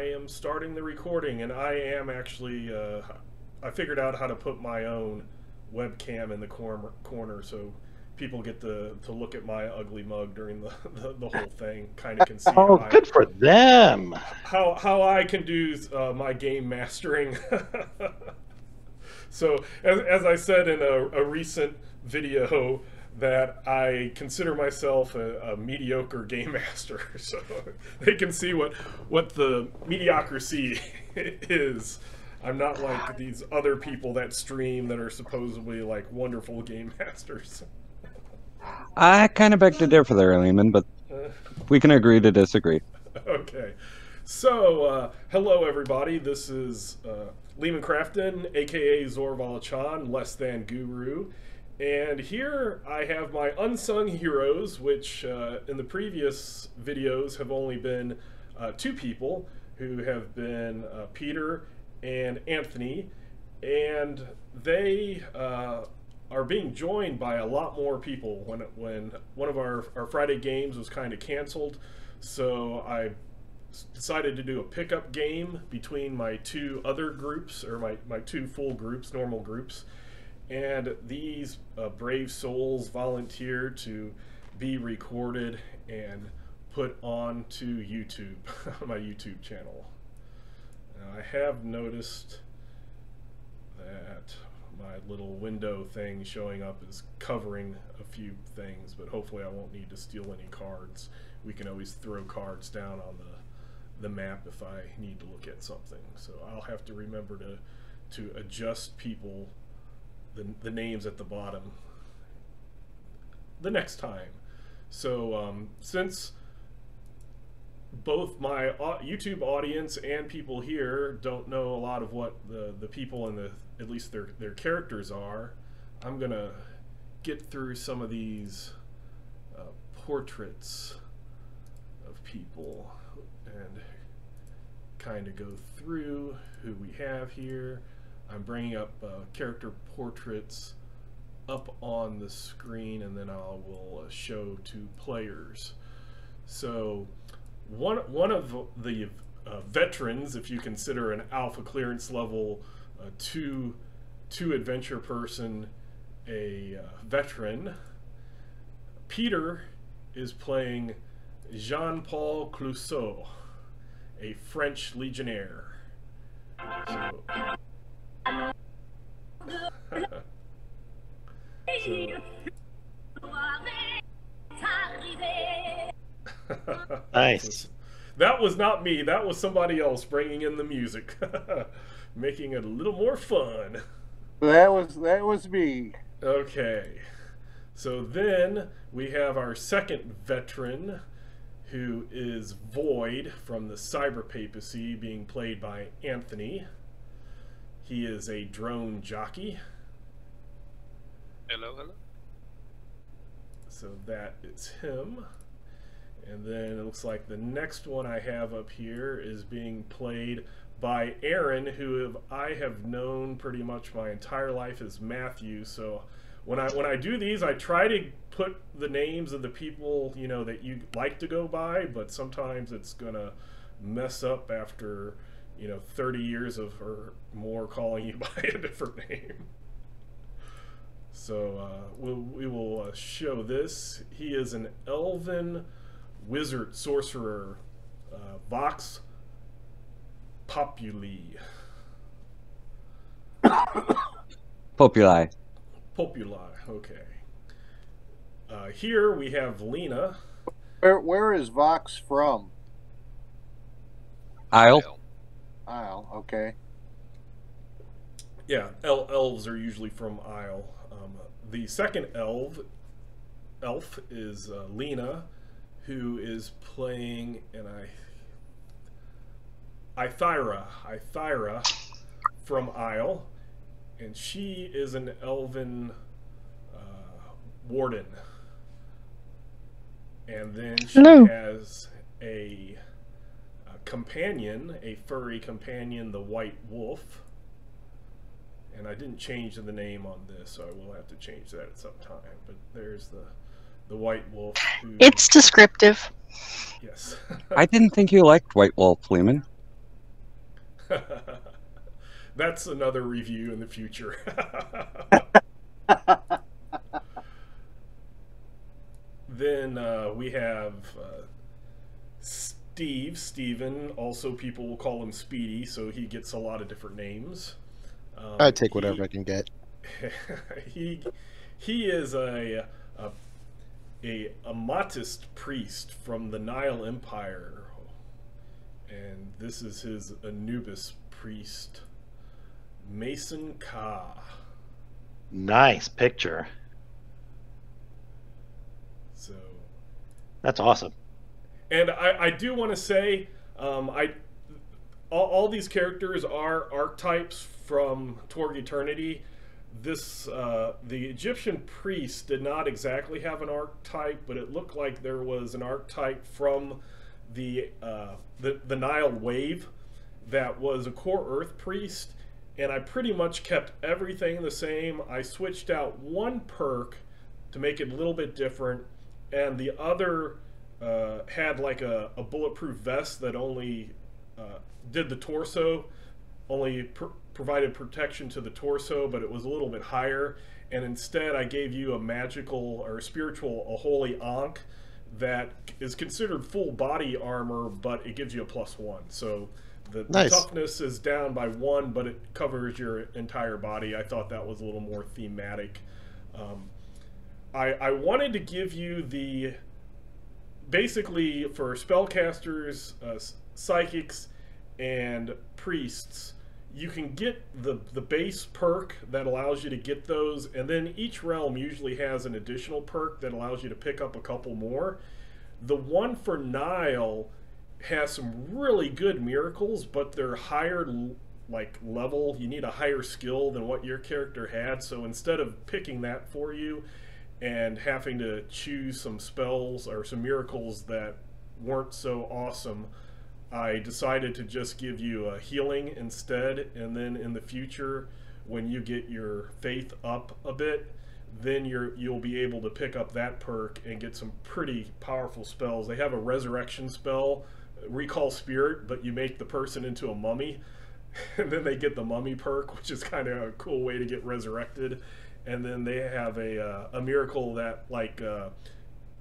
am starting the recording, and I am actually, I figured out how to put my own webcam in the corner so people get to look at my ugly mug during the whole thing, kind of can see Oh, good for them. how I can do my game mastering. So, as I said in a recent video, that I consider myself a mediocre game master, so they can see what the mediocrity is. I'm not like these other people that stream that are supposedly like wonderful game masters. I kind of beg to differ there, Lehman, but we can agree to disagree. Okay. So, hello everybody. This is Lehman Crafton, aka Zorval Chan, Less Than Guru. And here I have my Unsung Heroes, which in the previous videos have only been two people, who have been Peter and Anthony. And they are being joined by a lot more people when one of our Friday games was kind of canceled. So I decided to do a pickup game between my two other groups, or my two full groups, normal groups. And these brave souls volunteered to be recorded and put on to YouTube, my YouTube channel. Now, I have noticed that my little window thing showing up is covering a few things, but hopefully I won't need to steal any cards. We can always throw cards down on the map if I need to look at something. So I'll have to remember to adjust people, the names at the bottom, the next time. So since both my YouTube audience and people here don't know a lot of what the people and at least their characters are, I'm gonna get through some of these portraits of people and kind of go through who we have here. I'm bringing up character portraits up on the screen, and then I will show to players. So one of the veterans, if you consider an alpha clearance level 2 adventure person a veteran, Peter is playing Jean-Paul Clouseau, a French legionnaire. So, Nice. That was not me. That was somebody else bringing in the music, making it a little more fun. That was me. Okay. So then we have our second veteran, who is Void from the Cyber Papacy, being played by Anthony. He is a drone jockey. Hello, hello. So that is him. And then it looks like the next one I have up here is being played by Aaron, who I have known pretty much my entire life as Matthew. So when I do these, I try to put the names of the people, you know, that you like to go by, but sometimes it's gonna mess up after, you know, 30 years of or more calling you by a different name. So we will show this. He is an elven wizard sorcerer, Vox Populi. Populi. Populi, okay. Here we have Lena. Where is Vox from? Isle. Isle, okay. Yeah, elves are usually from Isle. The second elf is Lena, who is playing Ithira from Isle, and she is an elven warden. And then she has a companion, a furry companion, the White Wolf. And I didn't change the name on this, so I will have to change that at some time. But there's the White Wolf. Who, it's descriptive. yes. I didn't think you liked White Wolf, Lehman. That's another review in the future. Then we have Steven. Also, people will call him Speedy, so he gets a lot of different names. I take whatever I can get. he is a Amaatist Priest from the Nile Empire, and this is his Anubis Priest, Mason Ka. Nice picture. So that's awesome. And I do want to say, all these characters are archetypes from Torg Eternity. This the Egyptian priest did not exactly have an archetype, but it looked like there was an archetype from the Nile wave that was a core earth priest, and I pretty much kept everything the same. I switched out one perk to make it a little bit different, and the other had like a bulletproof vest that only did the torso, only provided protection to the torso, but it was a little bit higher. And instead I gave you a magical or spiritual, a holy Ankh that is considered full body armor, but it gives you a +1. So the toughness is down by 1, but it covers your entire body. I thought that was a little more thematic. I wanted to give you the, basically for spellcasters, psychics, and priests, you can get the base perk that allows you to get those, and then each realm usually has an additional perk that allows you to pick up a couple more. The one for Nile has some really good miracles, but they're higher like level. You need a higher skill than what your character had, so instead of picking that for you and having to choose some spells or some miracles that weren't so awesome, I decided to just give you a healing instead, and then in the future when you get your faith up a bit, then you'll be able to pick up that perk and get some pretty powerful spells. They have a resurrection spell, recall spirit, but you make the person into a mummy and then they get the mummy perk, which is kind of a cool way to get resurrected. And then they have a miracle that like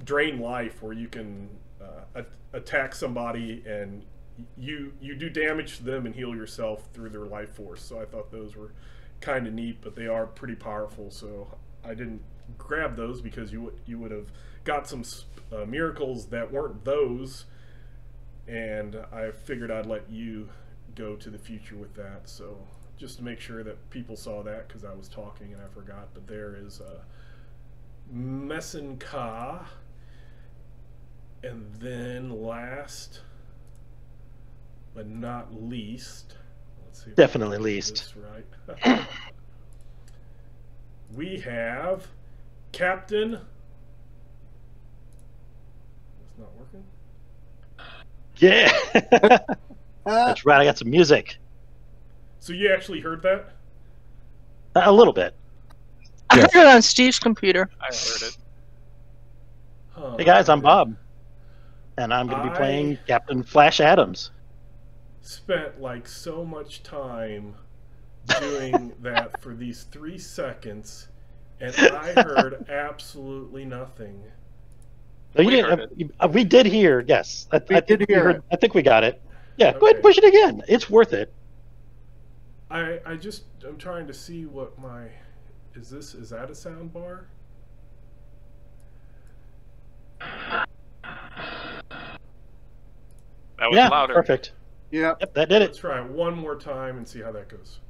drain life, where you can attack somebody and you do damage to them and heal yourself through their life force. So I thought those were kind of neat, but they are pretty powerful. So I didn't grab those because you would have got some miracles that weren't those, and I figured I'd let you go to the future with that. So just to make sure that people saw that, because I was talking and I forgot. But there is Mesen Ka, and then last but not least, let's see if definitely I can least. get this right. We have Captain. It's not working. Yeah. That's right. I got some music. So you actually heard that? A little bit. I Yes. heard it on Steve's computer. I heard it. Huh. Hey guys, I'm Bob, and I'm going to be I- playing Captain Flash Adams. Spent like so much time doing that for these 3 seconds, and I heard absolutely nothing. No, you We didn't. heard We did hear. Yes, I We did think we hear heard. it. I think we got it. Yeah, go ahead Okay. and push it again. It's worth it. I'm trying to see what my is that a sound bar? That was Yeah, louder. perfect. Yep. Yep, that did Let's it. try it one more time and see how that goes.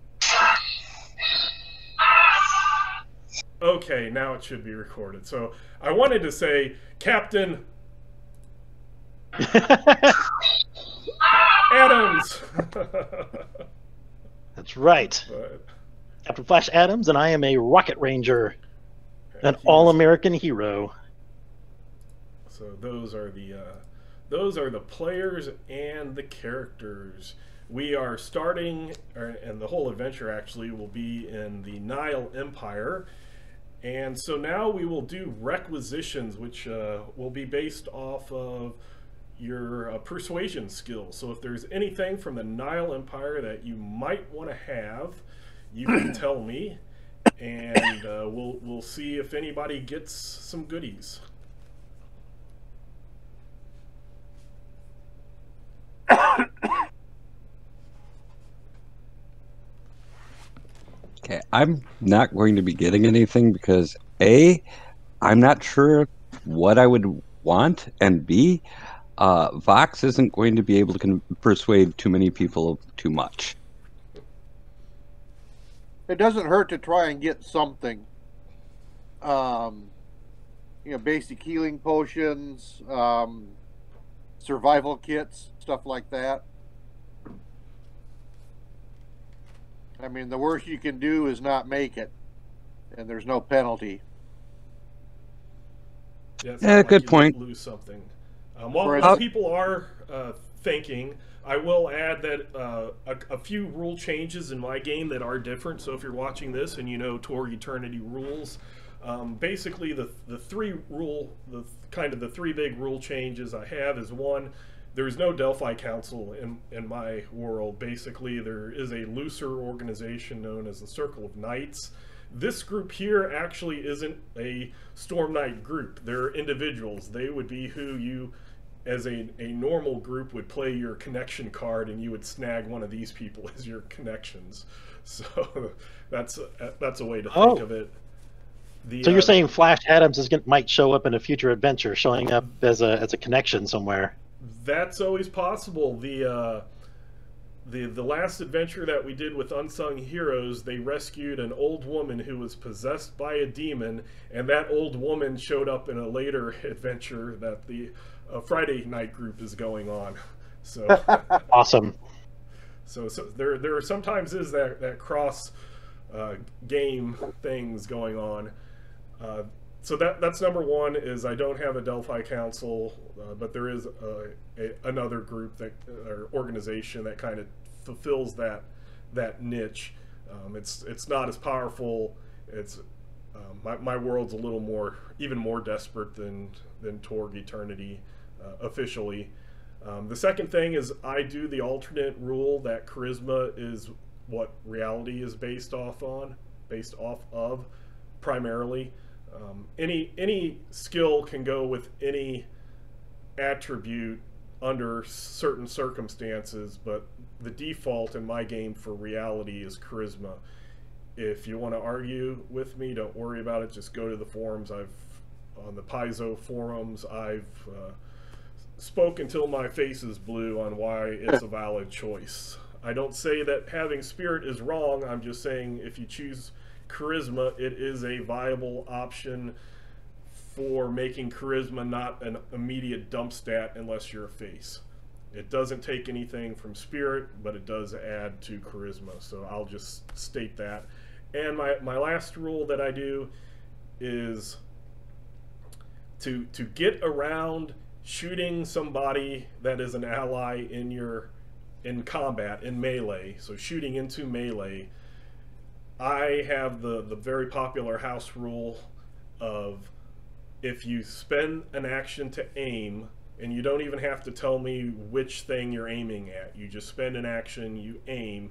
Okay, now it should be recorded. So I wanted to say Captain Adams. That's right. But Captain Flash Adams, and I am a Rocket Ranger, an he's- all-American hero. So those are the players and the characters. We are starting, and the whole adventure actually will be in the Nile Empire. And so now we will do requisitions, which will be based off of your persuasion skills. So if there's anything from the Nile Empire that you might want to have, you can tell me, and we'll see if anybody gets some goodies. Okay, I'm not going to be getting anything because A, I'm not sure what I would want, and B, Vox isn't going to be able to persuade too many people too much. It doesn't hurt to try and get something. Basic healing potions, survival kits, stuff like that. I mean, the worst you can do is not make it, and there's no penalty. Yeah, good point. Lose something. While people are thinking, I will add that a few rule changes in my game that are different. So if you're watching this and you know Torg Eternity rules, basically the three big rule changes I have is one. There's no Delphi Council in my world. Basically, there is a looser organization known as the Circle of Knights. This group here actually isn't a Storm Knight group. They're individuals. They would be who you, as a normal group, would play your connection card, and you would snag one of these people as your connections. So that's a way to think of it. So you're saying Flash Adams might show up in a future adventure, showing up as a connection somewhere? That's always possible. The last adventure that we did with Unsung Heroes, they rescued an old woman who was possessed by a demon, and that old woman showed up in a later adventure that the Friday night group is going on. So awesome. So there sometimes is that cross game things going on. So that's number one. Is I don't have a Delphi Council, but there is another group or organization that kind of fulfills that niche. It's not as powerful. It's my world's a little even more desperate than Torg Eternity officially. The second thing is I do the alternate rule that charisma is what reality is based off of primarily. Any skill can go with any attribute under certain circumstances, but the default in my game for reality is charisma. If you want to argue with me, don't worry about it. Just go to the forums. On the Paizo forums, I've spoke until my face is blue on why it's a valid choice. I don't say that having spirit is wrong. I'm just saying if you choose charisma, it is a viable option for making charisma not an immediate dump stat unless you're a face. It doesn't take anything from spirit, but it does add to charisma. So I'll just state that. And my last rule that I do is to get around shooting somebody that is an ally in combat, in melee. So shooting into melee. I have the very popular house rule of if you spend an action to aim, and you don't even have to tell me which thing you're aiming at, you just spend an action, you aim,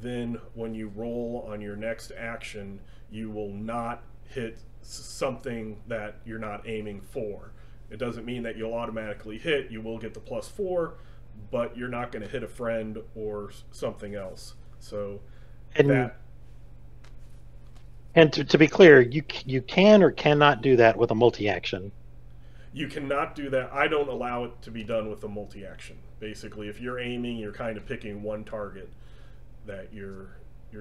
then when you roll on your next action, you will not hit something that you're not aiming for. It doesn't mean that you'll automatically hit, you will get the +4, but you're not going to hit a friend or something else. So And to be clear, you can or cannot do that with a multi-action. You cannot do that. I don't allow it to be done with a multi-action. Basically, if you're aiming, you're kind of picking one target that you're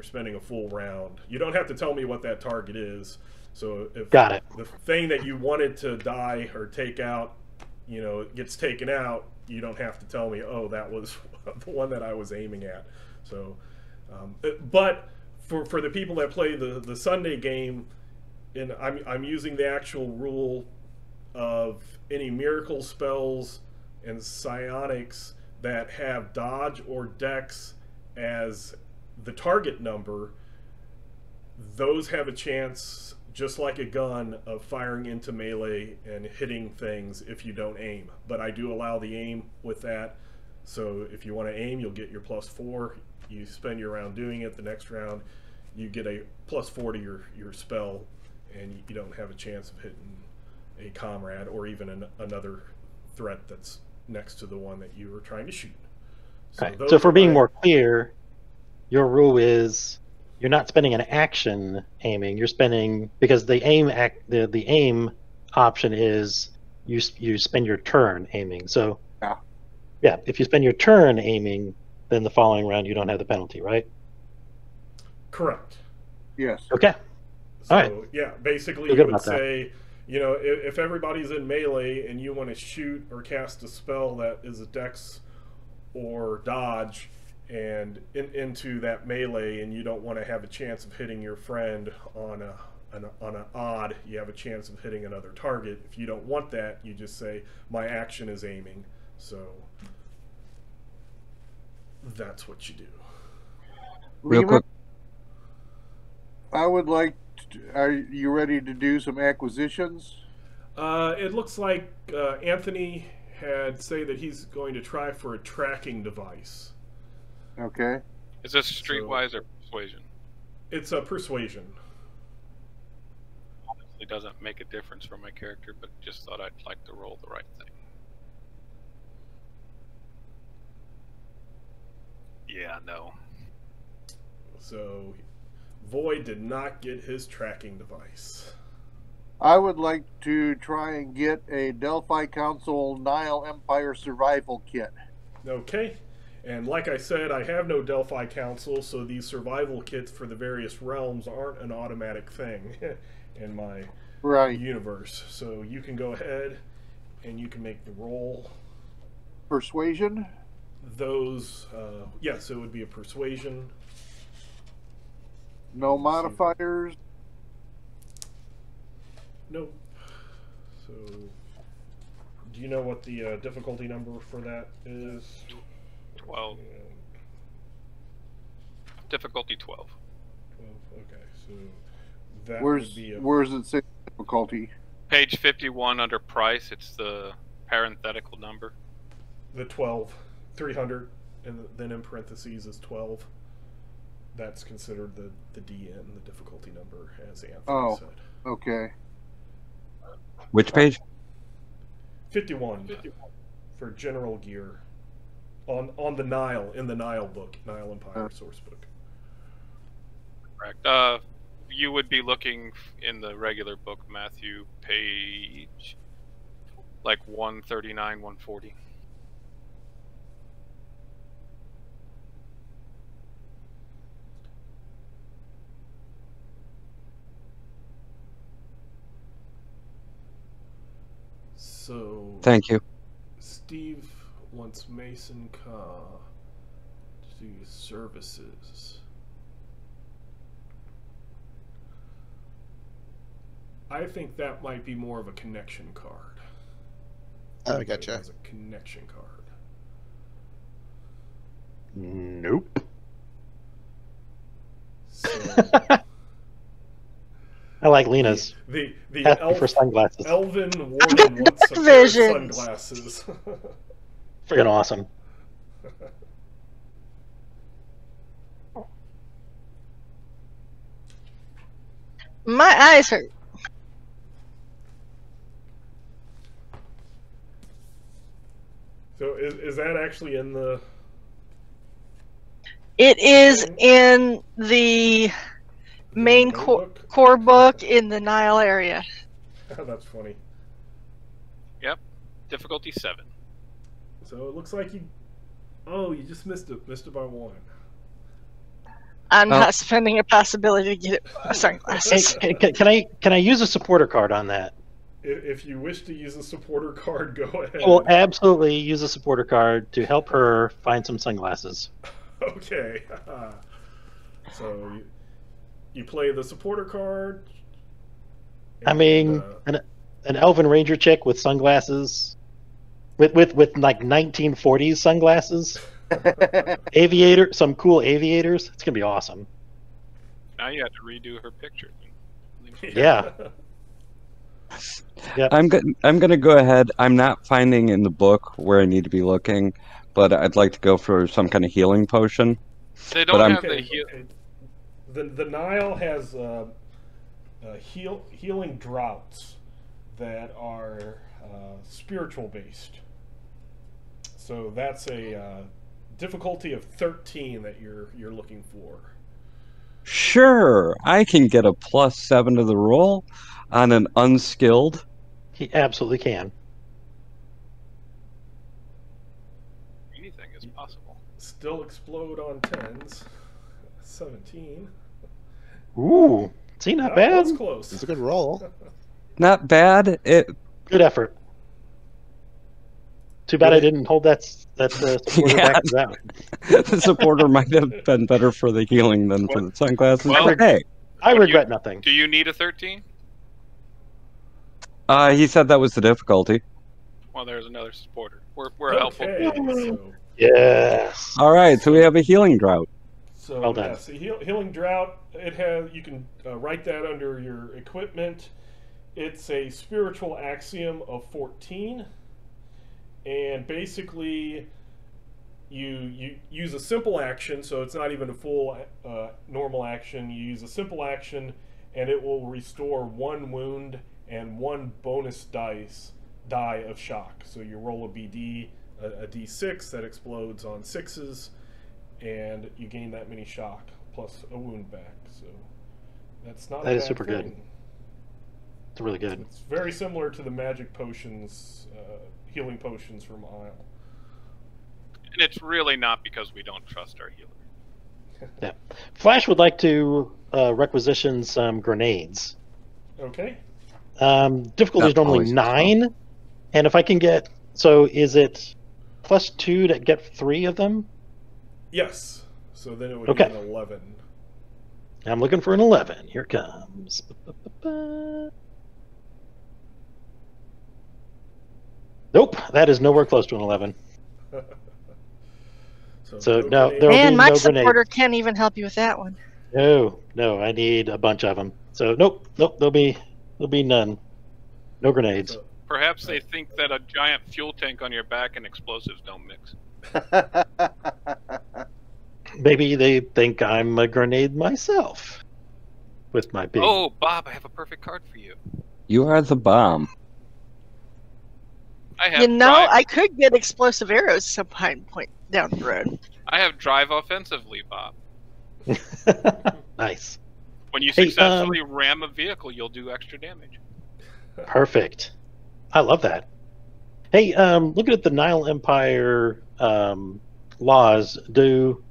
spending a full round. You don't have to tell me what that target is. So if Got it. The thing that you wanted to die or take out, it gets taken out, you don't have to tell me, oh, that was the one that I was aiming at. So, but for the people that play the Sunday game, and I'm using the actual rule of any miracle spells and psionics that have dodge or dex as the target number, those have a chance just like a gun, of firing into melee and hitting things if you don't aim. But I do allow the aim with that. So if you want to aim, you'll get your +4. You spend your round doing it. The next round, you get a +4 to your spell, and you don't have a chance of hitting a comrade or even another threat that's next to the one that you were trying to shoot. Right. So for being more clear, your rule is you're not spending an action aiming. You're spending, because the aim option is you spend your turn aiming. So yeah, if you spend your turn aiming, then the following round you don't have the penalty, right? Correct. Yes. Okay. So, all right. Yeah, basically you would say, you know, if everybody's in melee and you want to shoot or cast a spell that is a dex or dodge and into that melee, and you don't want to have a chance of hitting your friend on an odd, you have a chance of hitting another target. If you don't want that, you just say my action is aiming. So that's what you do. Real quick, I would like to, are you ready to do some acquisitions? It looks like Anthony had say that he's going to try for a tracking device. Okay. Is this streetwise or persuasion? It's a persuasion. Honestly, doesn't make a difference for my character, but just thought I'd like to roll the right thing. Yeah, no. So Void did not get his tracking device. I would like to try and get a Delphi Council Nile Empire survival kit. Okay. And like I said, I have no Delphi Council, so these survival kits for the various realms aren't an automatic thing in my universe. So you can go ahead and you can make the roll. Persuasion? Those, yes, it would be a persuasion. No modifiers? Nope. So, do you know what the difficulty number for that is? 12. Difficulty 12. 12. Okay, so that where's would be where's it say difficulty? Page 51 under price. It's the parenthetical number. The 12, 300, and then in parentheses is 12. That's considered the DN, the difficulty number, as Anthony said. Okay. which page? 51 for general gear. On the Nile, in the Nile book, Nile Empire source book. Correct. You would be looking in the regular book, Matthew, page like 139, 140. So Thank you. Steve wants Mason Ka to do services. I think that might be more of a connection card. Oh, gotcha. As a connection card. Nope. So I like Lena's. the For sunglasses. Elven Warden wants some Visions. sunglasses. Freaking awesome. My eyes hurt. So is that actually in the... It is in the main core book in the Nile area. That's funny. Yep. Difficulty 7. So it looks like you... Oh, you just missed it. Missed it by 1. I'm not spending a possibility to get sunglasses. Hey, can I use a supporter card on that? If you wish to use a supporter card, go ahead. I will absolutely use a supporter card to help her find some sunglasses. Okay. So you play the supporter card. I mean, an Elven Ranger chick with sunglasses, with like 1940s sunglasses, some cool aviators. It's gonna be awesome. Now you have to redo her picture. Yeah. Yep. I'm going to go ahead. I'm not finding in the book where I need to be looking, but I'd like to go for some kind of healing potion. They don't have Okay, the heal. okay. The Nile has healing droughts that are spiritual based. So that's a difficulty of 13 that you're looking for. Sure, I can get a +7 to the roll on an unskilled. He absolutely can. Anything is possible. Still explode on 10s. 17. Ooh, see, not That bad. was close. It's a good roll. Not bad. Good effort. Too bad I didn't hold that supporter Yeah. back to that. The supporter might have been better for the healing than for the sunglasses. Well, but hey, I What do regret nothing. Do you need a 13? he said that was the difficulty. Well, there's another supporter. We're helpful. Okay, so Yes. All right, so we have a healing drought. So Well done. yes, the healing drought. It has. You can write that under your equipment. It's a spiritual axiom of 14, and basically, you use a simple action. So it's not even a full normal action. You use a simple action, and it will restore 1 wound and 1 bonus die of shock. So you roll a BD, a D6 that explodes on 6s. And you gain that many shock plus a wound back. So that's not That a is bad super good. thing. It's really good. It's very similar to the magic potions, healing potions from Isle. And it's really not because we don't trust our healer. Yeah. Flash would like to requisition some grenades. Okay. Difficulty is That normally always 9, and if I can get, so is it +2 to get 3 of them? Yes. So then it would Okay. be an 11. I'm looking for an 11. Here it comes. Nope, that is nowhere close to an 11. So, no, grenade. there will Man, be my no supporter grenades. can't even help you with that one. No, I need a bunch of them. So nope, there'll be none. No grenades. So- Perhaps they think that a giant fuel tank on your back and explosives don't mix. Maybe they think I'm a grenade myself. With my big. Oh, Bob, I have a perfect card for you. You are the bomb. I have You know, drive, I could get explosive arrows some point down the road. I have drive offensively, Bob. Nice. When you Hey, successfully ram a vehicle, you'll do extra damage. Perfect. I love that. Hey, looking at the Nile Empire laws, do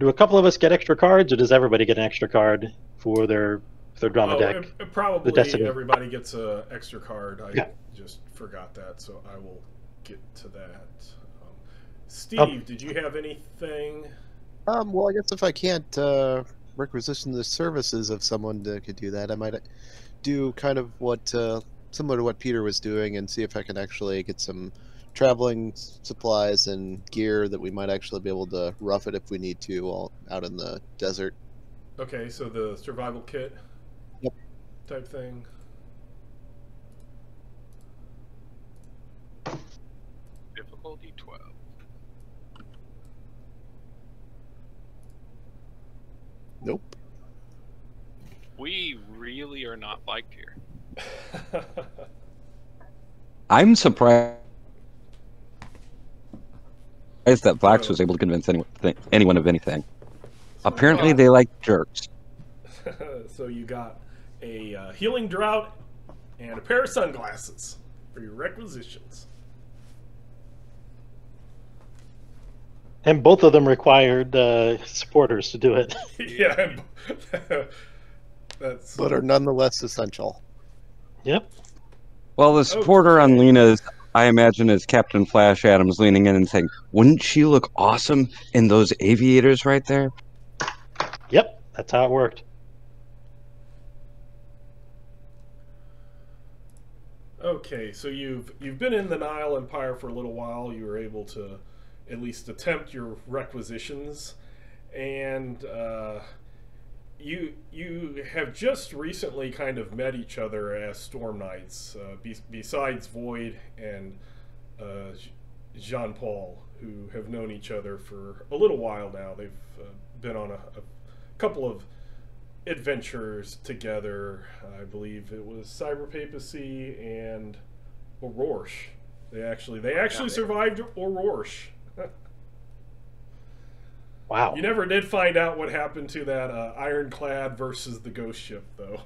a couple of us get extra cards, or does everybody get an extra card for their drama deck? Probably Destiny. everybody gets an extra card. I Yeah. just forgot that, so I will get to that. Steve, did you have anything? Well, I guess if I can't requisition the services of someone that could do that, I might do kind of what similar to what Peter was doing, and see if I can actually get some traveling supplies and gear that we might actually be able to rough it if we need to while out in the desert. Okay, so the survival kit Yep. type thing. Difficulty 12. Nope. We really are not liked here. I'm surprised that Vox was able to convince anyone of anything. Apparently, they like jerks. So you got a healing drought and a pair of sunglasses for your requisitions. And both of them required supporters to do it. Yeah, that's But are nonetheless essential. Yep. Well, the supporter on Lena's, I imagine, is Captain Flash Adams leaning in and saying, "Wouldn't she look awesome in those aviators right there?" Yep. That's how it worked. okay. So you've been in the Nile Empire for a little while. You were able to at least attempt your requisitions, and you have just recently kind of met each other as Storm Knights, besides Void and Jean Paul, who have known each other for a little while now. They've been on a couple of adventures together. I believe it was Cyber Papacy and Aurora. They actually survived Aurora. Wow. You never did find out what happened to that ironclad versus the ghost ship, though.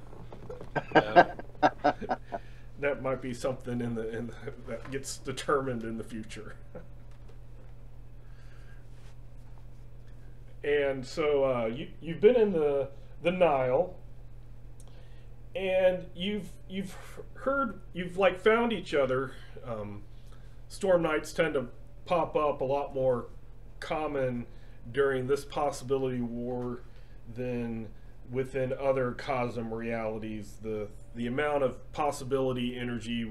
That might be something that gets determined in the future. And so you've been in the Nile, and you've found each other. Storm Knights tend to pop up a lot more common during this possibility war than within other Cosm realities. The amount of possibility energy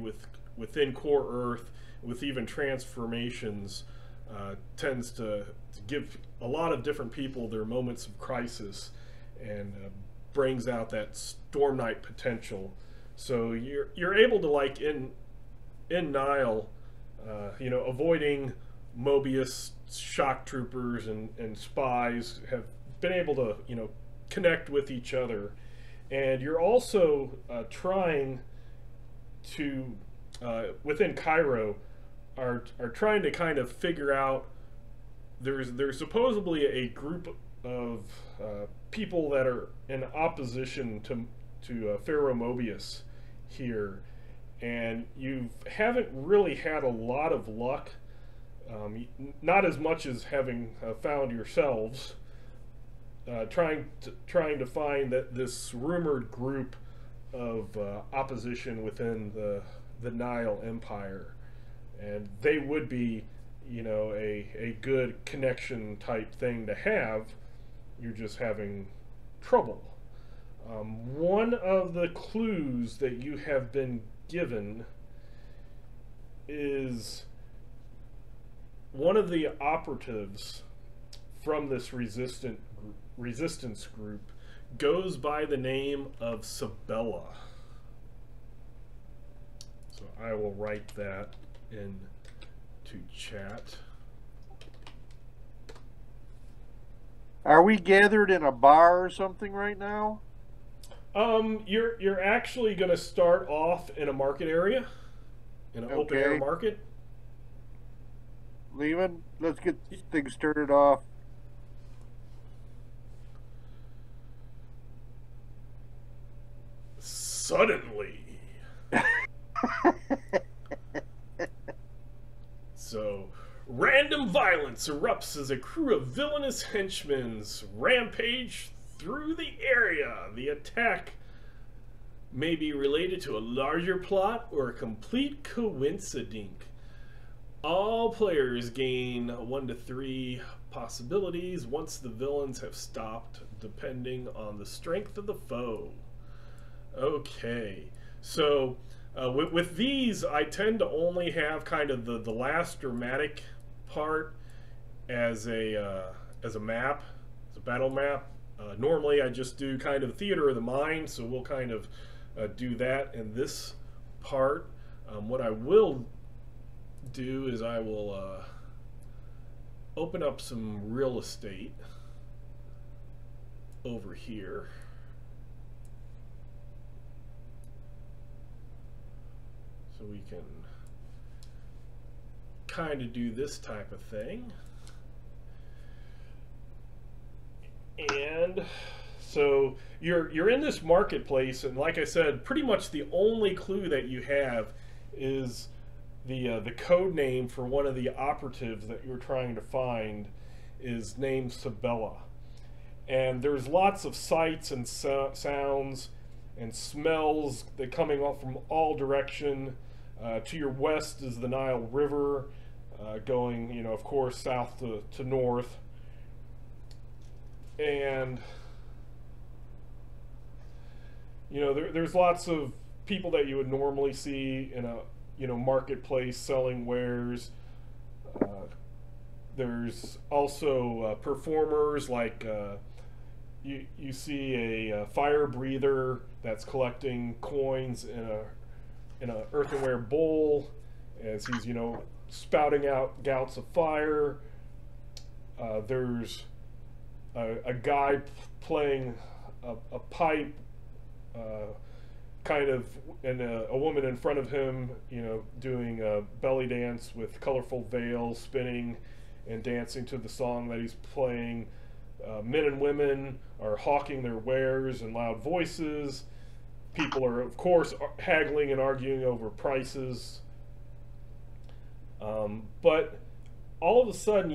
within Core Earth, with even transformations, tends to give a lot of different people their moments of crisis, and brings out that Storm Knight potential. So you're able to, like in Nile, avoiding Mobius shock troopers and spies, have been able to connect with each other, and you're also trying to within Cairo are trying to kind of figure out. There's supposedly a group of people that are in opposition to Pharaoh Mobius here, and you haven't really had a lot of luck, not as much as having found yourselves, trying to find this rumored group of opposition within the Nile Empire, and they would be a good connection type thing to have. You're just having trouble. One of the clues that you have been given is one of the operatives from this resistance group goes by the name of Sabella. So I will write that in to chat. Are we gathered in a bar or something right now? You're actually going to start off in a market area, in an open air market. Lehman, let's get things started off. Suddenly. So, random violence erupts as a crew of villainous henchmen rampage through the area. The attack may be related to a larger plot or a complete coincidence. All players gain 1 to 3 possibilities once the villains have stopped, depending on the strength of the foe. Okay, so with these, I tend to only have kind of the last dramatic part as a map, as a battle map. Normally, I just do kind of theater of the mind, so we'll kind of do that in this part. What I will do is I will open up some real estate over here. So we can kind of do this type of thing. And so you're in this marketplace, and like I said, pretty much the only clue that you have is the code name for one of the operatives that you're trying to find is named Sabella. And there's lots of sights and sounds and smells that coming off from all direction. To your west is the Nile River, going, of course, south to north. And, there's lots of people that you would normally see in a, marketplace selling wares. There's also performers like you see a fire breather that's collecting coins in a earthenware bowl as he's spouting out gouts of fire. There's a guy playing a pipe, kind of, and a woman in front of him, doing a belly dance with colorful veils, spinning and dancing to the song that he's playing. Men and women are hawking their wares in loud voices. People are, of course, haggling and arguing over prices. But all of a sudden,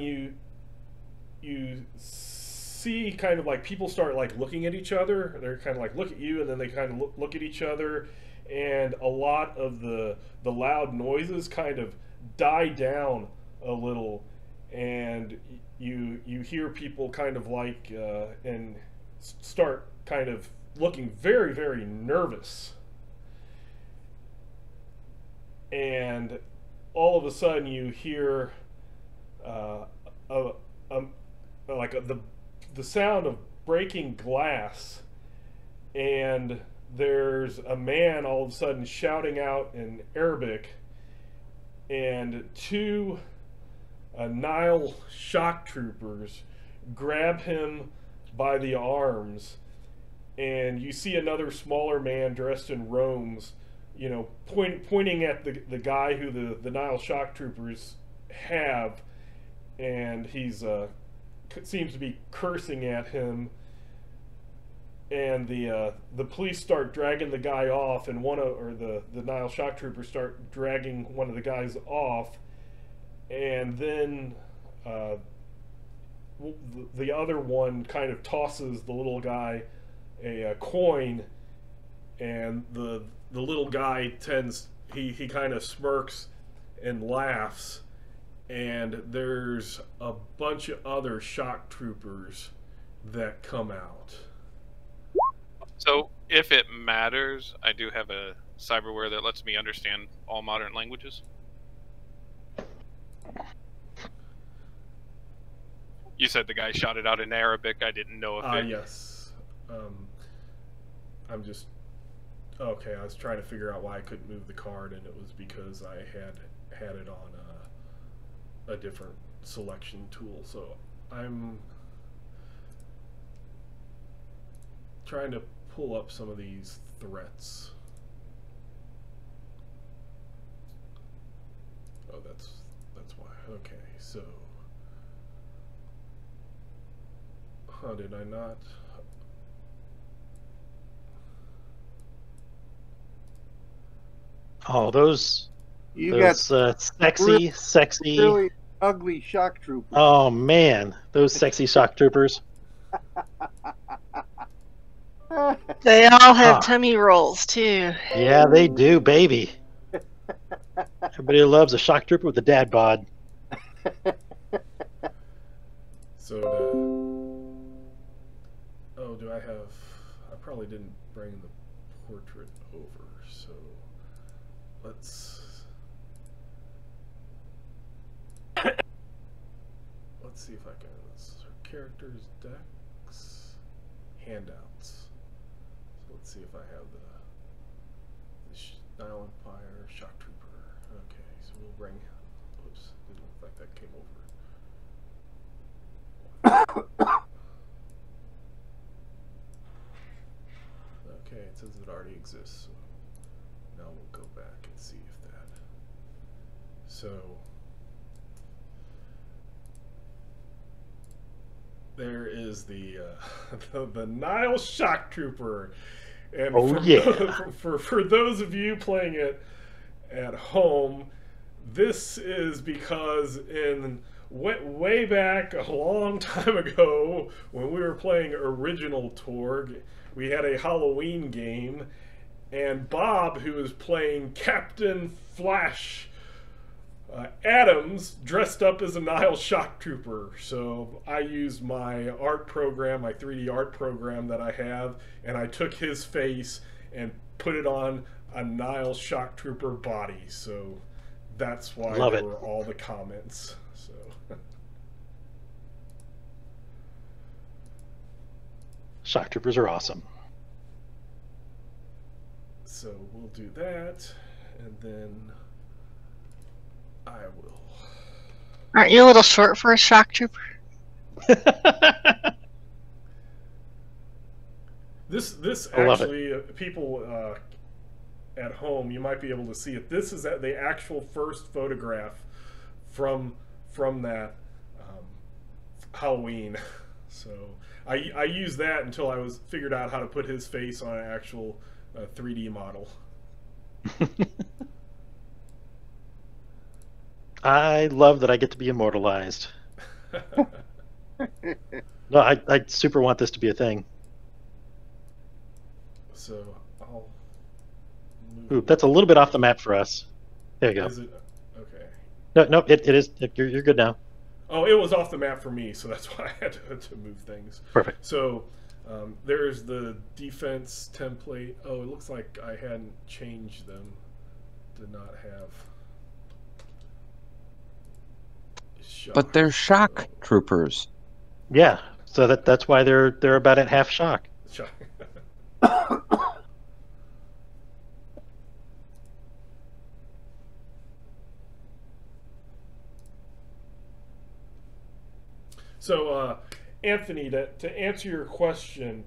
you see kind of like people start like looking at each other. They're kind of like look at you, and then they kind of look at each other, and a lot of the loud noises kind of die down a little, and you hear people kind of like and start kind of looking very, very nervous. And all of a sudden you hear the sound of breaking glass, and there's a man all of a sudden shouting out in Arabic, and two Nile shock troopers grab him by the arms, and you see another smaller man dressed in robes, pointing at the guy who the Nile shock troopers have, and he's seems to be cursing at him. And the police start dragging the guy off, and the Nile shock troopers start dragging one of the guys off, and then the other one kind of tosses the little guy a coin, and the little guy he kind of smirks and laughs, and there's a bunch of other shock troopers that come out. So, if it matters, I do have a cyberware that lets me understand all modern languages. You said the guy shot it out in Arabic. I didn't know if it... Yes. I'm just... Okay, I was trying to figure out why I couldn't move the card, and it was because I had it on a different selection tool. So I'm trying to pull up some of these threats. Oh, that's why. Okay, so... did I not? Oh, those sexy, really ugly shock troopers. Oh man, those sexy shock troopers. They all have tummy rolls too. Yeah, they do, baby. Everybody loves a shock trooper with a dad bod. So do I have... I probably didn't bring the portrait over, so let's see if I can... Characters, decks, handouts. So let's see if I have the Nile Empire shock trooper. Okay, so we'll bring... Oops, didn't look like that came over. Okay, it says it already exists, so now we'll go back and see if that... So... There is the the Nile Shock Trooper, and for those of you playing it at home, this is because way back a long time ago when we were playing original Torg, we had a Halloween game, and Bob, who was playing Captain Flash Adams, dressed up as a Nile Shock Trooper. So I used my art program, my 3D art program that I have, and I took his face and put it on a Nile Shock Trooper body. So that's why there were all the comments. So Shock troopers are awesome. So we'll do that, and then I will. Aren't you a little short for a shock trooper? This I love actually, people at home, you might be able to see it. This is the actual first photograph from that Halloween. So I used that until I figured out how to put his face on an actual 3D model. I love that I get to be immortalized. No, I super want this to be a thing. So I'll move. Ooh, that's a little bit off the map for us. There you go. Is it? Okay. No, it is. You're good now. Oh, it was off the map for me, so that's why I had to move things. Perfect. So there's the defense template. Oh, it looks like I hadn't changed them. Did not have. But they're shock troopers. Yeah, so that's why they're about at half shock. Shock. So, Anthony, to answer your question,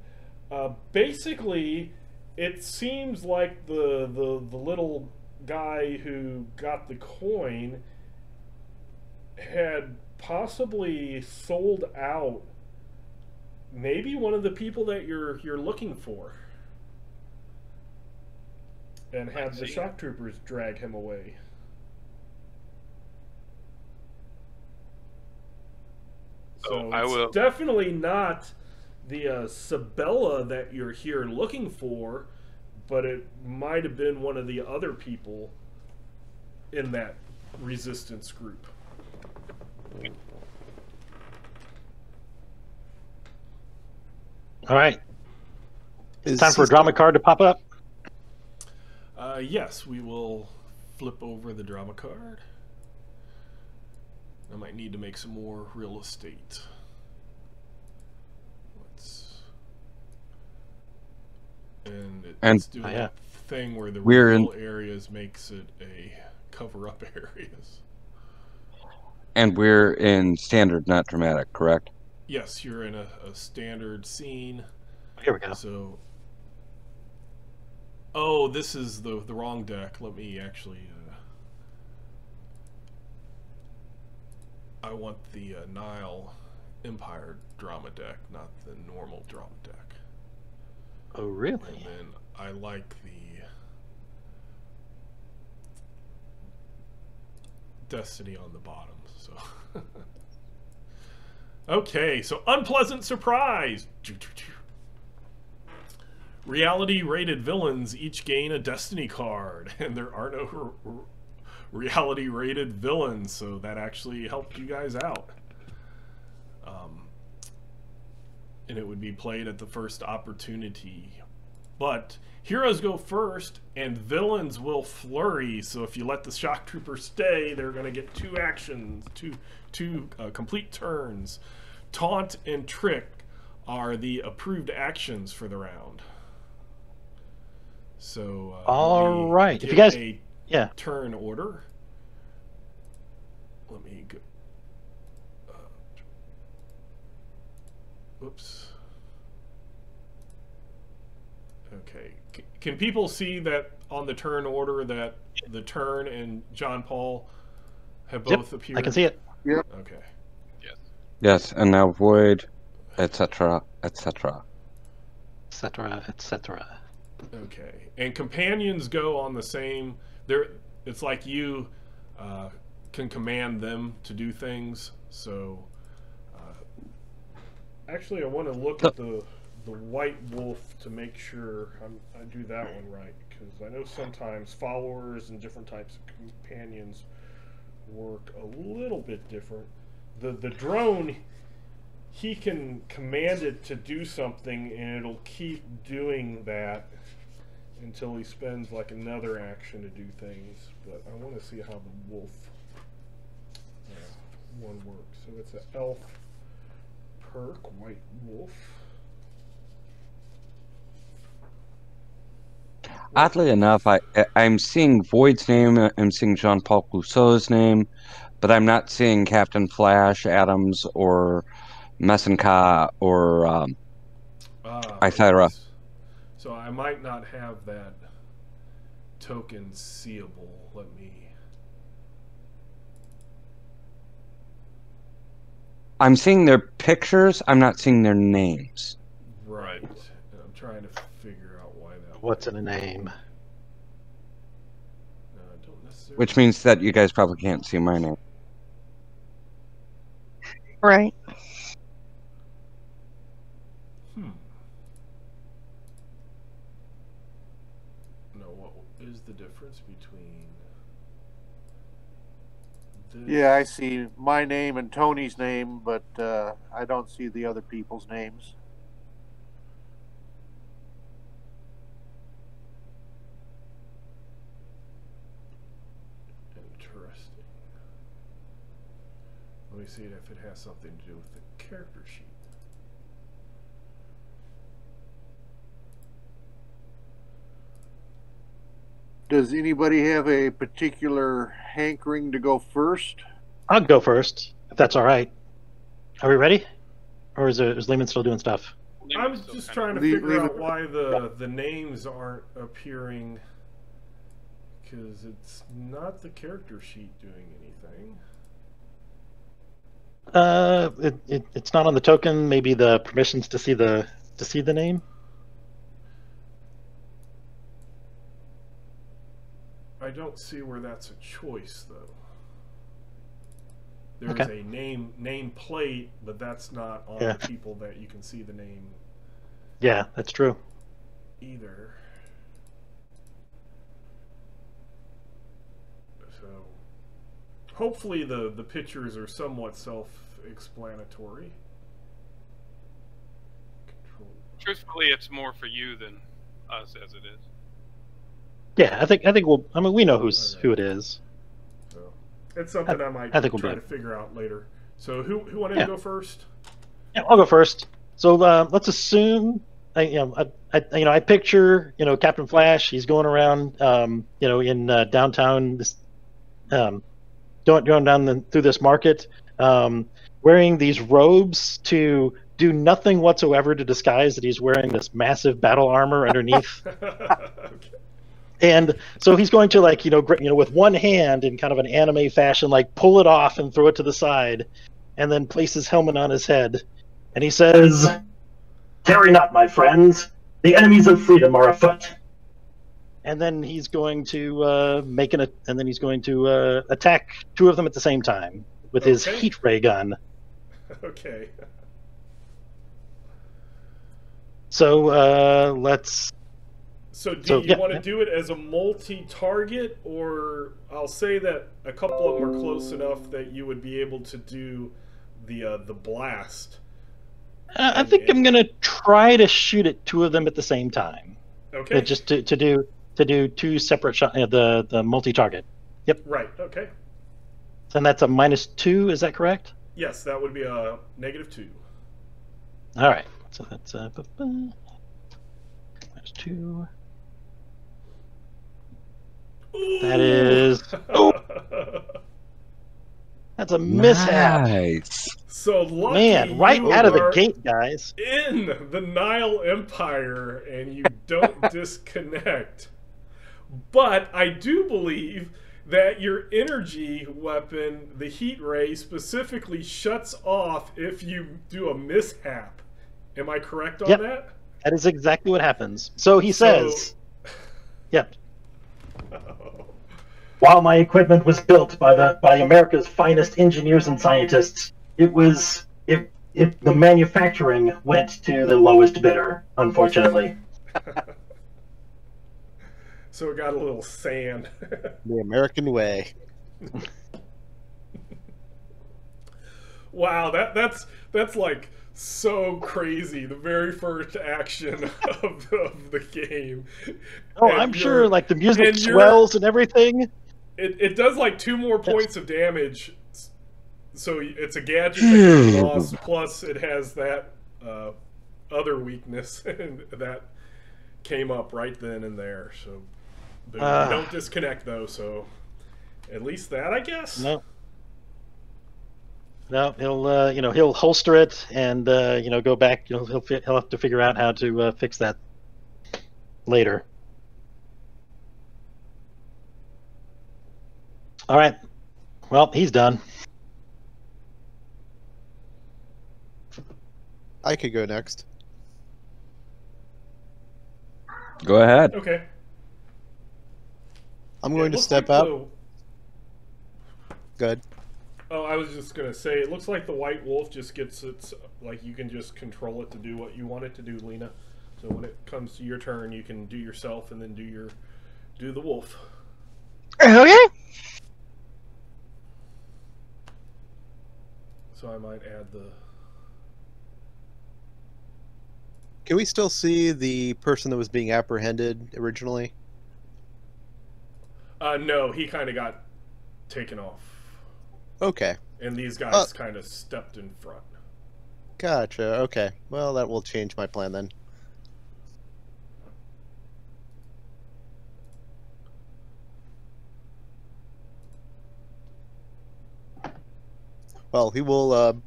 basically, it seems like the little guy who got the coin had possibly sold out maybe one of the people that you're looking for, and had the shock troopers drag him away. So I will. It's definitely not the Sabella that you're here looking for, but it might have been one of the other people in that resistance group. All right. It's time for a drama card to pop up. Yes, we will flip over the drama card. I might need to make some more real estate. It's doing that thing where the real areas makes it a cover-up areas. And we're in standard, not dramatic, correct? Yes, you're in a standard scene. Here we go. So, oh, this is the wrong deck. Let me actually. I want the Nile Empire drama deck, not the normal drama deck. Oh, really? And then I like the Destiny on the bottom. So. Okay, so unpleasant surprise. Reality rated villains each gain a Destiny card, and there are no reality rated villains, so that actually helped you guys out. And it would be played at the first opportunity. But heroes go first, and villains will flurry. So if you let the shock trooper stay, they're going to get two actions, two complete turns. Taunt and trick are the approved actions for the round. So all right, if you guys, turn order. Let me go. Oops. Okay. Can people see that on the turn order that the turn and John Paul have both appeared? I can see it. Yep. Okay. Yes. Yes, and now void, etc., etc. etc., etc. Okay. And companions go on the same. It's like you can command them to do things. So actually, I want to look at the white wolf to make sure I do that one right, because I know sometimes followers and different types of companions work a little bit different. The drone, he can command it to do something, and it'll keep doing that until he spends like another action to do things. But I want to see how the wolf one works. So it's an elf perk, white wolf. Oddly enough, I'm seeing Void's name, I'm seeing Jean-Paul Clouseau's name, but I'm not seeing Captain Flash, Adams, or Messenka, or Ithira. So I might not have that token seeable. Let me... I'm seeing their pictures, I'm not seeing their names. Right. I'm trying to figure out why that... What's in a name? No, I don't necessarily... Which means that you guys probably can't see my name. Right. No, what is the difference between... this? Yeah, I see my name and Tony's name, but I don't see the other people's names. Interesting. Let me see if it has something to do with the character sheet. Does anybody have a particular hankering to go first? I'll go first, if that's all right. Are we ready? Or is Lehman still doing stuff? I'm just trying to figure out why the names aren't appearing, because it's not the character sheet doing anything. It's not on the token. Maybe the permissions to see the name. I don't see where that's a choice, though. There's a name plate, but that's not on the people that you can see the name. Yeah, that's true. Either. So, hopefully the pictures are somewhat self-explanatory. Truthfully, it's more for you than us as it is. Yeah, I think we'll. I mean, we know who it is. So it's something I might try to figure out later. So who wanted to go first? Yeah, I'll go first. So let's assume I picture Captain Flash. He's going around in downtown going down through this market, wearing these robes to do nothing whatsoever to disguise that he's wearing this massive battle armor underneath. Okay. And so he's going to with one hand in kind of an anime fashion, pull it off and throw it to the side, and then place his helmet on his head, and he says, "Tarry not, my friends. The enemies of freedom are afoot." And then he's going to attack two of them at the same time with his heat ray gun. Okay. So let's. So do you want to do it as a multi-target, or I'll say that a couple of them are close enough that you would be able to do the blast. I think I'm gonna try to shoot at two of them at the same time. Okay. Just to do two separate shots. The multi-target. Yep. Right. Okay. And that's a -2. Is that correct? Yes, that would be a -2. All right. So that's -2. That is that's a mishap. Nice. So lucky man, right out of the gate, guys. In the Nile Empire, and you don't disconnect. But I do believe that your energy weapon, the heat ray, specifically shuts off if you do a mishap. Am I correct on that? That is exactly what happens. So he says, "Yep." While my equipment was built by America's finest engineers and scientists, the manufacturing went to the lowest bidder, unfortunately. So it got a little sand. The American way. Wow, that's like so crazy. The very first action of the game. Oh, and I'm sure the music swells and everything. It does 2 more points of damage. So it's a gadget that gets lost, plus it has that other weakness that came up right then and there. So you don't disconnect though. So at least that, I guess. No. No, he'll holster it and go back. He'll have to figure out how to fix that later. All right. Well, he's done. I could go next. Go ahead. Okay. I'm going to step up. Good. Oh, I was just gonna say, it looks like the white wolf just gets its, like, you can just control it to do what you want it to do, Lena. So when it comes to your turn, you can do yourself and then do the wolf. Okay. So I might add the. Can we still see the person that was being apprehended originally? No, he kind of got taken off. Okay. And these guys kind of stepped in front. Gotcha. Okay. Well, that will change my plan then. Well, he will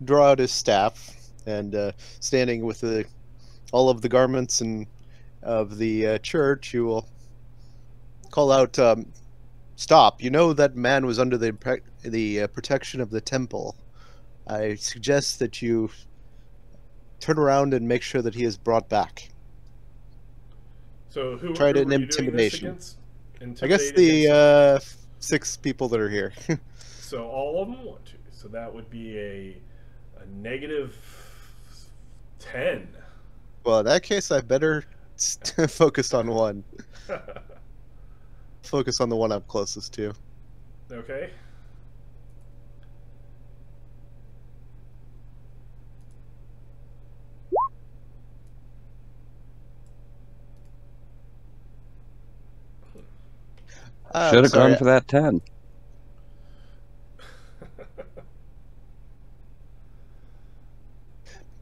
draw out his staff and standing with all of the garments and of the church, he will call out, "Stop! You know that man was under the protection of the temple. I suggest that you turn around and make sure that he is brought back." So who tried who an were you doing this intimidation. against? I guess the 6 people that are here. So all of them want to. So that would be a negative 10. Well, in that case, I better focus on one. Focus on the one I'm closest to. Okay. Should have gone for that 10.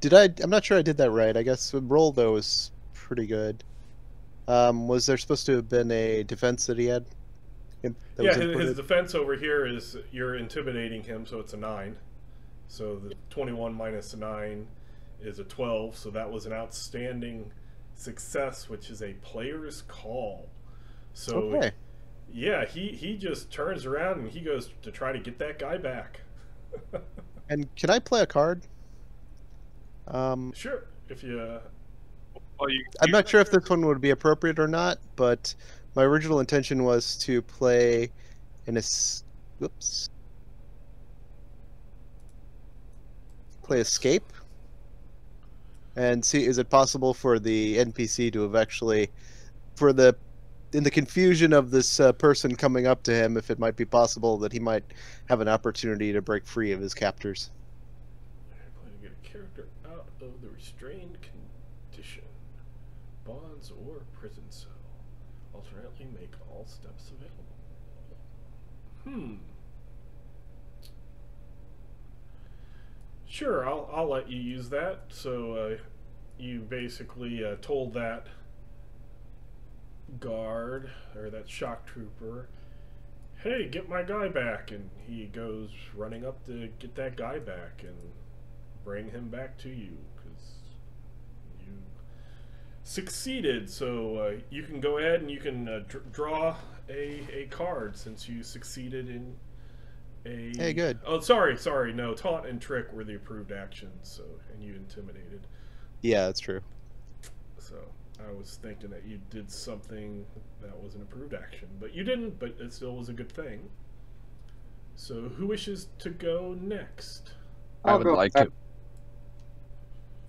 I'm not sure I did that right. I guess the roll, though, was pretty good. Was there supposed to have been a defense that he had? Yeah, his defense over here is you're intimidating him, so it's a 9. So the 21 minus a 9 is a 12, so that was an outstanding success, which is a player's call. So, okay. Yeah, he just turns around and he goes to try to get that guy back. And can I play a card? Sure, if you... I'm not sure if this one would be appropriate or not, but my original intention was to play play escape and see, is it possible for the NPC to have actually, in the confusion of this person coming up to him, if it might be possible that he might have an opportunity to break free of his captors. Plan to get a character out of the restrained condition, bonds or prison cell. Alternately, make all steps available. Sure, I'll let you use that. So you basically told that guard or that shock trooper, "Hey, get my guy back," and he goes running up to get that guy back and bring him back to you because you succeeded. So you can go ahead and you can draw a card since you succeeded in a... Hey, good. Oh, sorry, no, taunt and trick were the approved actions, so, and you intimidated. Yeah, that's true. So I was thinking that you did something that was an approved action, but you didn't, but it still was a good thing. So who wishes to go next? I would like to.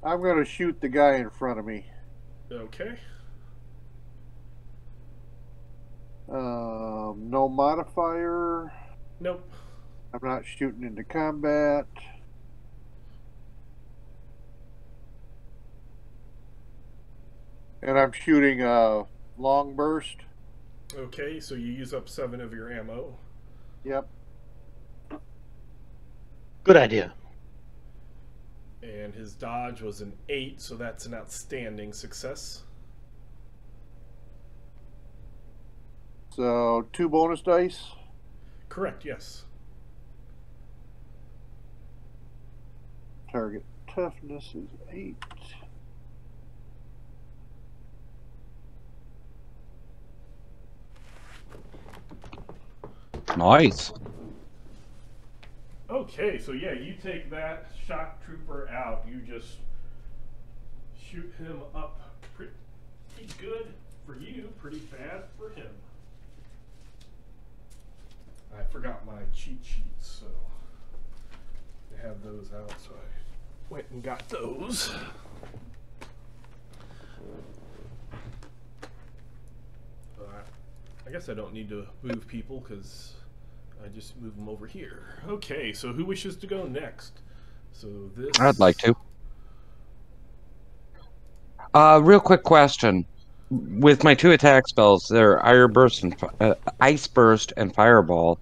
I'm going to shoot the guy in front of me. Okay. No modifier. Nope. I'm not shooting into combat. And I'm shooting a long burst. Okay, so you use up 7 of your ammo. Yep. Good idea. And his dodge was an 8, so that's an outstanding success. So 2 bonus dice. Correct, yes. Target toughness is 8. Nice. Okay, so yeah, you take that shock trooper out. You just shoot him up pretty good for you, pretty bad for him. I forgot my cheat sheets, so I have those out, so I went and got those. I guess I don't need to move people because I just move them over here. Okay, so who wishes to go next? So this. I'd like to. Real quick question. With my 2 attack spells, they're Ice Burst and Fireball.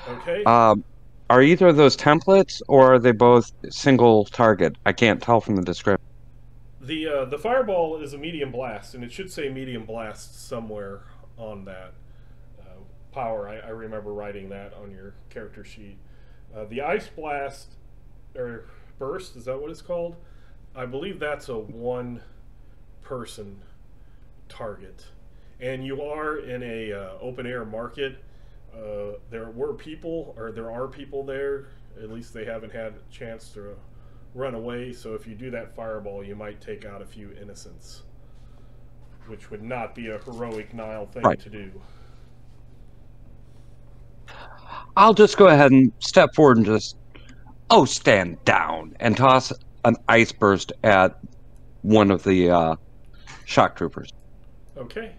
Okay. Are either of those templates, or are they both single target? I can't tell from the description. The Fireball is a medium blast, and it should say medium blast somewhere on that power. I remember writing that on your character sheet. The Ice Blast, or Burst, is that what it's called? I believe that's a 1-person target. And you are in a open air market. There are people there. At least they haven't had a chance to run away. So if you do that Fireball, you might take out a few innocents, which would not be a heroic Nile thing to do. I'll just go ahead and step forward and just, stand down and toss an Ice Burst at one of the shock troopers. Okay.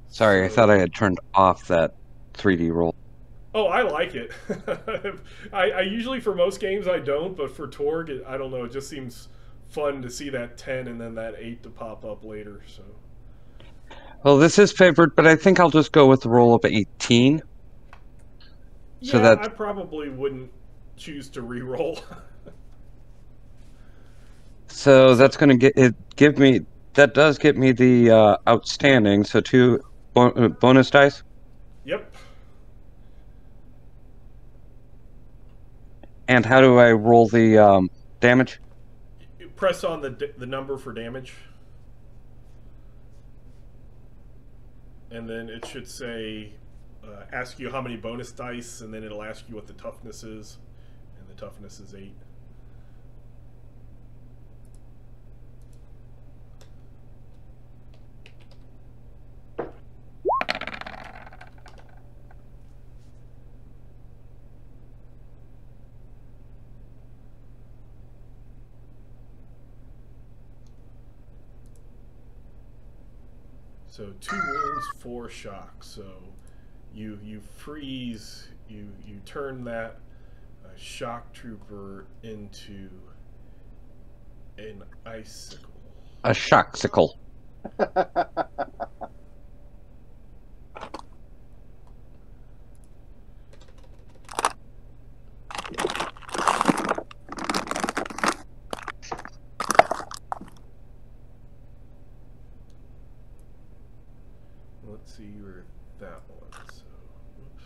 Sorry, I thought I had turned off that 3D roll. Oh, I like it. I usually, for most games, I don't, but for Torg, I don't know, it just seems fun to see that 10 and then that 8 to pop up later. So. Well, this is favored, but I think I'll just go with the roll of 18. Yeah, so that I probably wouldn't choose to re-roll. So that's going to give me, that does get me the outstanding, so 2 bonus dice? Yep. And how do I roll the damage? You press on the number for damage. And then it should say, ask you how many bonus dice, and then it'll ask you what the toughness is. And the toughness is 8. So 2 wounds, 4 shock. So you freeze, you turn that shock trooper into an icicle. A shoxicle. Let's see where that one. So, whoops.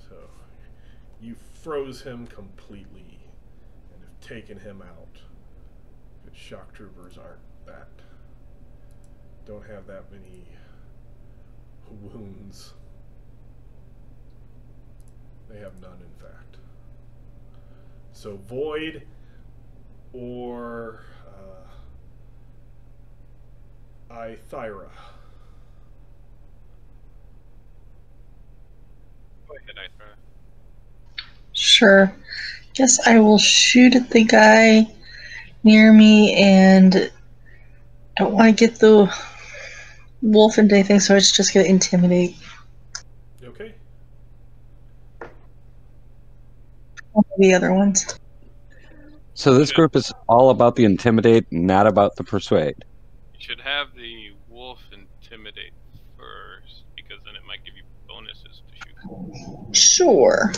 So you froze him completely and have taken him out. But shock troopers don't have that many wounds. They have none, in fact. So Void or Thyra. Go ahead, Ithra. Sure. Guess I will shoot at the guy near me, and don't want to get the wolf into anything, so it's just going to intimidate. Okay. One of the other ones. So this group is all about the intimidate, not about the persuade. You should have the wolf intimidate first, because then it might give you bonuses to shoot. Sure.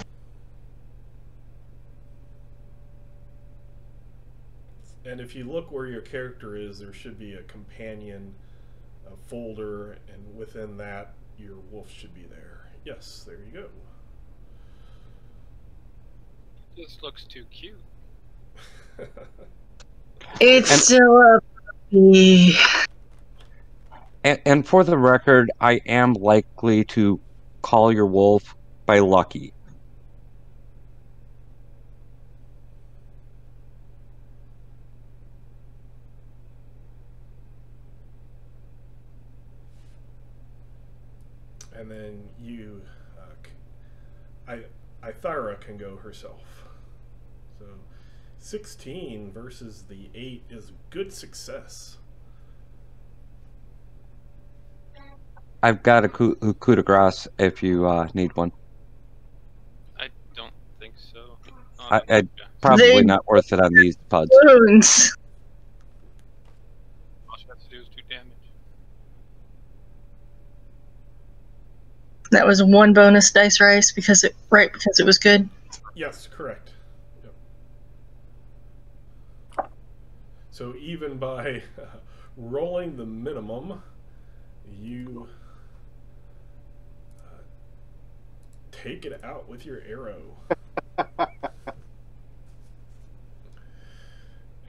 And if you look where your character is, there should be a companion, a folder, and within that, your wolf should be there. Yes, there you go. This looks too cute. It's still a puppy. And for the record, I am likely to call your wolf by Lucky. And then you, Ithira can go herself. So 16 versus the 8 is good success. I've got a coup de grace if you need one. I don't think so. Probably not worth it on these pods. Wounds. All she has to do is 2 damage. That was 1 bonus dice rice because it was good. Yes, correct. Yep. So even by rolling the minimum, you take it out with your arrow.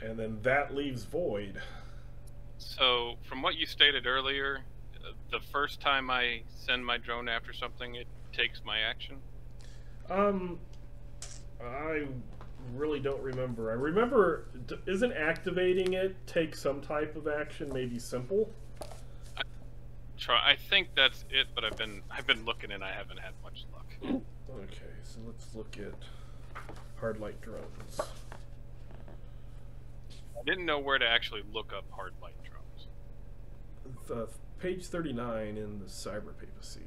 And then that leaves void. So, from what you stated earlier, the first time I send my drone after something, it takes my action? I really don't remember. I remember, isn't activating it take some type of action, maybe simple? I think that's it, but I've been looking and I haven't had much luck. Okay, so let's look at hard light drones. I didn't know where to actually look up hard light drones. The page 39 in the Cyber Papacy.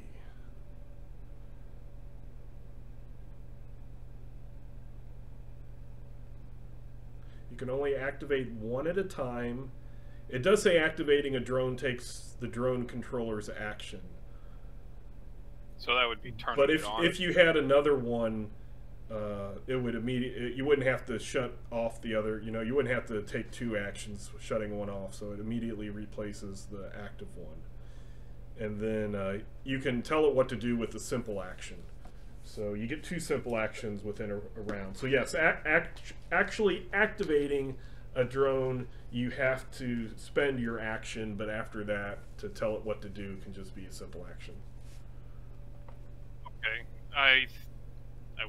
You can only activate one at a time. It does say activating a drone takes the drone controller's action. So that would be turning But it on. if you had another one, it would you wouldn't have to shut off the other. You wouldn't have to take 2 actions shutting one off. So it immediately replaces the active one, and then you can tell it what to do with the simple action. So you get 2 simple actions within a round. So yes, actually activating a drone, you have to spend your action, but after that, to tell it what to do can just be a simple action. Okay, I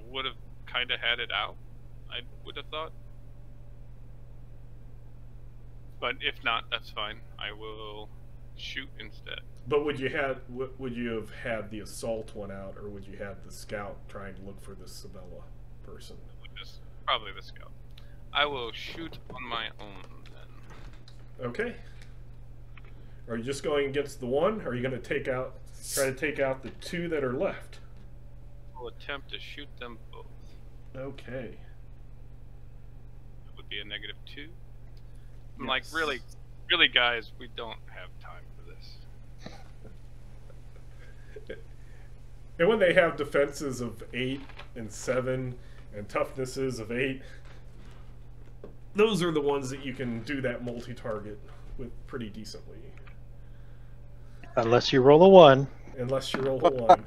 would have kind of had it out, I would have thought. But if not, that's fine. I will shoot instead. But would you have had the assault one out, or would you have the scout trying to look for the Sabella person? Probably the scout. I will shoot on my own then. Okay. Are you just going against the one? Or are you going to try to take out the 2 that are left? I'll attempt to shoot them both. Okay. It would be a -2. I'm Yes. like, really, guys, we don't have time for this. And when they have defenses of 8 and 7 and toughnesses of 8, those are the ones that you can do that multi-target with pretty decently. Unless you roll a 1. Unless you roll a 1.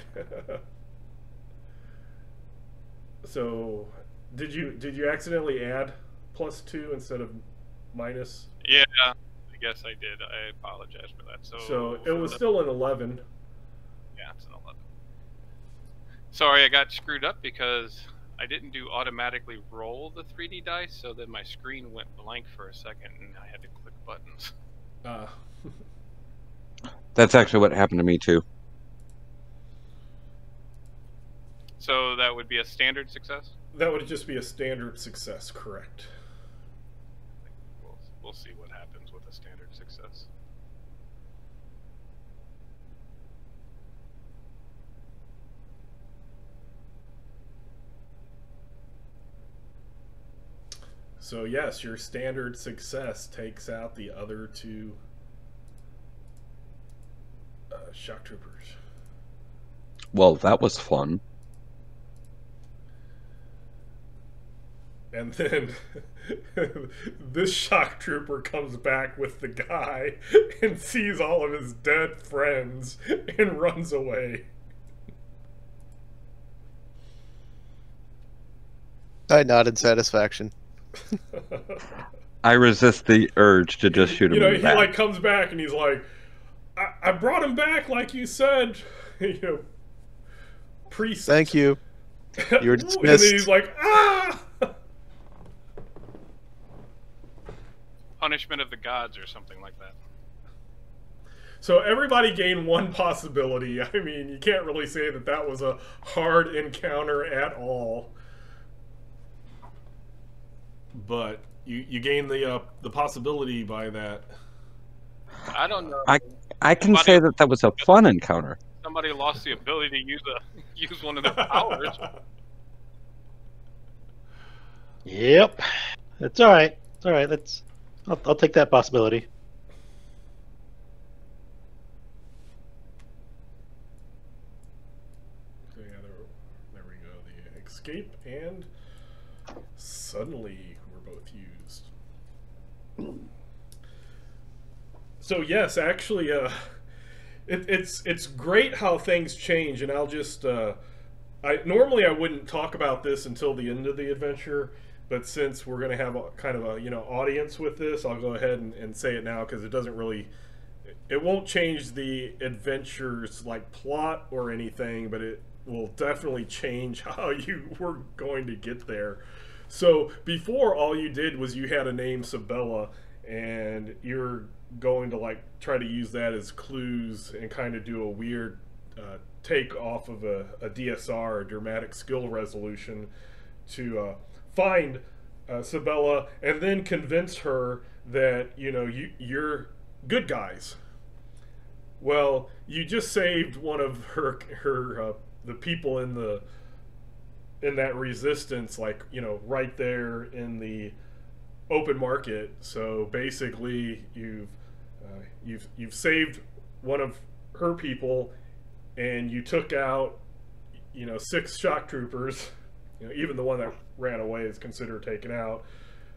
So, did you accidentally add +2 instead of minus? Yeah, I guess I did. I apologize for that. So it was still an 11. Yeah, it's an 11. Sorry, I got screwed up because I didn't do automatically roll the 3D dice, so then my screen went blank for a second and I had to click buttons. That's actually what happened to me too. So that would be a standard success? That would just be a standard success, correct. We'll see what happens with a standard success. So yes, your standard success takes out the other two shock troopers. Well, that was fun. And then this shock trooper comes back with the guy and sees all of his dead friends and runs away. I nod in satisfaction. I resist the urge to just shoot him. You know, in the he back. like comes back and he's like, I brought him back like you said. You know, priest. Thank you. You're And dismissed. then he's like, ah! Punishment of the gods or something like that. So everybody gained one possibility. I mean, you can't really say that that was a hard encounter at all. But you gain the possibility by that. I don't know. I can say that was a fun encounter. Somebody lost the ability to use one of their powers. Yep. It's all right. It's all right. I'll take that possibility. So yeah, there we go. The escape, and suddenly we're both used. So yes, actually, it's great how things change, and I'll just normally I wouldn't talk about this until the end of the adventure, but since we're going to have a kind of a audience with this, I'll go ahead and say it now because it won't change the adventure's like plot or anything, but it will definitely change how you were going to get there. So before, all you did was you had a name Sabella, and you're going to like try to use that as clues and kind of do a weird take off of a DSR, a dramatic skill resolution, to find Sabella and then convince her that you're good guys. Well, you just saved one of her the people in that resistance, like right there in the open market. So basically, you've saved one of her people, and you took out 6 shock troopers. Even the one that ran away is considered taken out.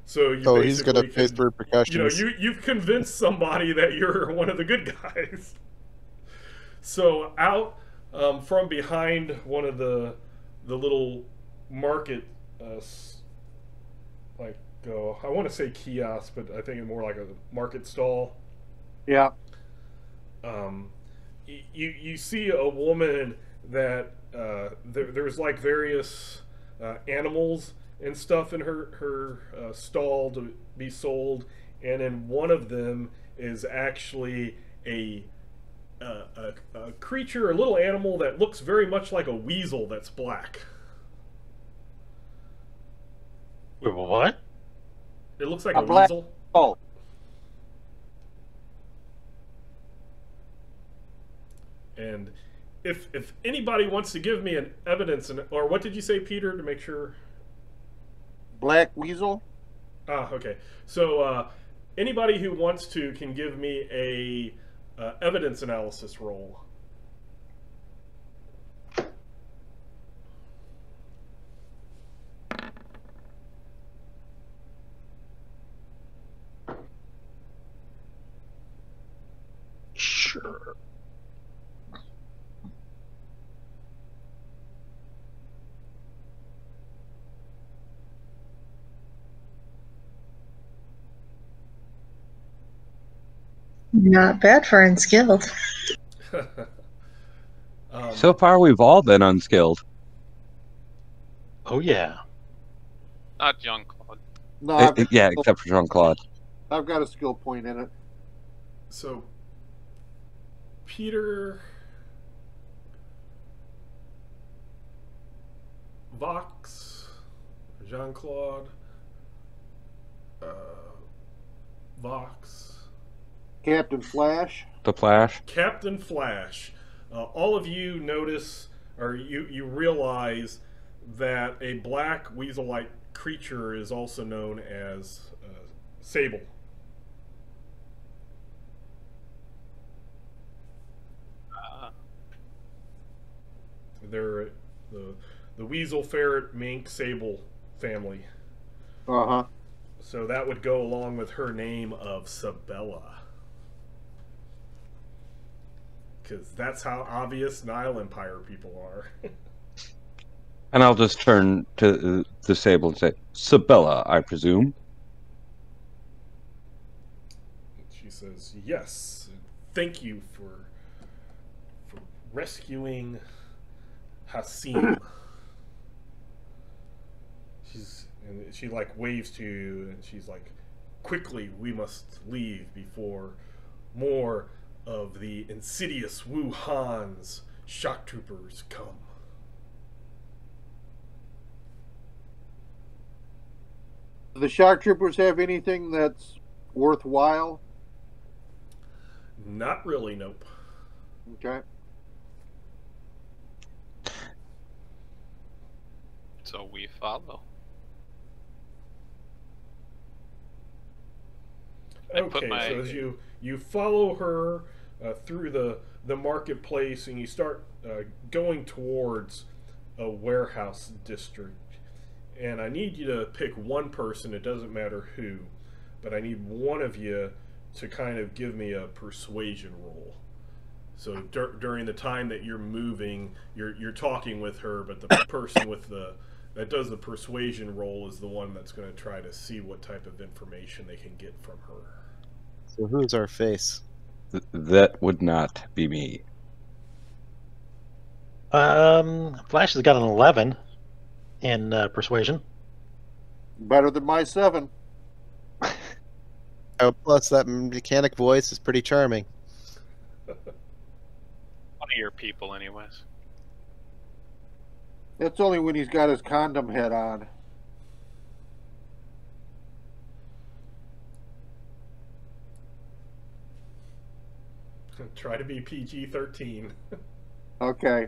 So he's gonna face the repercussions. You've convinced somebody that you're one of the good guys. So out from behind one of the little market, I want to say kiosk, but I think it's more like a market stall. Yeah. You see a woman that there's like various animals and stuff in her stall to be sold, and then one of them is actually a creature, a little animal that looks very much like a weasel that's black. Wait, what? It looks like A a black- weasel. Oh, And if anybody wants to give me an evidence, or what did you say, Peter, to make sure? Black Weasel? Okay. So anybody who wants to can give me a evidence analysis roll. Sure. Not bad for unskilled. So far, we've all been unskilled. Oh yeah. Not Jean Claude. No, Yeah, except for Jean-Claude. I've got a skill point in it. So Peter, Vox, Jean-Claude, Vox, Captain Flash. The Flash. Captain Flash. All of you notice, or you realize that a black weasel-like creature is also known as Sable. They're the weasel, ferret, mink, sable family. Uh-huh. So that would go along with her name of Sabella. Because that's how obvious Nile Empire people are. And I'll just turn to the Sable and say, Sabella, I presume? She says, yes. Thank you for rescuing Hassim. She like waves to you, and she's like, quickly, we must leave before more of the insidious Wuhan's shock troopers come. Do the shock troopers have anything that's worthwhile? Not really, nope. Okay. So we follow. Okay, so as you follow her through the marketplace, and you start going towards a warehouse district, and I need you to pick one person, it doesn't matter who, but I need one of you to kind of give me a persuasion roll. So during the time that you're moving, you're talking with her, but the person that does the persuasion roll is the one that's going to try to see what type of information they can get from her. So who's our face? That would not be me. Flash has got an 11 in persuasion. Better than my 7. Oh, plus that mechanic voice is pretty charming. One of your people, anyways. That's only when he's got his condom head on. Try to be PG-13. Okay.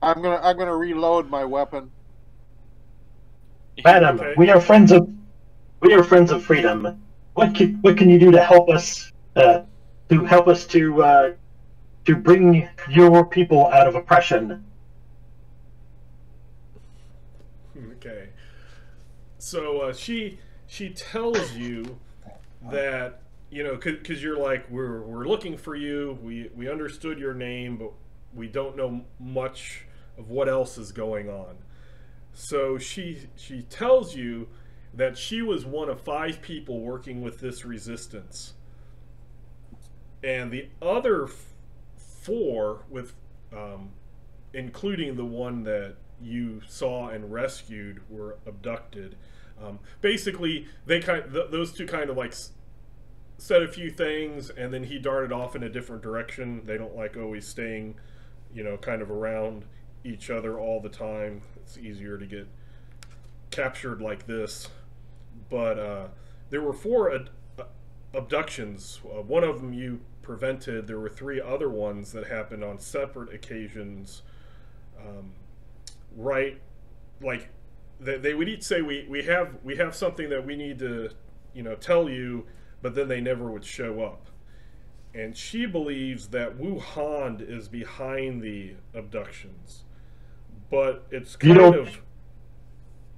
I'm gonna reload my weapon. Madam, Okay. we are friends of freedom. What can you do to help us to bring your people out of oppression? Okay. So she tells you that, you know, because you're like, we're looking for you. We understood your name, but we don't know much of what else is going on. So she tells you that she was one of 5 people working with this resistance, and the other 4, with including the one that you saw and rescued, were abducted. Basically, they those two kind of like said a few things, and then he darted off in a different direction. They don't like always staying, you know, kind of around each other all the time. It's easier to get captured like this. But there were 4 abductions. One of them you prevented. There were 3 other ones that happened on separate occasions. Right, like they would each say, we have something that we need to, you know, tell you, but then they never would show up. And she believes that Wuhan is behind the abductions, but it's kind of...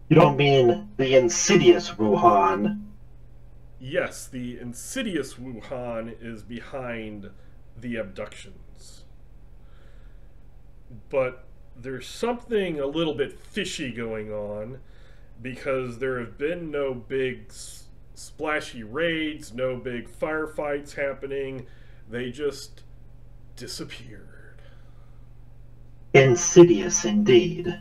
You don't mean the insidious Wuhan? Yes, the insidious Wuhan is behind the abductions. But there's something a little bit fishy going on, because there have been no big splashy raids, no big firefights happening. They just disappeared. Insidious indeed.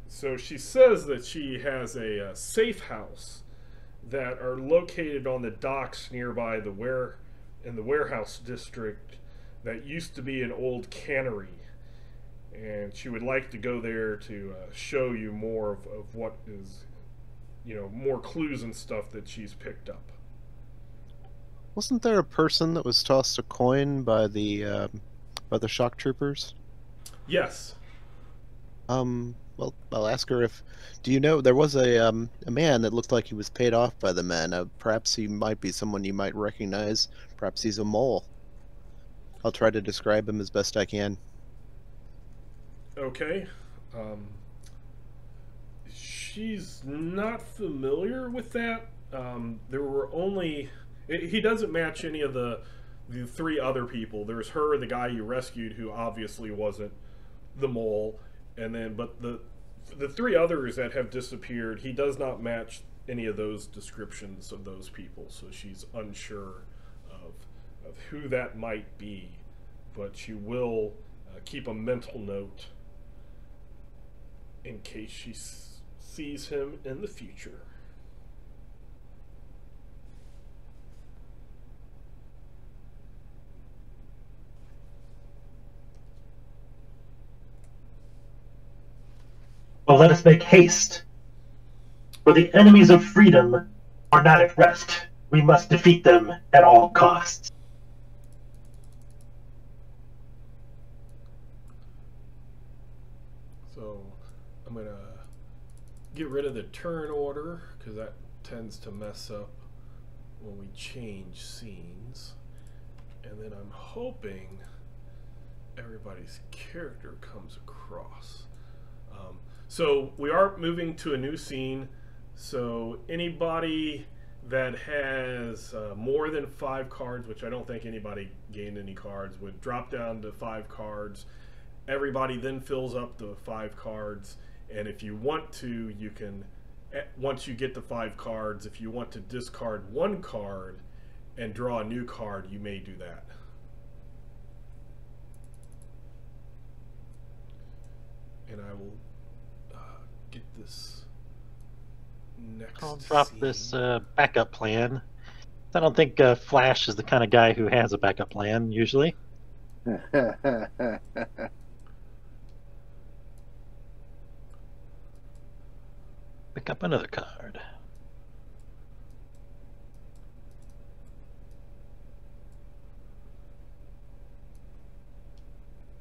So she says that she has a safe house that are located on the docks nearby in the warehouse district that used to be an old cannery. And she would like to go there to show you more of what is, you know, more clues and stuff that she's picked up. Wasn't there a person that was tossed a coin by the shock troopers? Yes. Well, I'll ask her if. Do you know there was a man that looked like he was paid off by the men? Perhaps he might be someone you might recognize. Perhaps he's a mole. I'll try to describe him as best I can. Okay. She's not familiar with that. There were only... He doesn't match any of the three other people. There's her, the guy you rescued, who obviously wasn't the mole, and then but the three others that have disappeared, he does not match any of those descriptions of those people. So she's unsure of who that might be, but she will keep a mental note in case she sees him in the future. Well, let us make haste. For the enemies of freedom are not at rest. We must defeat them at all costs. So I'm going to get rid of the turn order, because that tends to mess up when we change scenes. And then I'm hoping everybody's character comes across. So we are moving to a new scene. So anybody that has more than 5 cards, which I don't think anybody gained any cards, would drop down to 5 cards. Everybody then fills up the 5 cards, and if you want to, you can, once you get the 5 cards, if you want to discard 1 card and draw a new card, you may do that. And I will get this next I'll drop scene. this backup plan. I don't think Flash is the kind of guy who has a backup plan, usually. Pick up another card.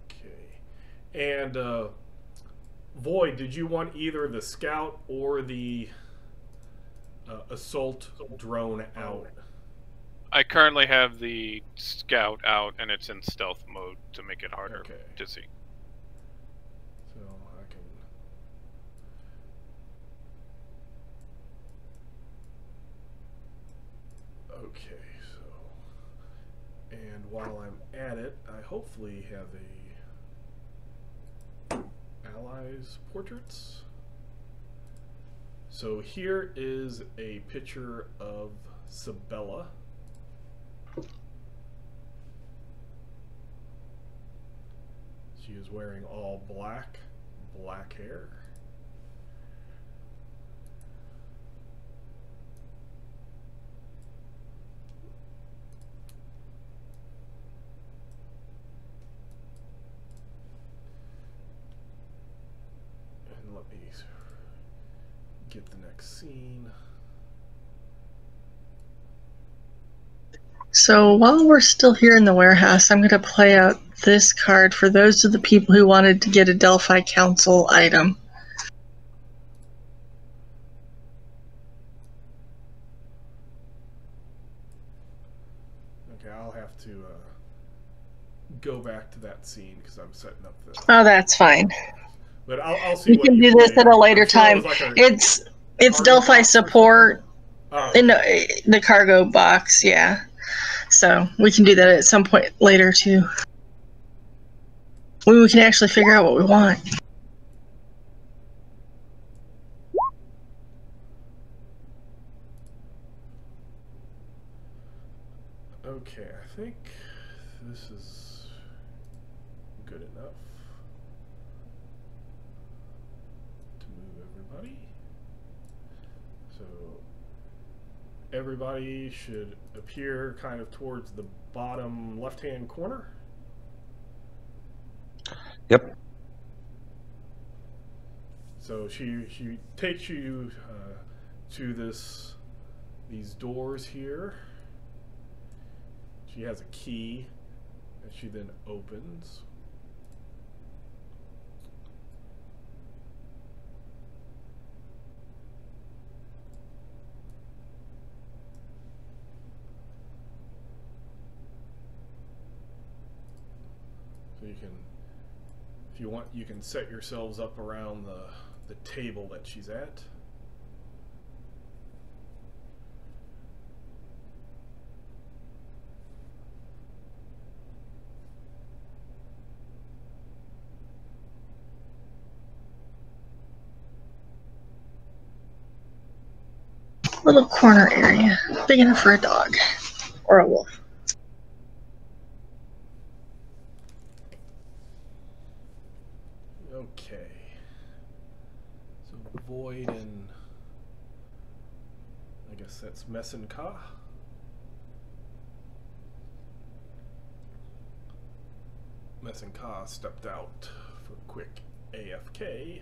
Okay. And Void, did you want either the scout or the assault drone out? I currently have the scout out, and it's in stealth mode to make it harder to see. So I can... Okay, so... And while I'm at it, I hopefully have a... Allies portraits. So here is a picture of Sabella. She is wearing all black hair. And let me get the next scene. So while we're still here in the warehouse, I'm going to play out this card for those of the people who wanted to get a Delphi Council item. Okay, I'll have to go back to that scene because I'm setting up the... Oh, that's fine. But I'll see We what can you do this play. at a later I'm sure time. it was like It's Delphi support Oh, in the cargo box, yeah. So we can do that at some point later too. We can actually figure out what we want. okay, I think this is good enough to move everybody. So everybody should appear kind of towards the bottom left-hand corner. Yep. So she takes you to these doors here, She has a key that she then opens. So you can, if you want, you can set yourselves up around the table that she's at. Little corner area, big enough for a dog or a wolf. Okay. So Void and I guess that's Messenka. Messenka stepped out for a quick AFK.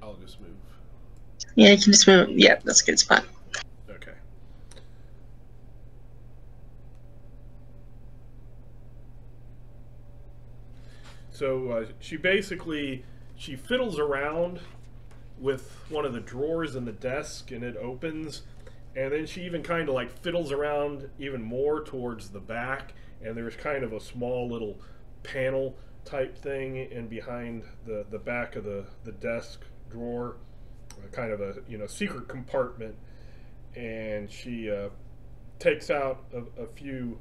I'll just move. Yeah, you can just move. Yeah, that's a good spot. Okay. So she fiddles around with one of the drawers in the desk, and it opens, and then she even kind of like fiddles around even more towards the back, and there's kind of a small little panel type thing in behind the back of the desk drawer, kind of a secret compartment, and she takes out a few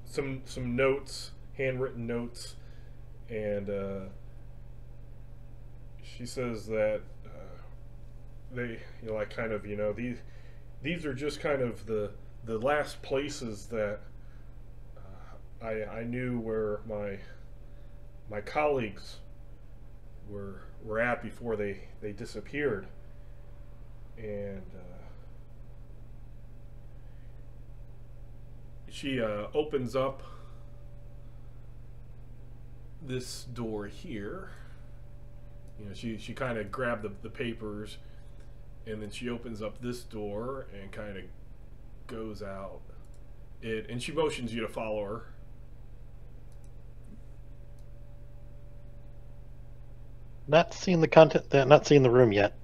some notes, handwritten notes, and she says that they like kind of these are just kind of the last places that I knew where my colleagues were at before they disappeared, and she opens up this door here. She kind of grabbed the papers, and then she opens up this door and kind of goes out. And she motions you to follow her. Not seeing the content. Not seeing the room yet.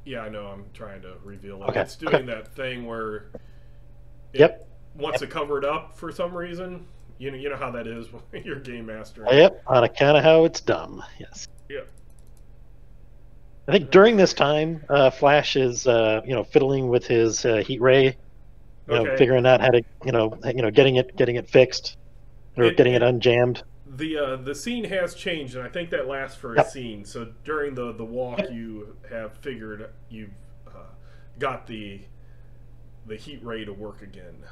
Yeah, I know. I'm trying to reveal it. Okay. It's doing that thing where Yep. Wants to cover it up for some reason. You know how that is when you're game master. Yep. On account of how it's dumb. Yes. Yep. I think during this time, Flash is fiddling with his heat ray, Okay. figuring out how to getting it fixed or getting it unjammed. The scene has changed, and I think that lasts for a scene. So during the walk, you have figured you've got the heat ray to work again.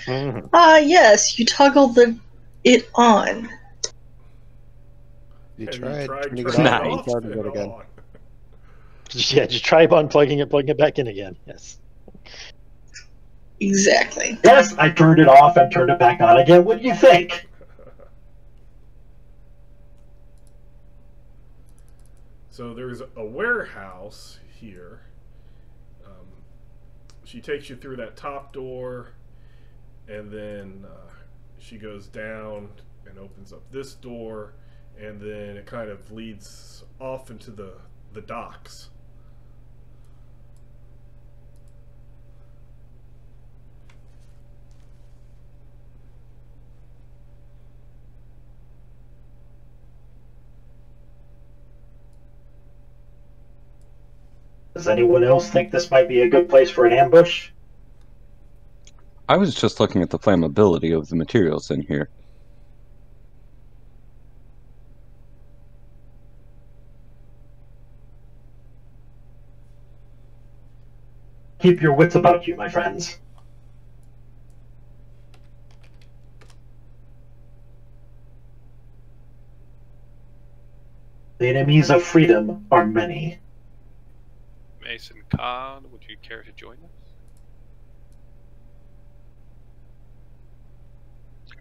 Mm-hmm. Yes, you toggle it on. You Have tried turning it turning off it and off starting and it again. on? Yeah, just try unplugging it, plugging it back in again. Yes. Exactly. Yes, I turned it off and turned it back on again. What do you think? So there's a warehouse here. She takes you through that top door, and then she goes down and opens up this door, and then it kind of leads off into the docks. Does anyone else think this might be a good place for an ambush? I was just looking at the flammability of the materials in here. Keep your wits about you, my friends. The enemies of freedom are many. Mason Khan, would you care to join us?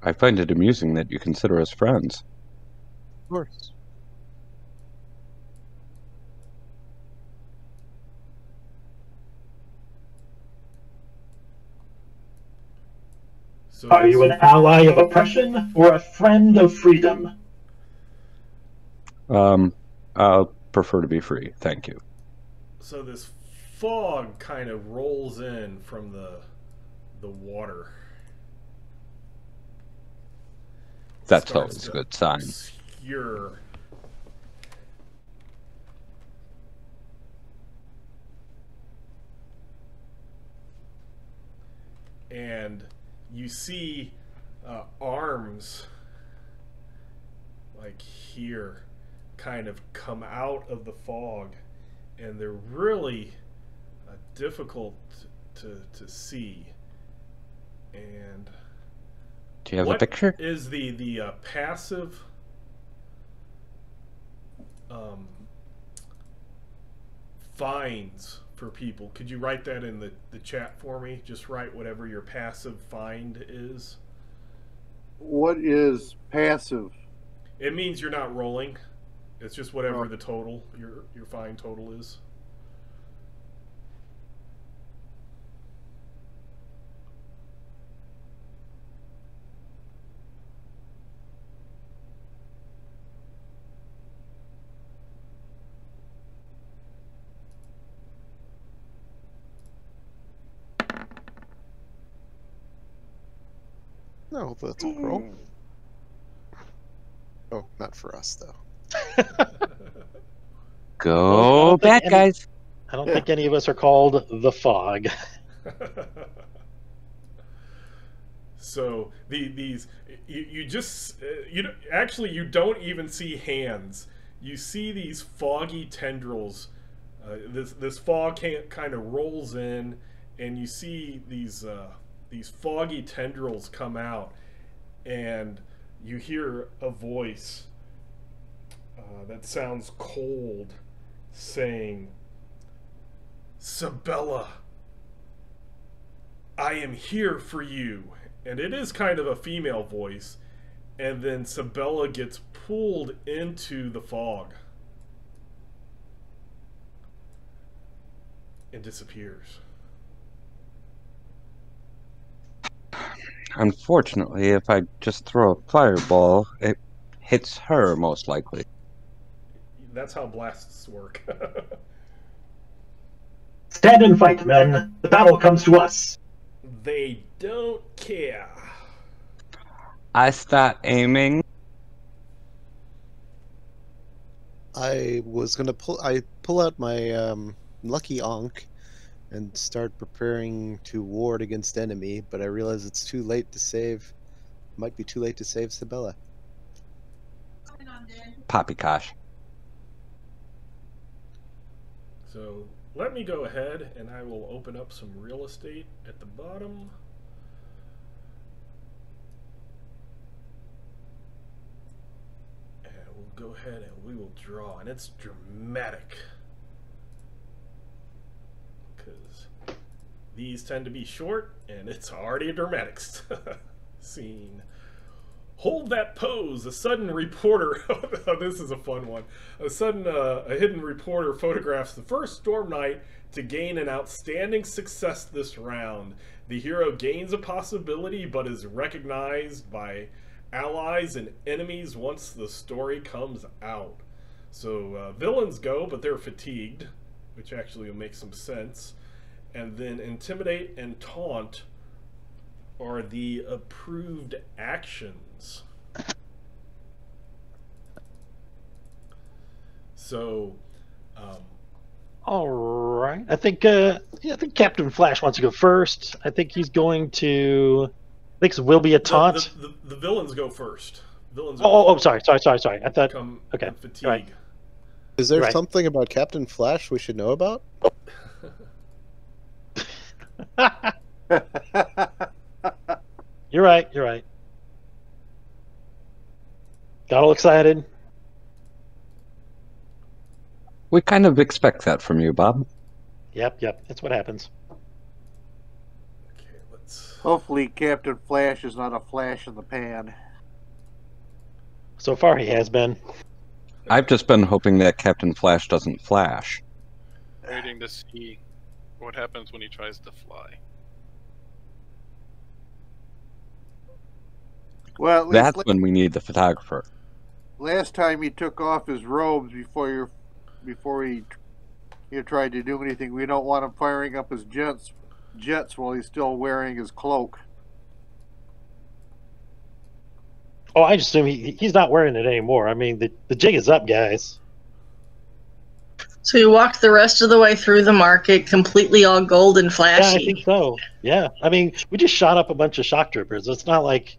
I find it amusing that you consider us friends. Of course. So Are you an ally of oppression or a friend of freedom? I'll prefer to be free, thank you. So this fog kind of rolls in from the water. That's Starts always to a good sign. obscure. And you see arms like here kind of come out of the fog, and they're really difficult to see. And Do you have a picture? Is the passive finds for people? Could you write that in the chat for me? Just write whatever your passive find is. What is passive? It means you're not rolling. It's just whatever the total, your find total is. No, that's a roll. Oh, not for us though. Go back, guys. I don't think any of us are called the Fog. So these you just actually you don't even see hands. You see these foggy tendrils. This fog kind of rolls in, and you see these foggy tendrils come out, and you hear a voice that sounds cold, saying, "Sabella, I am here for you." And it is kind of a female voice, and then Sabella gets pulled into the fog and disappears. Unfortunately, if I just throw a fireball, it hits her most likely. That's how blasts work. Stand and fight, men. The battle comes to us. They don't care. I start aiming. I was gonna pull out my lucky Ankh and start preparing to ward against enemy, but I realize it's too late to save. Might be too late to save Sabella. Poppycock. So let me go ahead and I will open up some real estate at the bottom. And we'll go ahead and we will draw, and it's dramatic, because these tend to be short and it's already a dramatic scene. Hold that pose. A sudden reporter. Oh, this is a fun one. A hidden reporter photographs the first Storm Knight to gain an outstanding success this round. The hero gains a possibility, but is recognized by allies and enemies once the story comes out. So villains go, but they're fatigued, which actually will make some sense. And then intimidate and taunt are the approved actions. So, all right. I think Captain Flash wants to go first. I think he's going to. I think it will be a taunt. The villains go first. Villains. Sorry. I thought. Okay. Fatigue. Right. Is there something about Captain Flash we should know about? You're right. Got all excited. We kind of expect that from you, Bob. Yep. That's what happens. Okay, Hopefully Captain Flash is not a flash in the pan. So far, he has been. I've just been hoping that Captain Flash doesn't flash. Waiting to see what happens when he tries to fly. Well, at That's least when we need the photographer. last time he took off his robes before he tried to do anything. We don't want him firing up his jets while he's still wearing his cloak. Oh, I just assume he's not wearing it anymore. I mean, the jig is up, guys. So you walked the rest of the way through the market, completely all gold and Yeah, flashy. I think so. Yeah, I mean, we just shot up a bunch of shock troopers. It's not like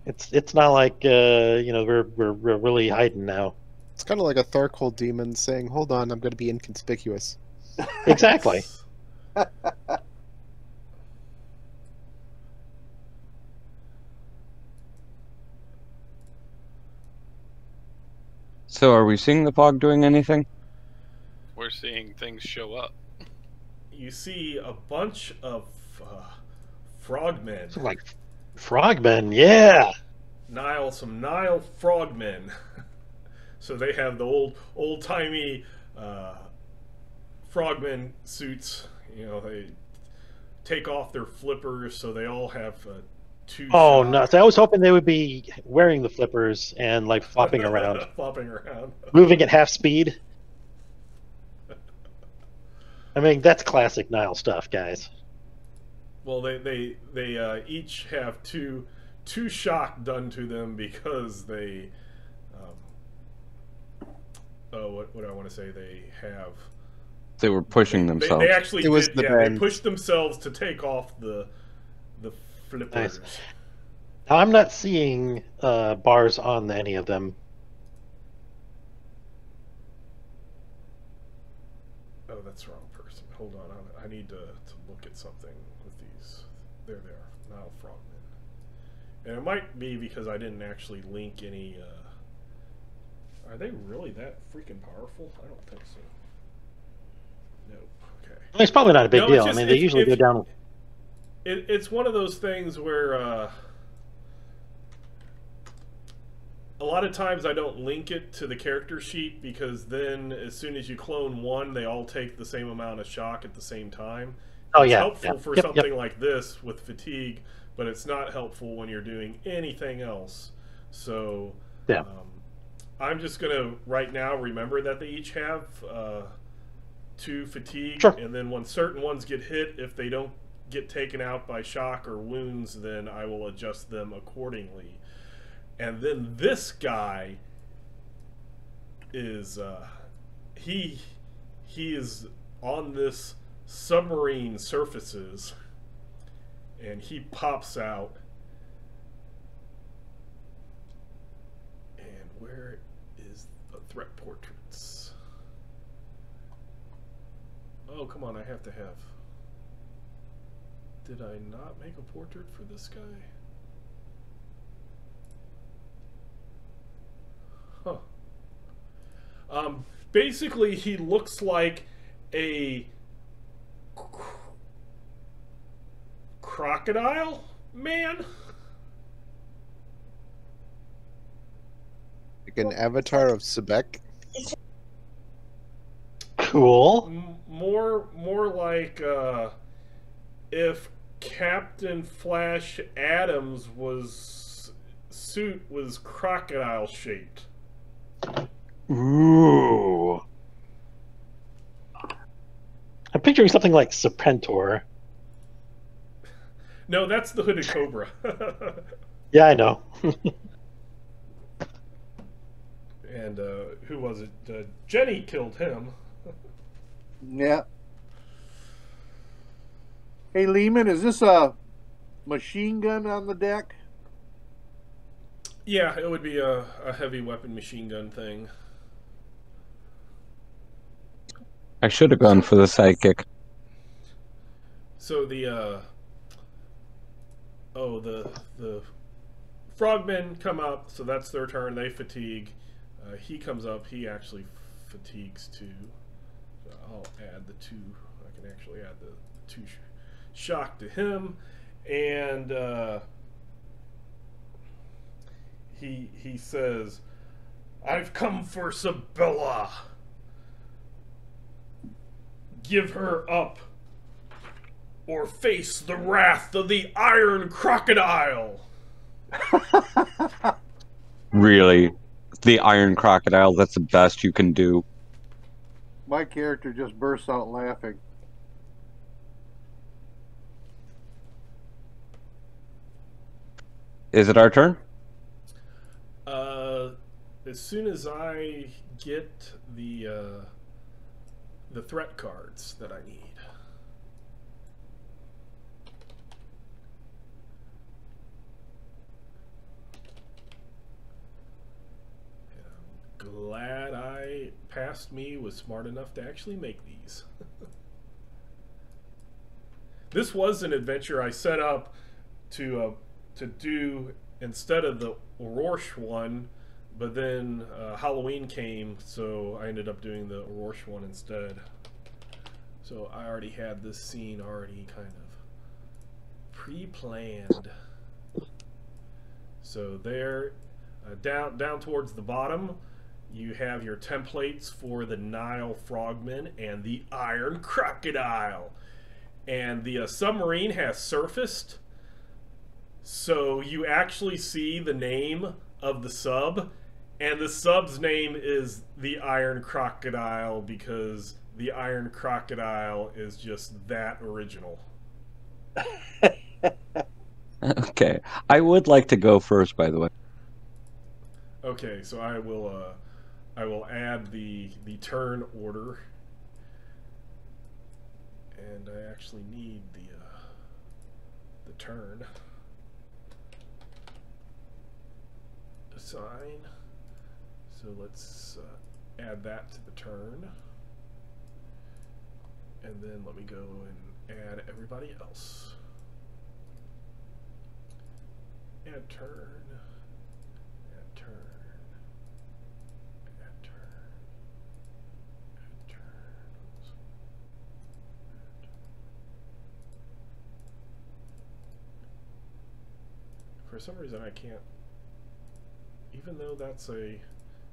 we're really hiding now. It's kind of like a Tharkol demon saying, "Hold on, I'm going to be inconspicuous." Exactly. So are we seeing the fog doing anything? We're seeing things show up. You see a bunch of frogmen. So like frogmen, yeah. Some Nile frogmen. So they have the old timey frogmen suits. You know, they take off their flippers, so they all have two. Oh, nuts! I was hoping they would be wearing the flippers and like flopping around, flopping around, moving at half speed. I mean, that's classic Nile stuff, guys. Well, they each have two shock done to them because they what do I want to say? They were pushing themselves. They actually they pushed themselves to take off the flippers. Nice. Now, I'm not seeing bars on any of them. Oh, that's the wrong person. Hold on, I need to look at something with these. There they are, Nile frogmen. And it might be because I didn't actually link any. Are they really that freaking powerful? I don't think so. Nope. Okay. It's probably not a big No, deal. it's just- I mean, they usually go down. It's one of those things where a lot of times I don't link it to the character sheet because then as soon as you clone one, they all take the same amount of shock at the same time. Oh, It's yeah. helpful Yeah. for Yep, something yep. like this with fatigue, but it's not helpful when you're doing anything else. So Yeah. I'm just going to right now remember that they each have 2 fatigue, Sure. and then when certain ones get hit, if they don't get taken out by shock or wounds, then I will adjust them accordingly. And then this guy is he is on this submarine surfaces, and he pops out. And where is the threat portraits? Oh, come on, I have to have. Did I not make a portrait for this guy? Huh. Basically, he looks like a crocodile man. Like an avatar of Sebek. Cool. More like if Captain Flash Adams' suit was crocodile shaped. Ooh. I'm picturing something like Serpentor. No, that's the hooded cobra. Yeah, I know. And who was it? Jenny killed him. Yeah. Hey, Lehman, is this a machine gun on the deck? Yeah, it would be a heavy weapon machine gun thing. I should have gone for the sidekick. So the frogmen come up, so that's their turn. They fatigue. He comes up. He actually fatigues too. So I'll add the 2. I can actually add the 2 shock to him, And he says, "I've come for Sabella. Give her up, or face the wrath of the Iron Crocodile." Really? The Iron Crocodile, that's the best you can do. My character just bursts out laughing. Is it our turn? As soon as I get the threat cards that I need. And I'm glad Past me was smart enough to actually make these. This was an adventure I set up to do instead of the Orosh one, but then Halloween came, so I ended up doing the Orosh one instead. So I already had this scene already kind of pre-planned. So there, down towards the bottom, you have your templates for the Nile Frogmen and the Iron Crocodile. And the submarine has surfaced, so you actually see the name of the sub, and the sub's name is the Iron Crocodile because the Iron Crocodile is just that original. Okay. I would like to go first, by the way. Okay, so I will add the turn order, and I actually need the turn. Assign. So let's add that to the turn, and then let me go and add everybody else. Add turn. Add turn. Add turn. Add turns. For some reason I can't, even though that's a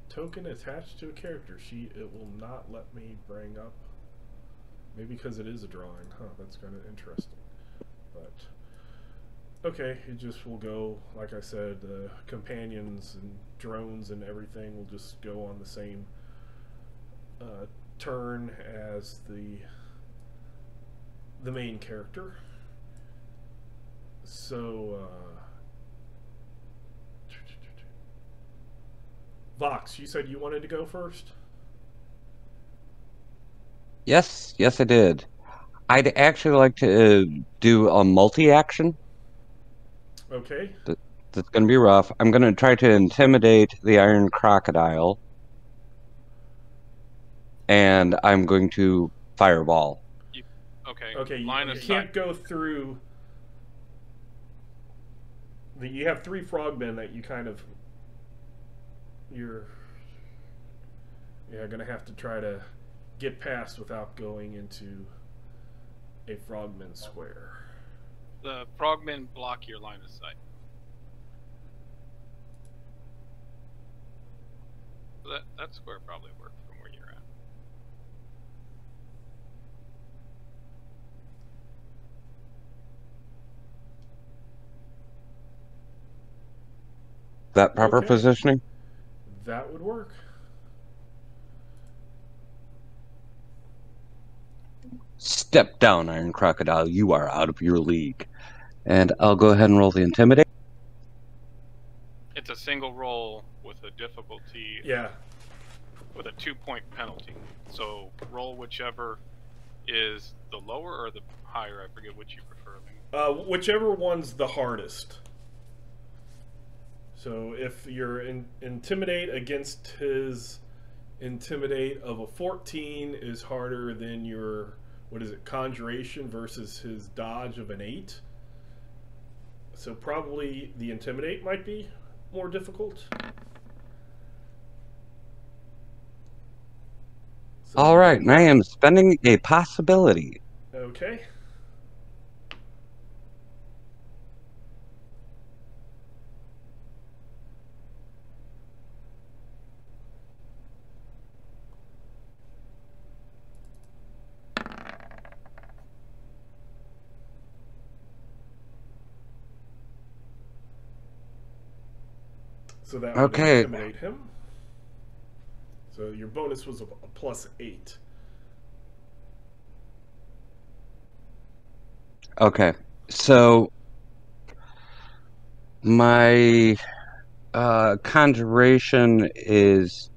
token attached to a character sheet, it will not let me bring up, maybe because it is a drawing. Huh, that's kind of interesting. But okay, it just will go, like I said, companions and drones and everything will just go on the same turn as the main character. So Vox, you said you wanted to go first? Yes, I did. I'd actually like to do a multi-action. Okay. That's going to be rough. I'm going to try to intimidate the Iron Crocodile. And I'm going to fireball. Okay, you can't go through. You have 3 frogmen that you kind of... You're going to have to try to get past without going into a frogman square. The frogmen block your line of sight. That square probably worked from where you're at. That proper positioning? That would work. Step down, Iron Crocodile. You are out of your league. And I'll go ahead and roll the Intimidate. It's a single roll with a difficulty. Yeah. With a 2-point penalty. So roll whichever is the lower or the higher. I forget which you prefer. Whichever one's the hardest. So if your Intimidate against his Intimidate of a 14 is harder than your, what is it, Conjuration versus his Dodge of an 8. So probably the Intimidate might be more difficult. So, all right, and I am spending a possibility. Okay. So that would intimidate him. So your bonus was a +8. Okay. So my conjuration is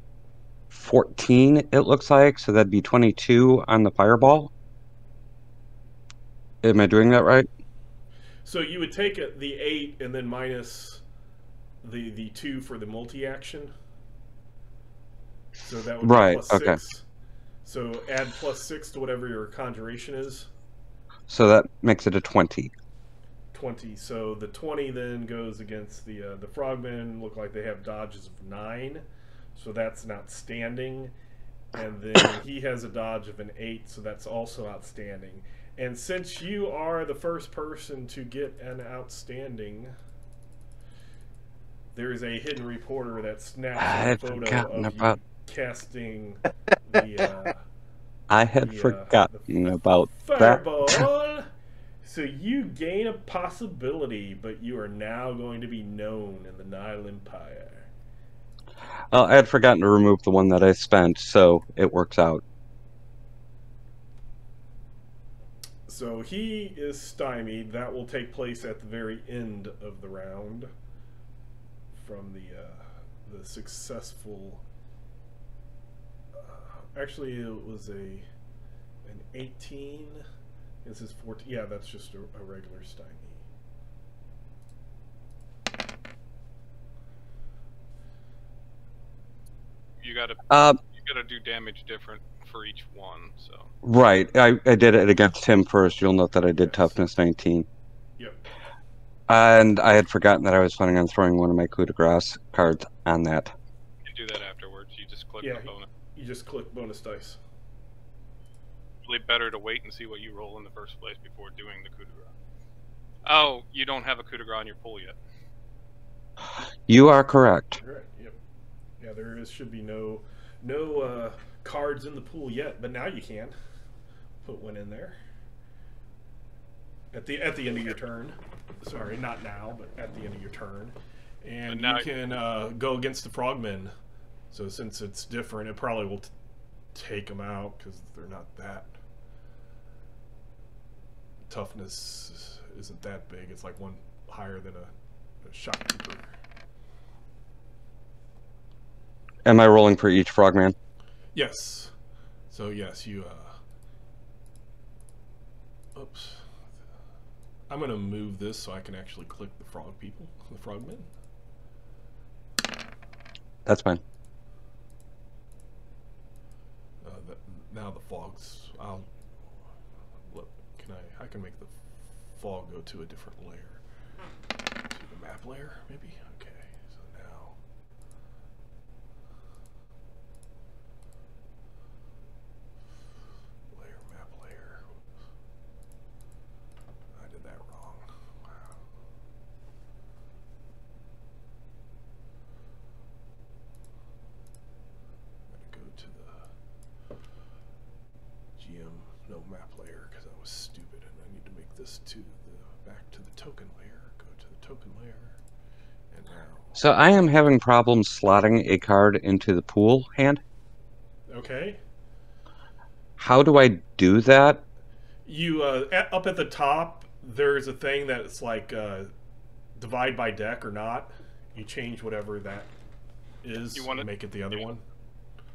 14, it looks like. So that'd be 22 on the fireball. Am I doing that right? So you would take the 8 and then minus the 2 for the multi-action. So that would be +6. Okay. So add +6 to whatever your conjuration is. So that makes it a 20. 20. So the 20 then goes against the frogmen. Look like they have dodges of 9. So that's an outstanding. And then he has a dodge of an 8, so that's also outstanding. And since you are the first person to get an outstanding, there is a hidden reporter that snaps a photo of you casting the I had forgotten about fireball. that. So you gain a possibility, but you are now going to be known in the Nile Empire. I had forgotten to remove the one that I spent, so it works out. So he is stymied. That will take place at the very end of the round from the successful. Actually, it was an 18. This is 14. Yeah, that's just a regular stymie. You gotta do damage different for each one. So Right. I did it against him first. You'll note that I did toughness 19. Yep. And I had forgotten that I was planning on throwing one of my coup de grace cards on that. you can do that afterwards. You just click the bonus. You just click bonus dice. Really better to wait and see what you roll in the first place before doing the coup de grace. Oh, you don't have a coup de grace in your pool yet. You are correct. Right. Yep. Yeah, there should be no cards in the pool yet, but now you can put one in there at the end of your turn. Sorry, not now, but at the end of your turn, and you can go against the frogmen. So since it's different, it probably will take them out because they're not that toughness isn't that big. It's like one higher than a shopkeeper. Am I rolling for each frogman? Yes. So yes, you oops. I'm gonna move this so I can actually click the frog people, the frogmen. That's fine. Now the fogs. I can make the fog go to a different layer. To the map layer, maybe. Okay. So now. Map layer. I did that wrong. Wow. I'm gonna go to the GM no map layer because I was stupid, and I need to make this back to the token layer. Go to the token layer, and now. So I am having problems slotting a card into the pool hand. Okay. How do I do that? You up at the top, there's a thing that's like divide by deck or not. You change whatever that is. You want to make it the other one.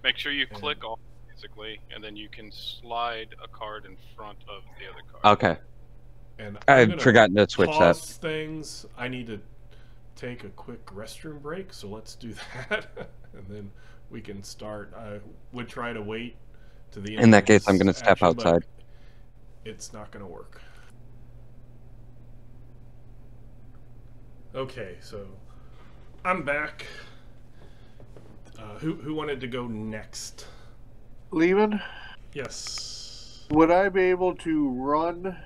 Make sure you click all basically, and then you can slide a card in front of the other card. Okay. And I've forgotten to switch that. Things. I need to take a quick restroom break, so let's do that, and then we can start. I would try to wait to the end. In that case, I'm going to step outside. It's not going to work. Okay, so I'm back. Who wanted to go next? Lehman? Yes. Would I be able to run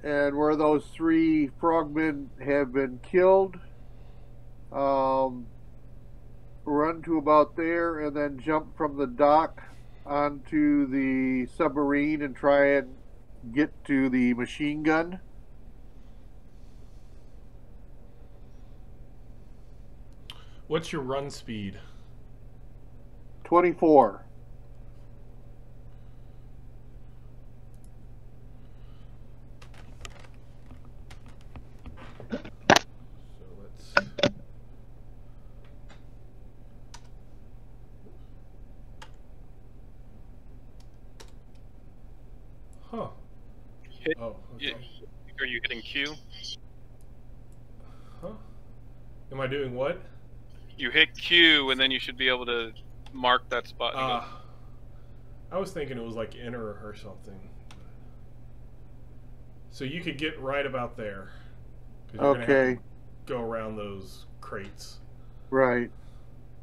and where those 3 frogmen have been killed, run to about there and then jump from the dock onto the submarine and try and get to the machine gun? What's your run speed? 24. So let's. Huh. Hit, Oh, okay. Are you hitting Q? Huh? Am I doing what? You hit Q, and then you should be able to mark that spot. I was thinking it was like enter or something. So you could get right about there. 'Cause you're gonna have to go around those crates. Right.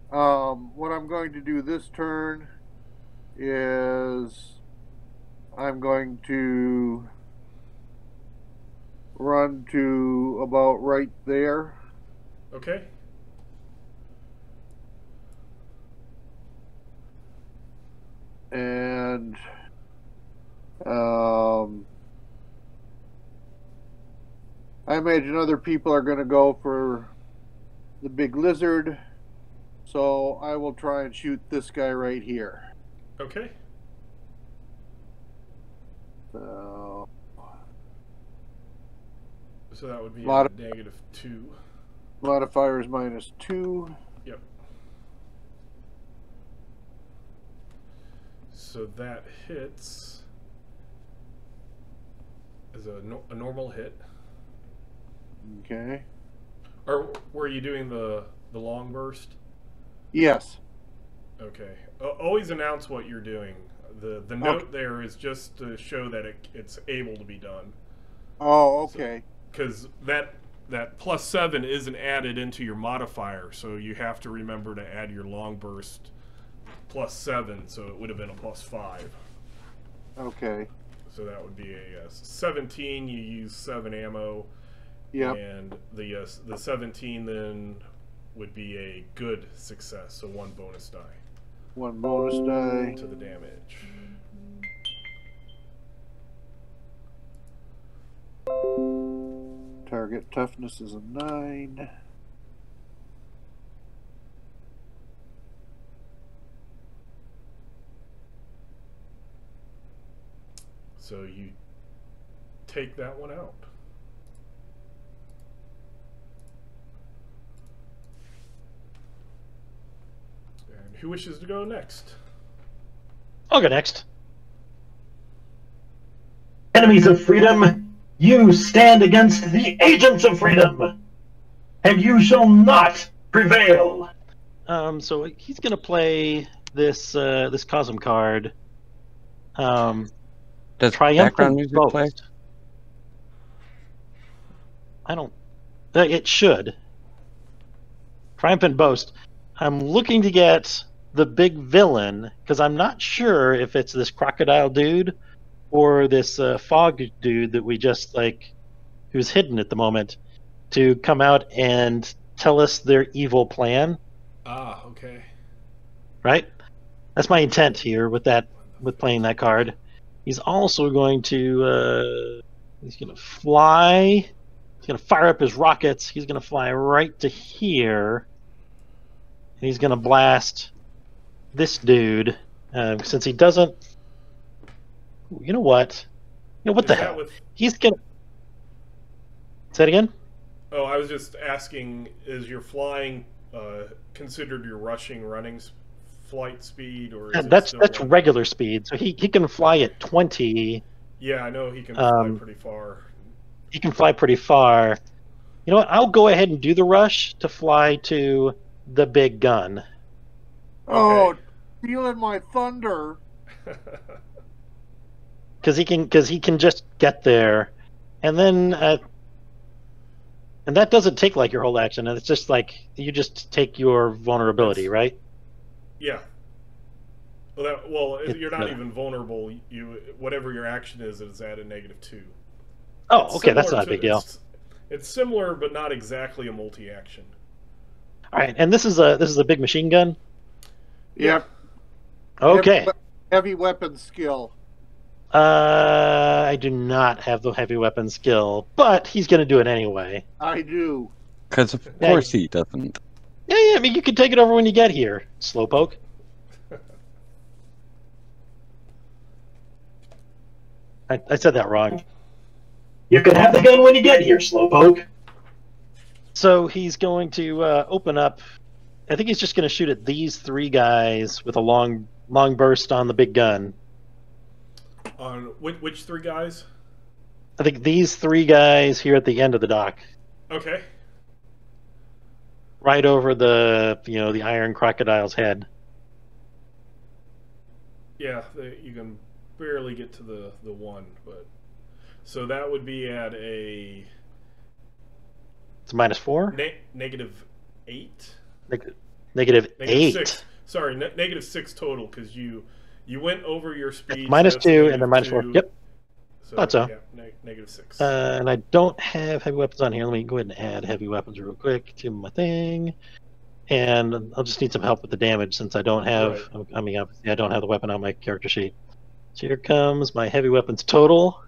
What I'm going to do this turn is I'm going to run to about right there. Okay. And I imagine other people are going to go for the big lizard, so I will try and shoot this guy right here. Okay. So that would be a -2. Modifier is -2. Yep. So that hits as a normal hit. Okay. Or were you doing the long burst? Yes. Okay. Always announce what you're doing. The note there is just to show that it's able to be done. Oh, okay. Because that +7 isn't added into your modifier, so you have to remember to add your long burst +7, so it would have been a +5. Okay. So that would be a 17. You use 7 ammo. Yep. And the 17 then would be a good success, so 1 bonus die. 1 bonus die to the damage. Target toughness is a 9. So you take that one out. And who wishes to go next? I'll go next. Enemies of freedom, you stand against the agents of freedom, and you shall not prevail. So he's gonna play this this Cosm card. Does background music play? I don't. It should. Triumphant Boast. I'm looking to get the big villain because I'm not sure if it's this crocodile dude or this fog dude that we just who's hidden at the moment, to come out and tell us their evil plan. Ah, okay. Right? That's my intent here with playing that card. He's also going to he's going to fly. He's going to fire up his rockets. He's going to fly right to here. And he's going to blast this dude. Since he doesn't... You know what? What the hell? He's going to... Say it again? Oh, I was just asking, is your flying considered your running flight speed? Or is that's regular speed. So he can fly at 20. Yeah, I know he can fly pretty far. He can fly pretty far. You know what? I'll go ahead and do the rush to fly to the big gun. Oh, stealing my thunder. Because he can just get there, and then and that doesn't take your whole action, and it's just you just take your vulnerability, right? Yeah. Well, you're not even vulnerable. Whatever your action is at a -2. Oh, okay, that's not a big deal. It's similar, but not exactly a multi-action. All right, and this is a big machine gun. Yep. Okay. Heavy weapon skill. I do not have the heavy weapon skill, but he's going to do it anyway. I do. Because of course he doesn't. Yeah, I mean, you can take it over when you get here, Slowpoke. I said that wrong. You can have the gun when you get here, Slowpoke. So he's going to open up. I think he's just going to shoot at these three guys with a long burst on the big gun. On which three guys? I think these three guys here at the end of the dock. Okay. Right over the the Iron Crocodile's head. Yeah, you can barely get to the one, but so that would be at a. It's -4. -8. Negative 8. 6. Sorry, -6 total because you went over your speed. -2 and then -4. Yep. So, Thought so. Yeah, -6. And I don't have heavy weapons on here. Let me go ahead and add heavy weapons real quick to my thing. And I'll just need some help with the damage since I don't have. Right. I mean, obviously, I don't have the weapon on my character sheet. So here comes my heavy weapons total.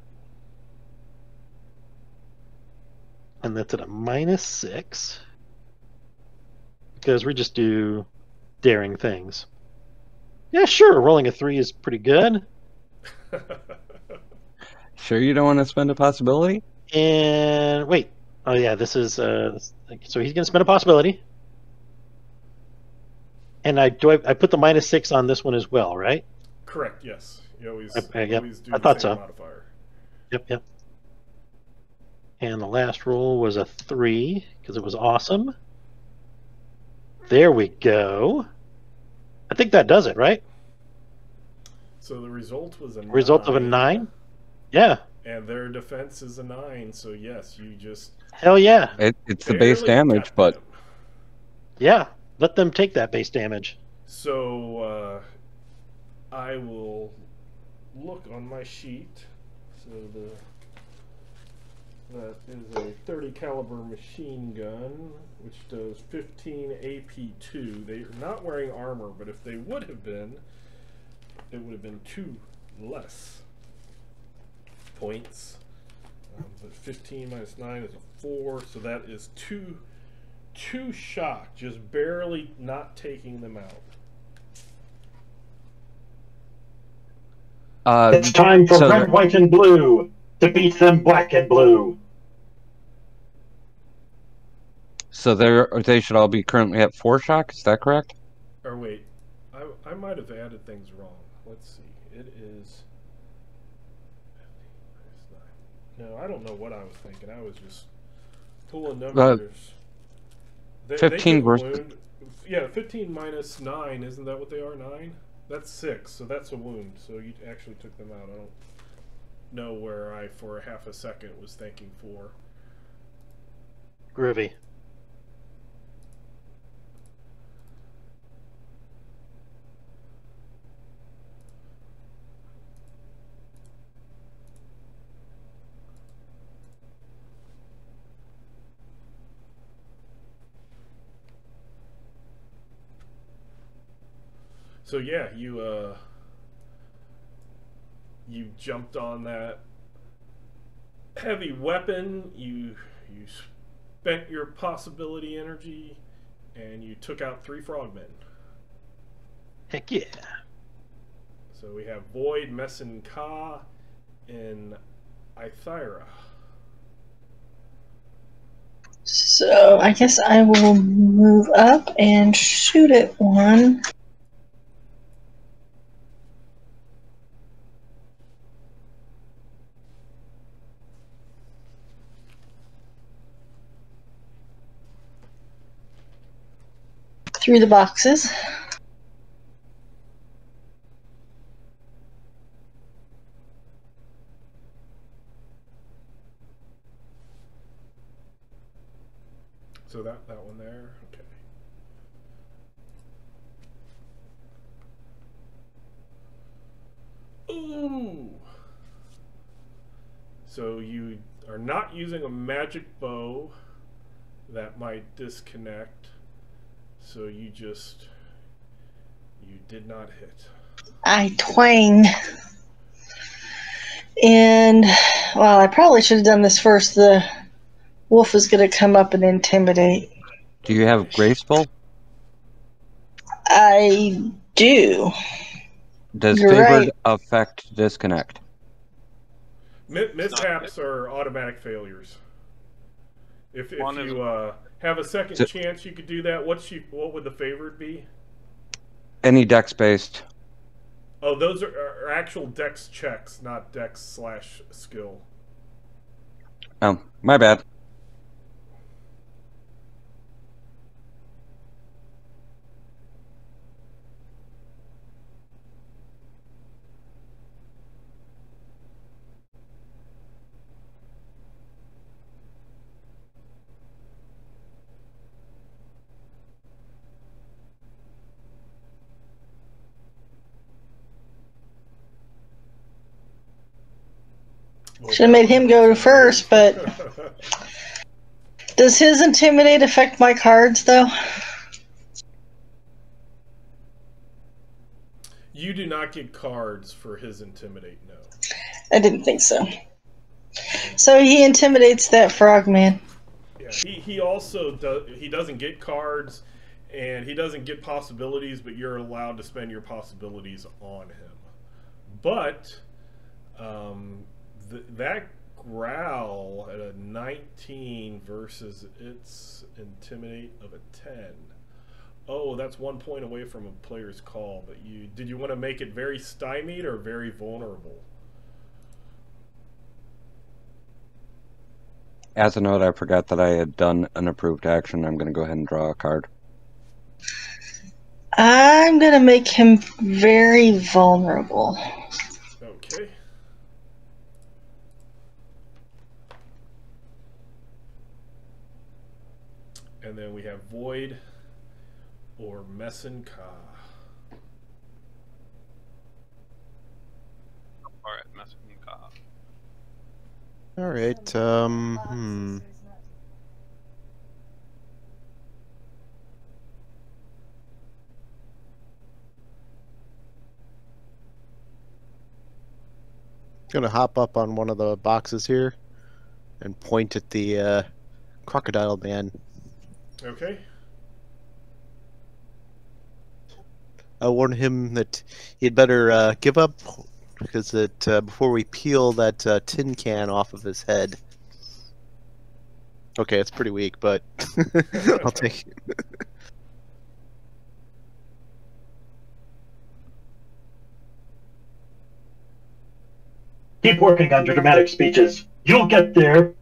And that's at a -6. Because we just do daring things. Yeah, sure. Rolling a 3 is pretty good. Sure you don't want to spend a possibility? And wait. Oh, yeah, this is... so he's going to spend a possibility. And I put the -6 on this one as well, right? Correct, yes. You always do I thought the same so. modifier. Yep. And the last roll was a 3, because it was awesome. There we go. I think that does it, right? So the result was a 9. Result of a 9? Yeah. And their defense is a 9, so yes, you just... Hell yeah. It's the base damage, but... Them. Yeah, let them take that base damage. So, I will look on my sheet. So that is a 30 caliber machine gun, which does 15 AP2. They're not wearing armor, but if they would have been, it would have been 2 less points. But 15 minus 9 is a 4, so that is 2 shock, just barely not taking them out. It's time for red, white, and blue to beat them black and blue. So they should all be currently at 4 shock, is that correct? Or wait, I might have added things wrong. Let's see. It is... No, I don't know what I was thinking. I was just pulling numbers. 15 versus... Yeah, 15 minus 9, isn't that what they are? 9? That's 6, so that's a wound. So you actually took them out. I don't know where I, for half a second, was thinking 4. Groovy. So yeah, you jumped on that heavy weapon. You spent your possibility energy, and you took out 3 frogmen. Heck yeah! So we have Void, Messin Ka, and Ithira. So I guess I will move up and shoot at one. Through the boxes. So that one there, okay. Ooh! So you are not using a magic bow that might disconnect. So you did not hit. I twang. And, well, I probably should have done this first. The wolf is going to come up and intimidate. Do you have graceful? I do. Does You're favored right. affect disconnect? Mishaps are automatic failures. If you have a second chance, you could do that. What would the favored be? Any dex based. Oh, those are actual dex checks, not dex/skill. Oh, my bad. Should have made him go first, but does his intimidate affect my cards though? You do not get cards for his intimidate. No. I didn't think so. So he intimidates that frogman. Yeah, he also doesn't get cards, and he doesn't get possibilities, but you're allowed to spend your possibilities on him. But that growl at a 19 versus its intimidate of a 10. Oh, that's 1 point away from a player's call. But did you want to make it very stymied or very vulnerable? As a note, I forgot that I had done an approved action. I'm going to go ahead and draw a card. I'm going to make him very vulnerable. Okay. And then we have Void or Messenka. Alright, Messenka. Alright, Gonna hop up on one of the boxes here and point at the crocodile man. Okay. I'll warn him that he'd better give up, because before we peel that tin can off of his head. Okay, it's pretty weak, but I'll take it. Keep working on your dramatic speeches. You'll get there.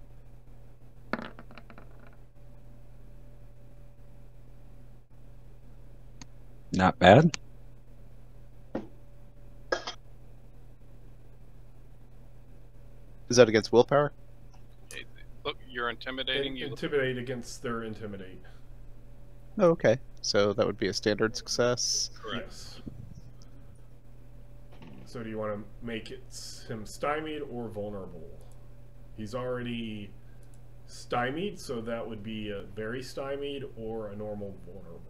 Not bad. Is that against willpower? Hey, look, you're intimidating. You Intimidate against their intimidate. Oh, okay. So that would be a standard success. correct. Yes. So do you want to make him stymied or vulnerable? He's already stymied, so that would be a very stymied or a normal vulnerable.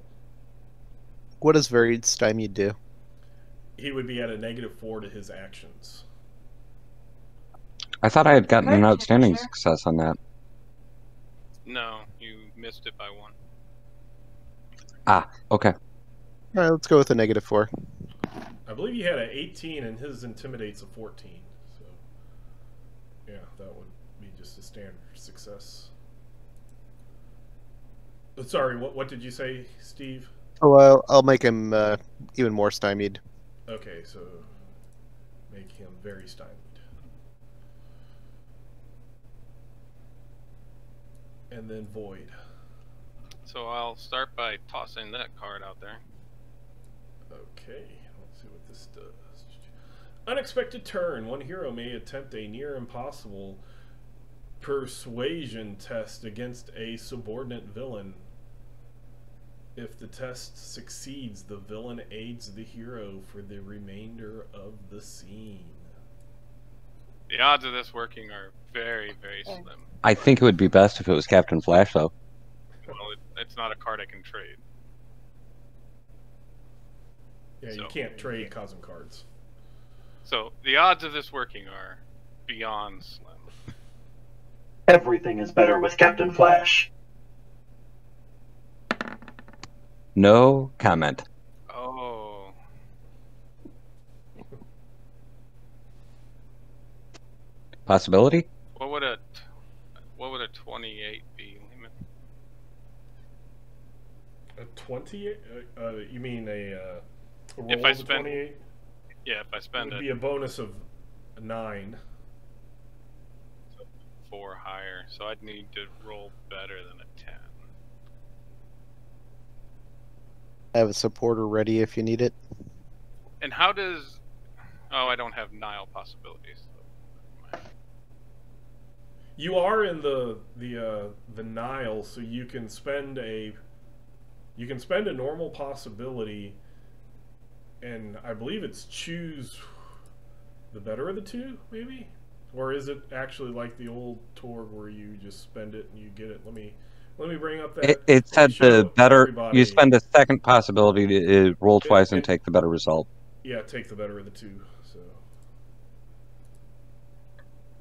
What does varied stymied do? He would be at a -4 to his actions. I thought I had gotten an outstanding success on that. No, you missed it by 1. Ah, okay. Alright, let's go with a -4. I believe he had an 18 and his intimidate's a 14. So, yeah, that would be just a standard success. Sorry, what did you say, Steve? Oh, well, I'll make him even more stymied. Okay, so make him very stymied. And then Void. So I'll start by tossing that card out there. Okay, let's see what this does. Unexpected turn. One hero may attempt a near impossible persuasion test against a subordinate villain. If the test succeeds, the villain aids the hero for the remainder of the scene. The odds of this working are very, very slim. I think it would be best if it was Captain Flash, though. Well, it's not a card I can trade. Yeah, you can't trade Cosm cards. So the odds of this working are beyond slim. Everything is better with Captain Flash. No comment. possibility? What would a 28 be, Lehman? A 28? You mean a roll If I of a spend 28? Yeah, if I spend It would be a bonus of 9. 4 higher, so I'd need to roll better than a 10. I have a supporter ready if you need it. And how does... Oh, I don't have Nile possibilities. So. You are in the Nile, so you can spend a normal possibility, and I believe it's choose the better of the two, maybe? Or is it actually like the old Torg where you just spend it and you get it? Let me bring up that. It said the better. Everybody. You spend a second possibility to roll twice and take the better result. Yeah, take the better of the two. So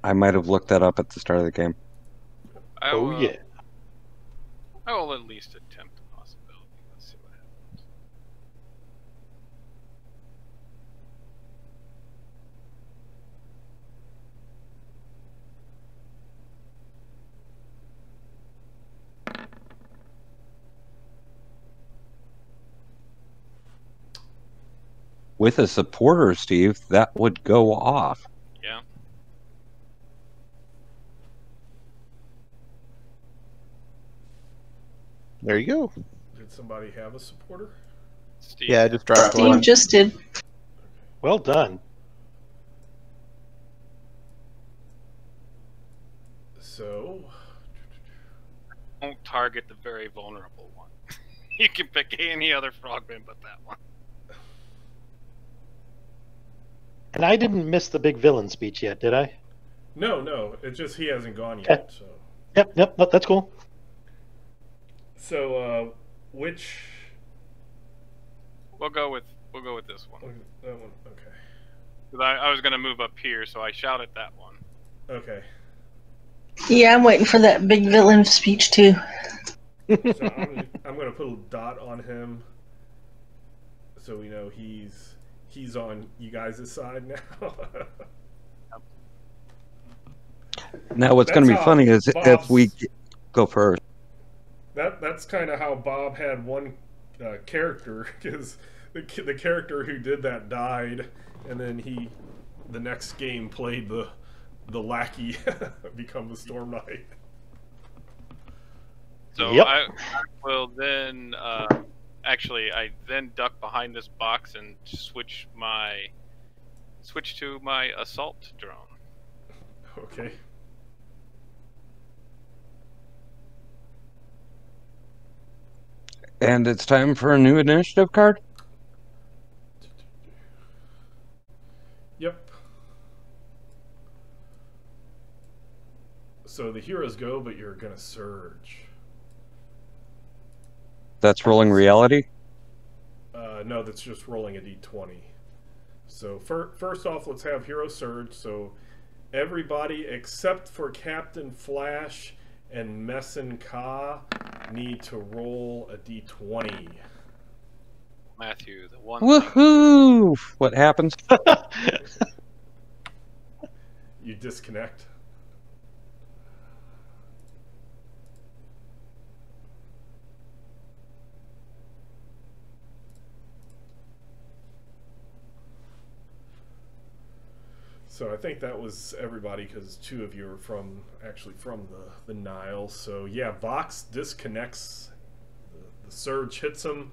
I might have looked that up at the start of the game. I will, yeah. I will at least attempt the possibility. Let's see what happens. With a supporter, Steve, that would go off. Yeah. There you go. did somebody have a supporter? Steve. Yeah, I just dropped Steve one. just did. Well done. So Don't target the very vulnerable one. You can pick any other frogman but that one. And I didn't miss the big villain speech yet, did I? no, it's just he hasn't gone yet. So Yep, no, that's cool. so which We'll go with this one. that one? Okay. 'Cause I was gonna move up here, so I shouted that one. Okay. Yeah, I'm waiting for that big villain speech too. So I'm gonna put a dot on him, so we know he's on you guys' side now. Now, what's going to be That's funny how is if Bob's- we go first. That's kind of how Bob had one character, because the character who did that died, and then the next game played the lackey become the Storm Knight. So Yep. I will then actually I then duck behind this box and switch to my assault drone. Okay. And it's time for a new initiative card? Yep. So the heroes go, but you're gonna surge. That's rolling reality? No, that's just rolling a d20. So first off, let's have hero surge. So everybody except for Captain Flash and Messin Ka need to roll a d20. Matthew, the one Woohoo! What happens? You disconnect. So I think that was everybody, because 2 of you are actually from the Nile. So yeah, Vox disconnects. The surge hits him.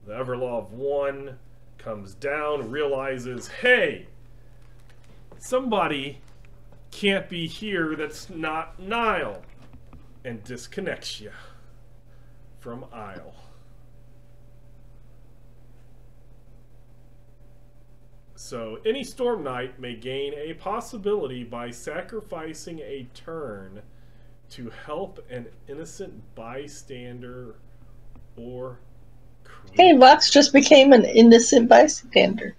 The Everlaw of 1 comes down, realizes, hey, somebody can't be here that's not Nile, and disconnects you from Isle. So any Storm Knight may gain a possibility by sacrificing a turn to help an innocent bystander or creature. Hey, Vox just became an innocent bystander.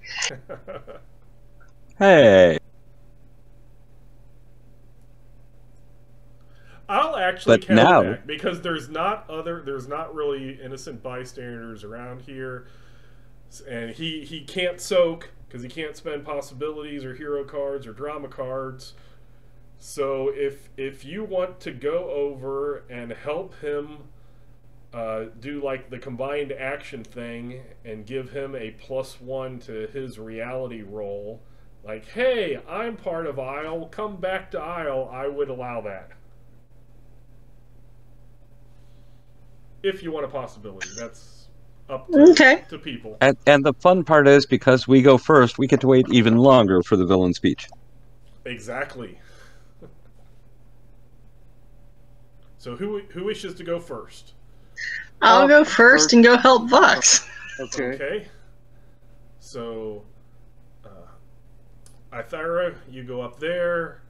Hey. I'll actually But count now- that, because there's not really innocent bystanders around here, and he can't soak because he can't spend possibilities or hero cards or drama cards. So if you want to go over and help him do like the combined action thing and give him a +1 to his reality roll, like, hey, I'm part of Isle, come back to Isle, I would allow that. If you want a possibility, that's up to people. And the fun part is, because we go first, we get to wait even longer for the villain speech. Exactly. So who wishes to go first? I'll go first and go help Vox. Okay. So, Ithira, you go up there.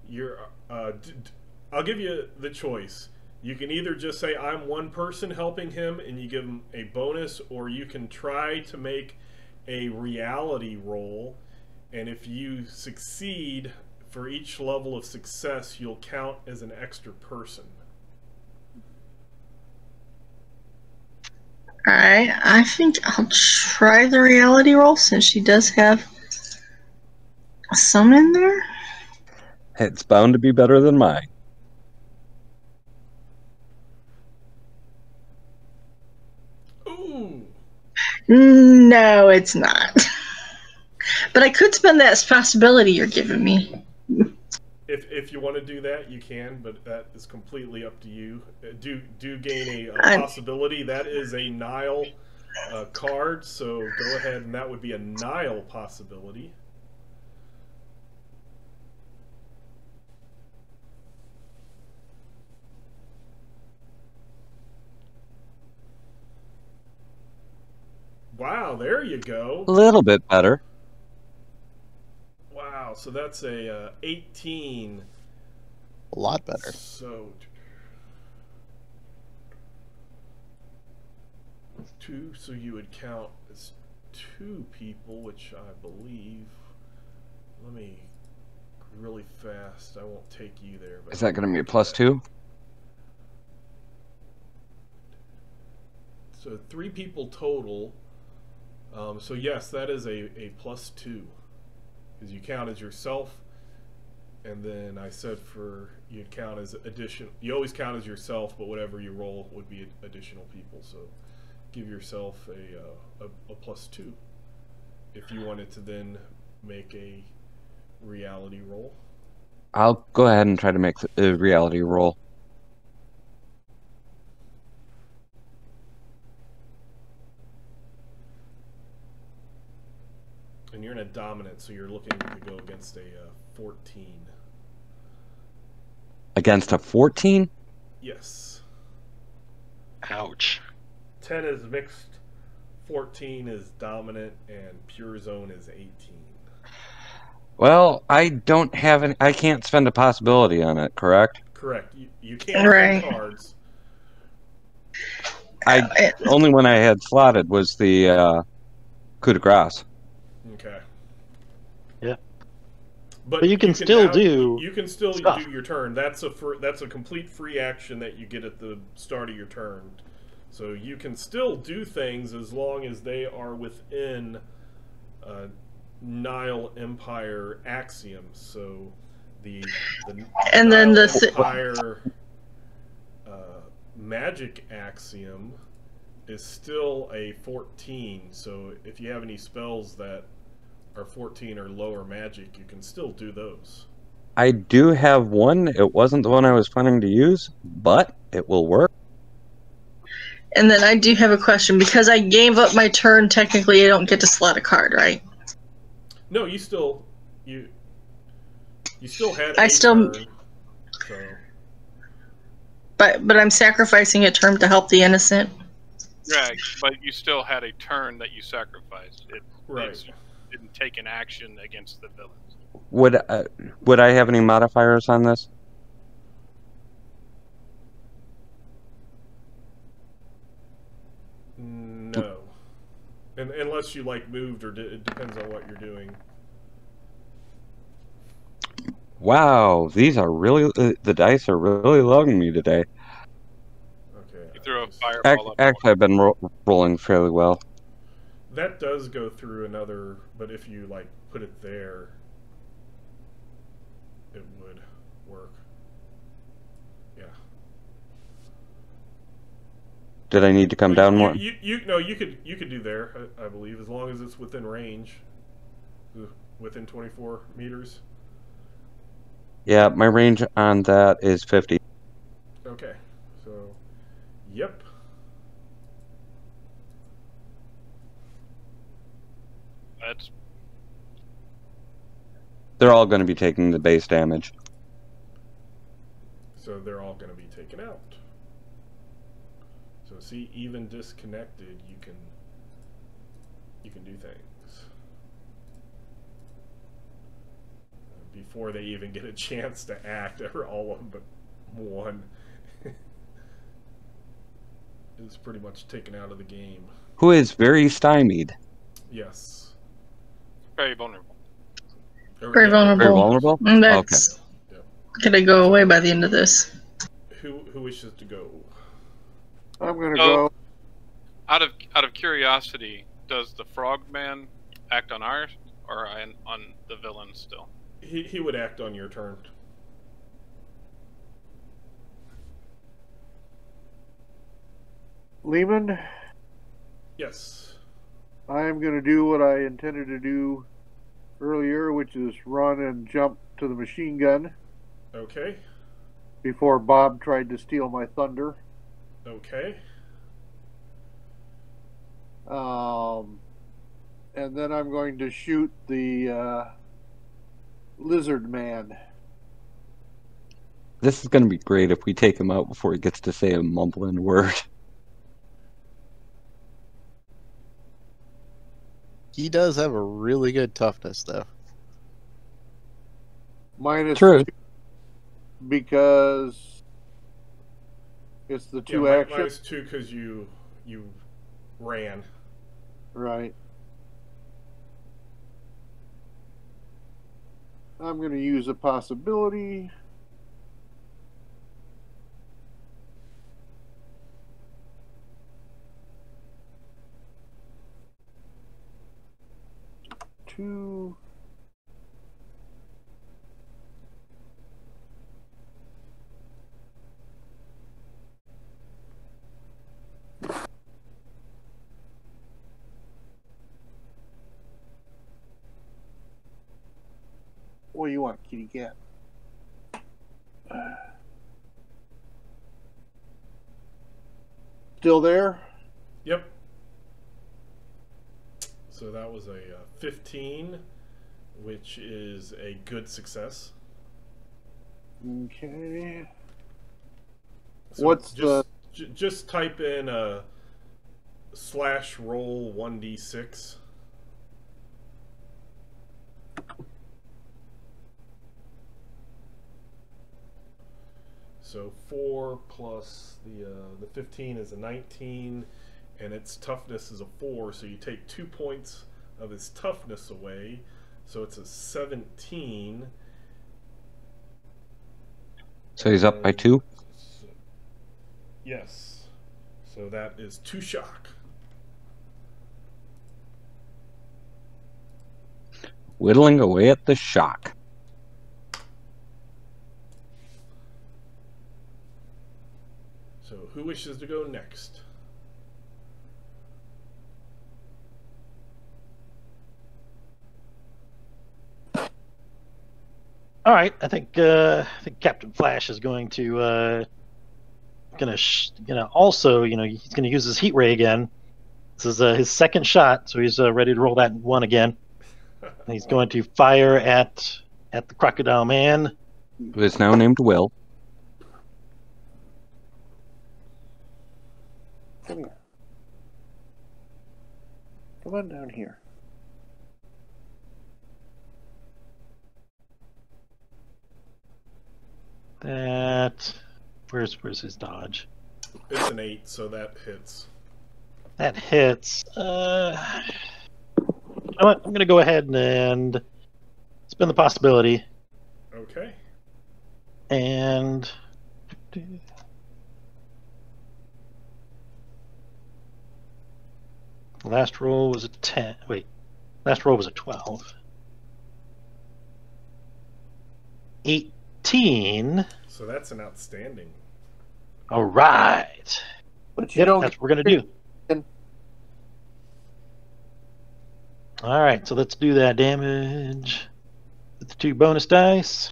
You're. I'll give you the choice. You can either just say I'm one person helping him, and you give him a bonus, or you can try to make a reality roll, and if you succeed, for each level of success, you'll count as an extra person. Alright, I think I'll try the reality roll since she does have some in there. It's bound to be better than mine. Ooh. No, it's not. But I could spend that possibility you're giving me. If you want to do that, you can, but that is completely up to you. Do gain a possibility. That is a Nile card, so go ahead, and that would be a Nile possibility. Wow, there you go. A little bit better. Wow, so that's a 18. A lot better. So 2, so you would count as 2 people, which I believe. Let me really fast. I won't take you there. But Is that going to be a +2? So 3 people total. So yes, that is a +2. Because you count as yourself, and then I said for you'd count as addition. You always count as yourself, but whatever you roll would be additional people. So give yourself a +2 if you wanted to then make a reality roll. I'll go ahead and try to make a reality roll. And you're in a dominant, so you're looking to go against a 14. Against a 14? Yes. Ouch. 10 is mixed, 14 is dominant, and pure zone is 18. Well, I don't have any. I can't spend a possibility on it, correct? Correct. You can't play cards. Only one I had slotted was the coup de grace. Okay. Yeah. But you can still do. You can still stuff. do your turn. That's a complete free action that you get at the start of your turn. So you can still do things as long as they are within Nile Empire axioms. So the and Nile then the Empire magic axiom is still a 14. So if you have any spells that are 14 or lower magic, you can still do those. I do have one. It wasn't the one I was planning to use, but it will work. And then I do have a question. Because I gave up my turn, technically I don't get to slot a card, right? No, you still had turn, so. But I'm sacrificing a turn to help the innocent. Right, but you still had a turn that you sacrificed. It didn't take an action against the villains. Would I have any modifiers on this? No, unless you moved, or it depends on what you're doing. Wow, these are really the dice are really loving me today. Okay. You threw a fireball. Actually, I've been rolling fairly well. That does go through another, but if you put it there, it would. Did I need to come down more? No, you could do there. I believe, as long as it's within range, within 24 meters. Yeah, my range on that is 50. Okay, so, yep. They're all going to be taking the base damage. So they're all going to be taken out. So see, even disconnected, you can do things before they even get a chance to act. All of them but one is pretty much taken out of the game. Who is very stymied. Yes. Very vulnerable. Very vulnerable. Very vulnerable? And that's gonna go away by the end of this. Who wishes to go? I'm gonna go. Out of curiosity, does the frogman act on ours or on the villain still? He would act on your turn. Lehman? Yes. I am going to do what I intended to do earlier, which is run and jump to the machine gun. Okay. Before Bob tried to steal my thunder. Okay. And then I'm going to shoot the lizard man. This is going to be great if we take him out before he gets to say a mumbling word. He does have a really good toughness, though. Minus True. 2 because it's the 2 action. Minus 2 because you ran. Right. I'm going to use a possibility. Two. What do you want, kitty cat? Still there? Yep. So that was a 15, which is a good success. Okay. So What's just type in a /roll 1d6. So 4 plus the 15 is a 19, and its toughness is a 4. So you take 2 points of his toughness away. So it's a 17. So he's up by 2? Yes. So that is 2 shock. Whittling away at the shock. So who wishes to go next? All right, I think Captain Flash is going to gonna also, he's gonna use his heat ray again. This is his second shot, so he's ready to roll that 1 again. And he's going to fire at the crocodile man, who is now named Will. Come here. Come on down here. Where's his dodge? It's an 8, so that hits. That hits. You know what? I'm going to go ahead and spin the possibility. Okay. And the last roll was a 10. Wait, last roll was a 12. 18. So that's an outstanding. All right. But you don't. That's what we're gonna do. All right, so let's do that damage with the 2 bonus dice.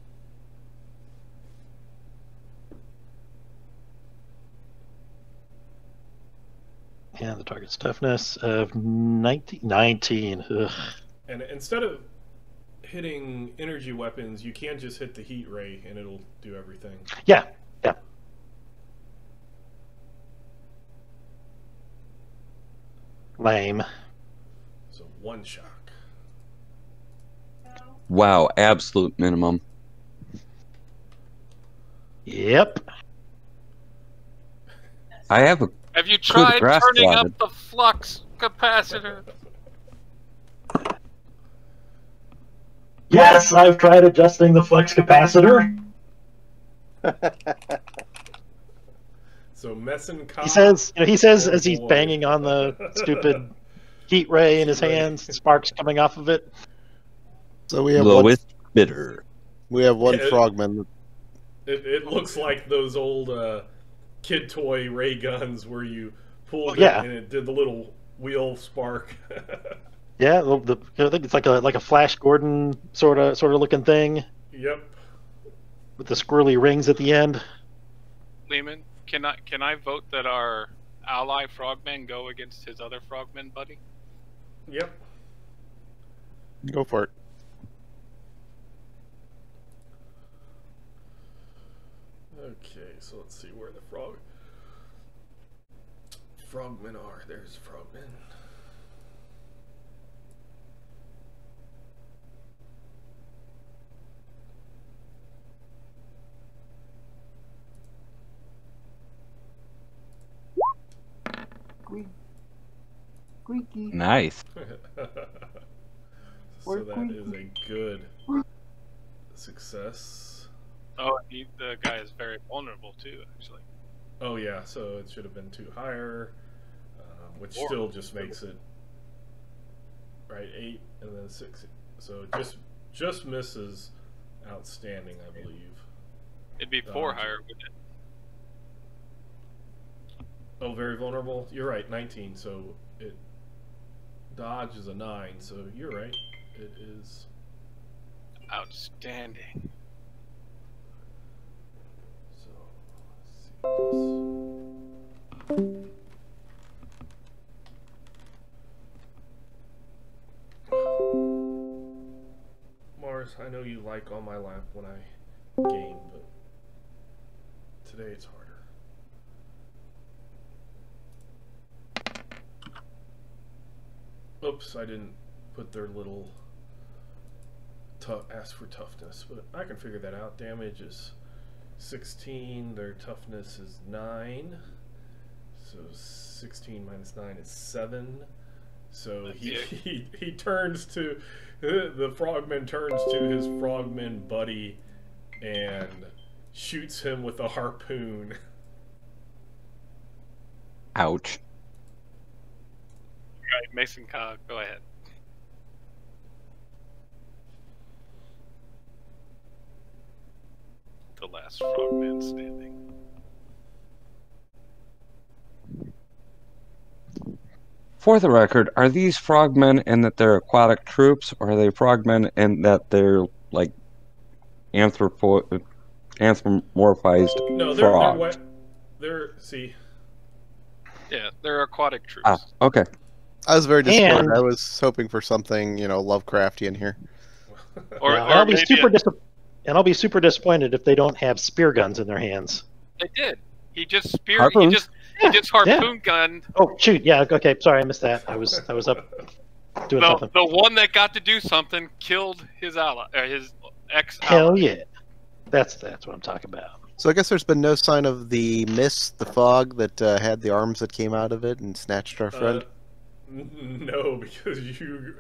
And the target's toughness of 19. Ugh. And instead of hitting energy weapons, you can just hit the heat ray and it'll do everything. Yeah. Lame. So 1 shock. Wow, absolute minimum. Yep. I have a Have you tried grass turning plotted. up the flux capacitor? Yes, I've tried adjusting the flux capacitor. So Messin He says as he's banging on the stupid heat ray in his hands, sparks coming off of it. So we have lowest bidder. one frogman. It looks like those old kid toy ray guns where you pulled Yeah. it and it did the little wheel spark. Yeah, I think it's like a Flash Gordon sort of looking thing Yep. with the squirrely rings at the end. Lehman, can I vote that our ally frogman go against his other frogman buddy? Yep. Go for it. Okay, so let's see where the frogmen are. There's frogmen. Squeaky. Nice. So that is a good success. Oh, the guy is very vulnerable too, actually. Oh yeah, so it should have been 2 higher, which still just makes it right 8 and then 6. So just misses outstanding, I believe. It'd be 4 higher, wouldn't it? Oh, very vulnerable. You're right, 19. So it dodge is a 9. So you're right. It is Outstanding. So let's see. Mars, I know you like on my lap when I game, but today it's harder. Oops, I didn't put their little ask for toughness, but I can figure that out. Damage is 16, their toughness is 9, so 16 minus 9 is 7. So he turns to the frogman turns to his frogman buddy and shoots him with a harpoon. Ouch. Right, Mason Cog, go ahead. The last frogman standing. For the record, are these frogmen in that they're aquatic troops, or are they frogmen in that they're like anthropomorphized No, frogs? They're see. Yeah, they're aquatic troops. Ah, okay. I was very disappointed. And- I was hoping for something, Lovecraftian here. Or I'll be maybe I'll be super disappointed if they don't have spear guns in their hands. they did. He just speared. Harpoons? He just harpoon gunned. Oh shoot! Yeah. Okay. Sorry, I missed that. I was up doing something. The one that got to do something killed his ally, his ex. Hell yeah! That's what I'm talking about. So I guess there's been no sign of the mist, the fog that had the arms that came out of it and snatched our friend. No, because you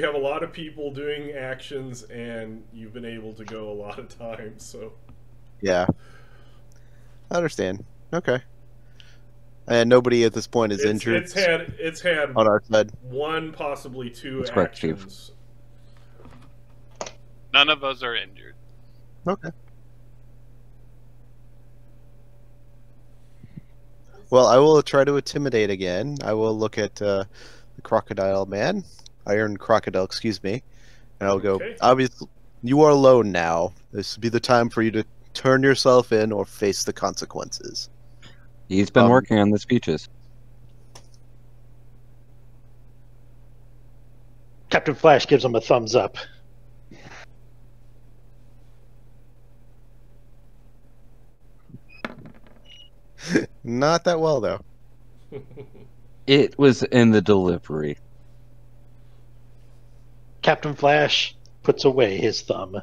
have a lot of people doing actions, and you've been able to go a lot of times. So Yeah, I understand. Okay, and nobody at this point is injured. It's had on our side. 1, possibly 2 That's correct, Chief. actions. None of us are injured. Okay. Well, I will try to intimidate again. I will look at the crocodile man, Iron Crocodile, excuse me, and I'll go. Okay. Obviously, you are alone now. This would be the time for you to turn yourself in or face the consequences. He's been working on the speeches. Captain Flash gives him a thumbs up. Not that well, though. It was in the delivery. Captain Flash puts away his thumb.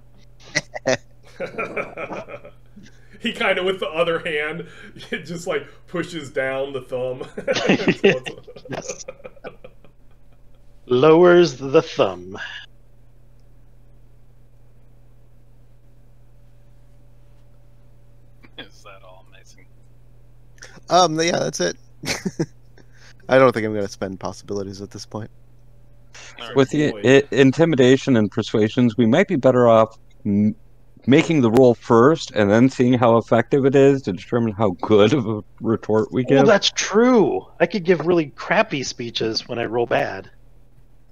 He kind of, with the other hand, just like pushes down the thumb. Yes. Lowers the thumb. Is that all amazing? Yeah, that's it. I don't think I'm going to spend possibilities at this point. With the intimidation and persuasions, we might be better off making the roll first and then seeing how effective it is to determine how good of a retort we give. Oh, that's true. I could give really crappy speeches when I roll bad.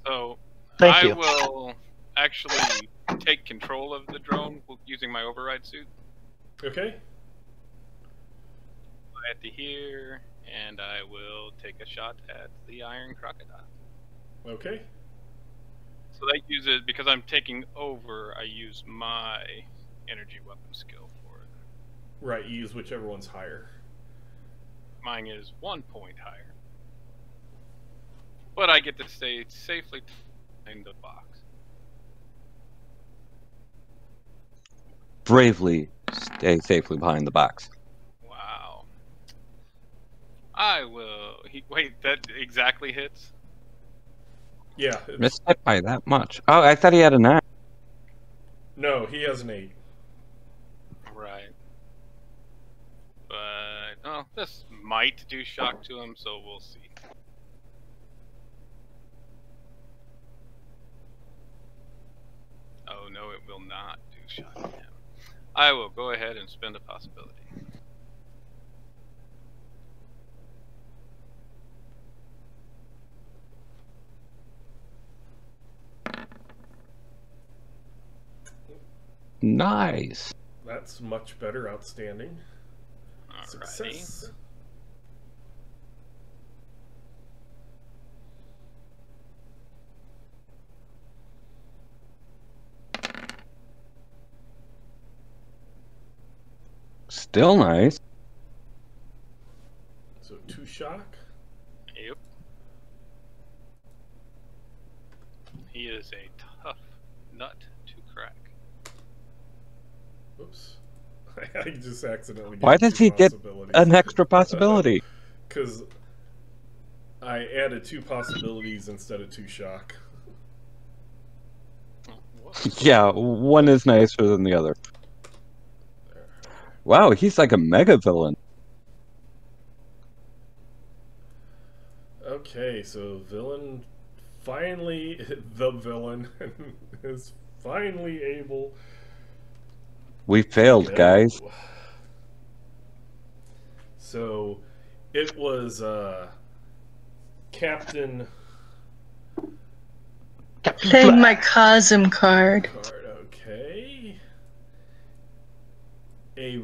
So Thank you. I will actually take control of the drone using my override suit. Okay. At the here, and I will take a shot at the Iron Crocodile. Okay. So that uses, because I'm taking over, I use my energy weapon skill for it. Right, you use whichever one's higher. Mine is 1 point higher. But I get to stay safely in the box. Bravely stay safely behind the box. Wow. I will... wait, that exactly hits? Yeah. Missed it by that much. Oh, I thought he had a 9. No, he has an 8. Right. But, oh, this might do shock to him, so we'll see. Oh, no, it will not do shock to him. I will go ahead and spend a possibility. Nice. That's much better. Outstanding. Alrighty. Success. Still nice. So 2 shock. Yep. He is a tough nut to crack. Oops. I just accidentally. Why does he get an extra possibility? Because I added 2 possibilities instead of 2 shock. Yeah, one is nicer than the other. Wow, he's like a mega villain. Okay, so villain finally, the villain is finally able. We failed, guys. So it was Captain. Play my Cosm card. Okay. A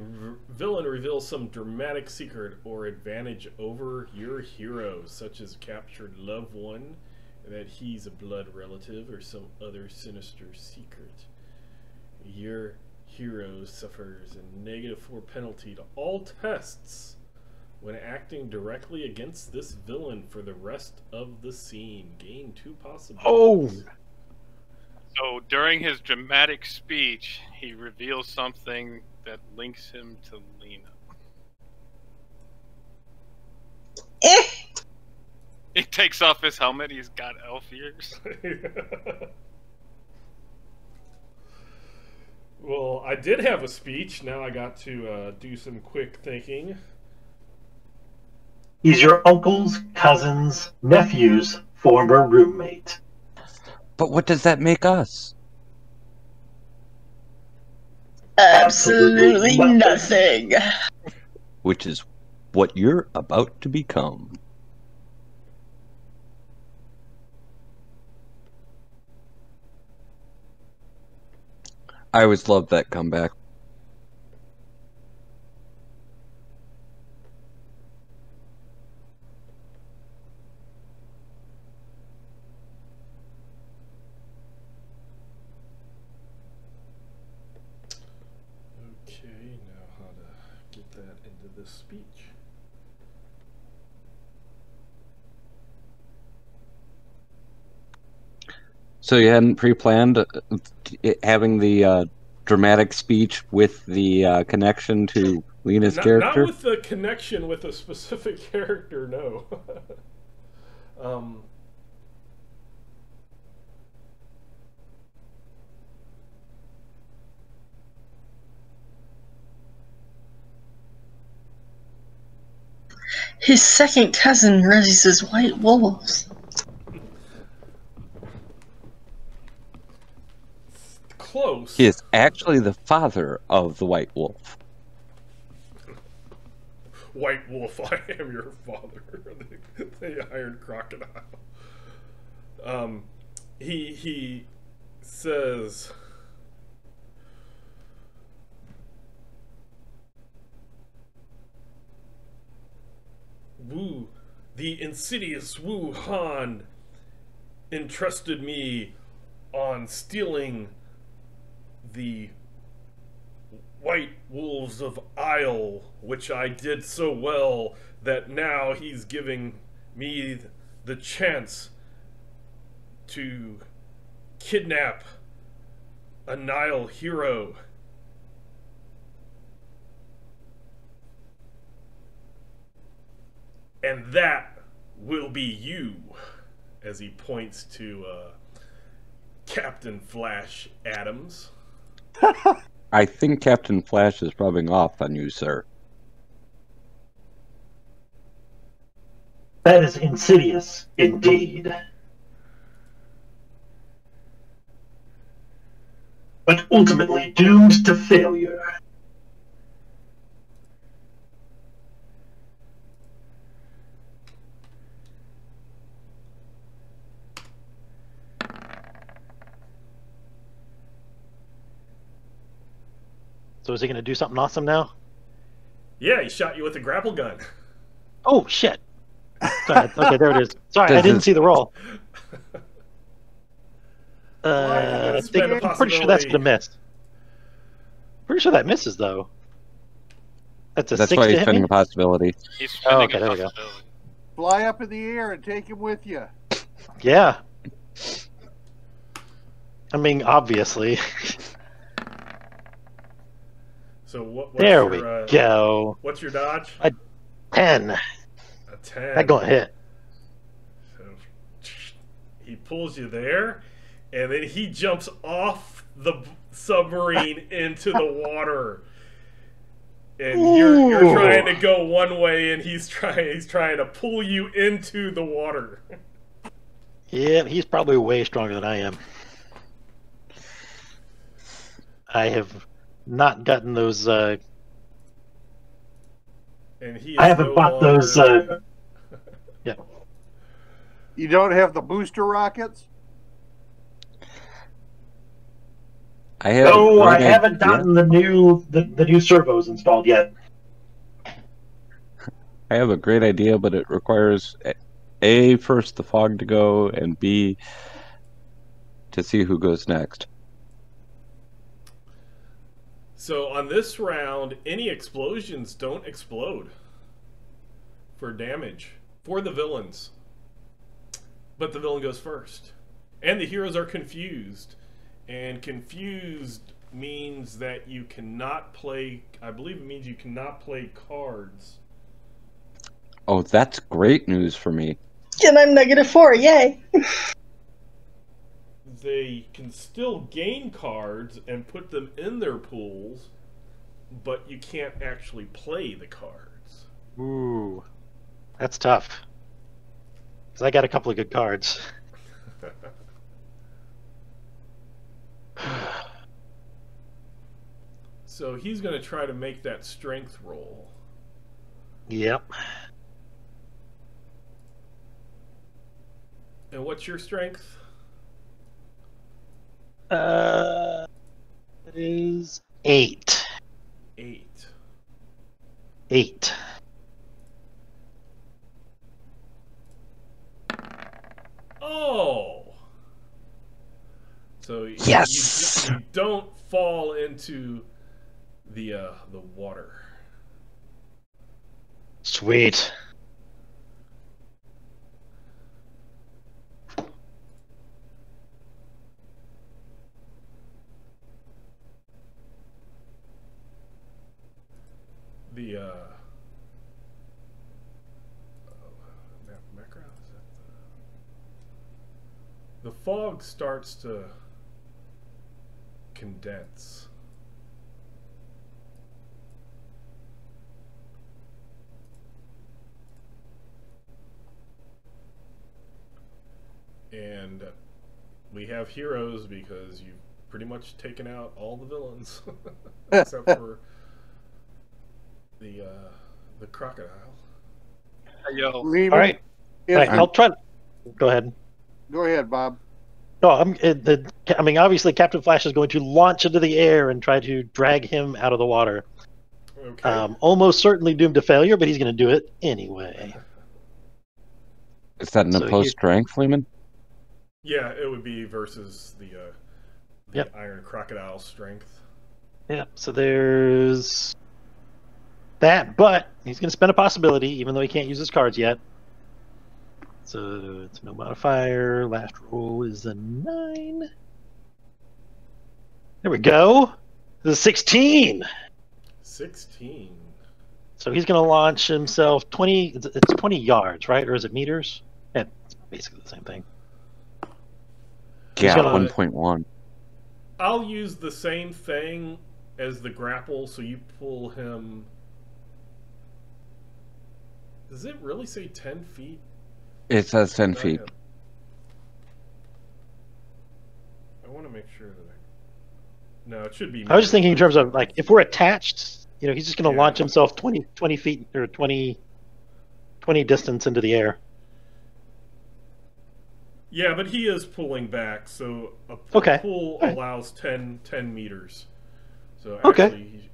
villain reveals some dramatic secret or advantage over your hero, such as a captured loved one, that he's a blood relative, or some other sinister secret. Your hero suffers a -4 penalty to all tests when acting directly against this villain for the rest of the scene. Gain 2 possibilities. Oh! So during his dramatic speech, he reveals something that links him to Lena. He takes off his helmet, he's got elf ears. Well, I did have a speech. Now I got to do some quick thinking. He's your uncle's cousin's nephew's former roommate. But what does that make us? Absolutely nothing. Which is what you're about to become. I always loved that comeback. Okay, now how to get that into this speech. So you hadn't pre-planned having the dramatic speech with the connection to Lena's character? Not with the connection with a specific character, no. His second cousin raises white wolves. Close. He is actually the father of the White Wolf. White Wolf, I am your father. The Iron Crocodile. He says, Wu, the insidious Wu Han entrusted me on stealing the White Wolves of Isle, which I did so well that now he's giving me the chance to kidnap a Nile hero. And that will be you, as he points to Captain Flash Adams. I think Captain Flash is rubbing off on you, sir. That is insidious, indeed. But ultimately doomed to failure. So is he going to do something awesome now? Yeah, he shot you with a grapple gun. Oh, shit. Sorry, okay, there it is. Sorry, I didn't see the roll. I'm pretty sure that's going to miss. Pretty sure that misses, though. That's a 6 why to he's hit spending me? a possibility. He's spending Oh, okay, a there we go. possibility. Fly up in the air and take him with you. Yeah. I mean, obviously. So what's There your, we go. What's your dodge? 10. A 10. That gonna hit. So he pulls you there, and then he jumps off the submarine into the water. And you're trying to go one way, and he's trying to pull you into the water. Yeah, he's probably way stronger than I am. I have not gotten those. And he is I haven't bought those. Yeah. You don't have the booster rockets? I have No, I haven't gotten the new servos installed yet. I have a great idea, but it requires A, first the fog to go, and B, to see who goes next. So on this round, any explosions don't explode for damage for the villains. But the villain goes first. And the heroes are confused. And confused means that you cannot play, I believe it means you cannot play cards. Oh, that's great news for me. And I'm -4, yay! They can still gain cards and put them in their pools, but you can't actually play the cards. Ooh, that's tough. Because I got a couple of good cards. So he's going to try to make that strength roll. Yep. And what's your strength? It is 8. 8. 8. Oh! So Yes! you don't fall into the water. Sweet. The the fog starts to condense. And we have heroes because you've pretty much taken out all the villains except for the crocodile. Yo, All right. I'll try. Go ahead. Go ahead, Bob. No, I mean, obviously, Captain Flash is going to launch into the air and try to drag him out of the water. Okay. Almost certainly doomed to failure, but he's going to do it anyway. Is that an opposed strength, Lehman? Yeah, it would be versus the Yep. Iron Crocodile strength. Yeah, so there's that, but he's going to spend a possibility, even though he can't use his cards yet. So it's no modifier. Last roll is a 9. There we go. The 16. 16. So he's going to launch himself 20. It's 20 yards, right? Or is it meters? Yeah, it's basically the same thing. Yeah, 1.1. I'll use the same thing as the grapple, so you pull him. Does it really say 10 feet? It says 10 feet. I want to make sure that No, it should be. I was just thinking in terms of, like, if we're attached, he's just going to launch himself 20 feet or 20 distance into the air. Yeah, but he is pulling back, so a pull allows 10 meters. So actually,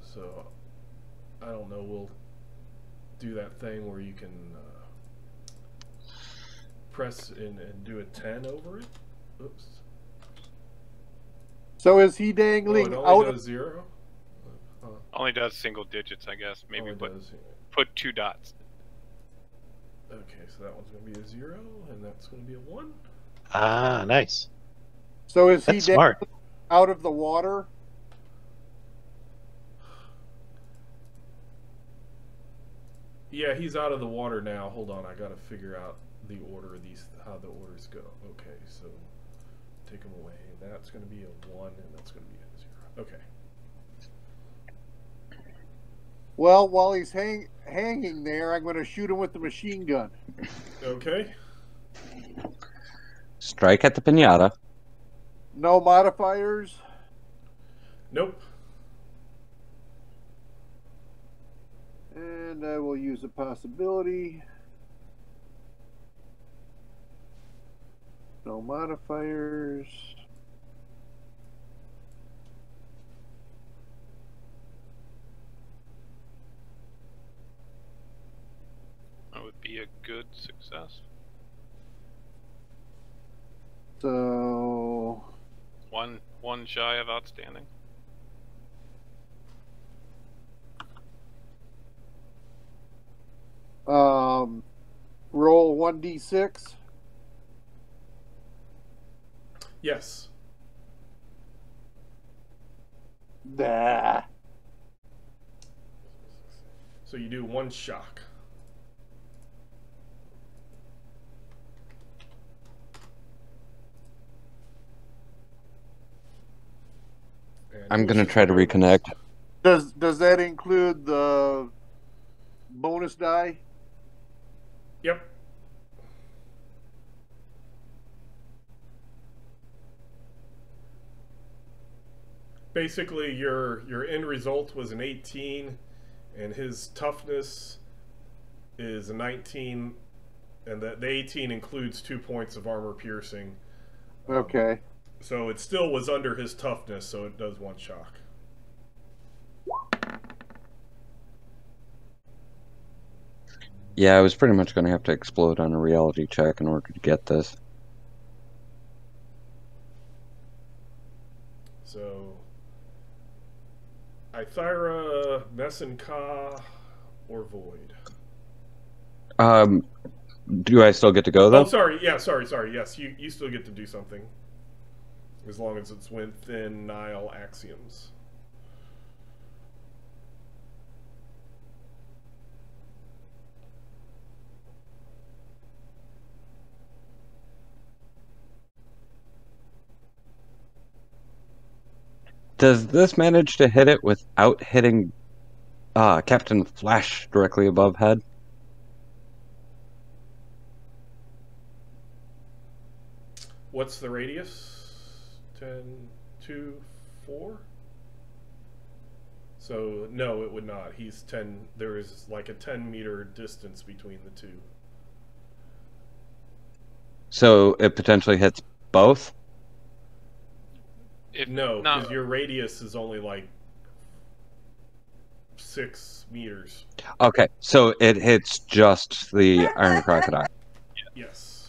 so I don't know. We'll do that thing where you can press and do a 10 over it. Oops. So is he dangling it out only of does 0? Only does single digits, I guess. Maybe put 2 dots. Okay, so that one's going to be a 0, and that's going to be a 1. Ah, nice. So is That's he smart. out of the water? Yeah, he's out of the water now. Hold on, I got to figure out the order of these, how the orders go. Okay, so take him away. That's going to be a 1, and that's going to be a 0. Okay. Well, while he's hanging there, I'm going to shoot him with the machine gun. Okay. Strike at the pinata. No modifiers? Nope. And I will use a possibility. No modifiers. That would be a good success. So one shy of outstanding. Roll 1d6. Yes. Nah. So you do 1 shock. I'm going to try to reconnect. Does that include the bonus die? Yep. basically your end result was an 18, and his toughness is a 19, and the 18 includes 2 points of armor piercing. Okay. So it still was under his toughness, so it does 1 shock. Yeah, I was pretty much going to have to explode on a reality check in order to get this. So, Ithira, Messenka, or Void? Do I still get to go, though? Oh, sorry. Yeah, sorry. Yes, you still get to do something. As long as it's within Nile axioms. Does this manage to hit it without hitting Captain Flash directly above head? What's the radius? 10, 2, 4? So, no, it would not. He's 10. There is like a 10-meter distance between the two. So it potentially hits both? No, because your radius is only like 6 meters. Okay, so it hits just the Iron Crocodile. Yes.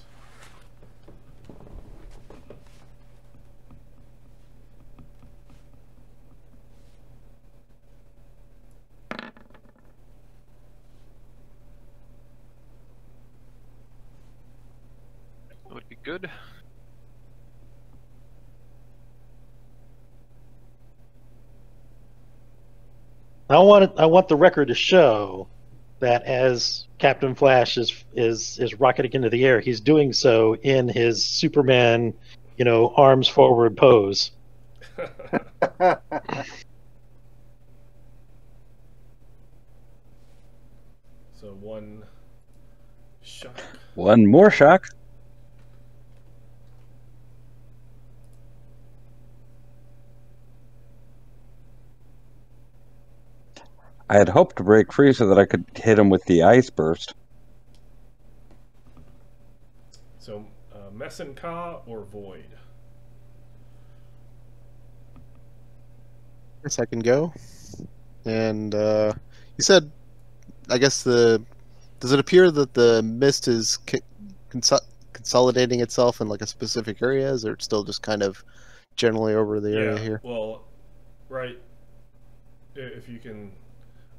That would be good. I want the record to show that as Captain Flash is rocketing into the air, he's doing so in his Superman, arms forward pose. So 1 shock. 1 more shock. I had hoped to break free so that I could hit him with the ice burst. So, Messenka or Void? Yes, I can go. And you said, I guess does it appear that the mist is consolidating itself in like a specific area, or is it still just kind of generally over the area here? Well, right. If you can,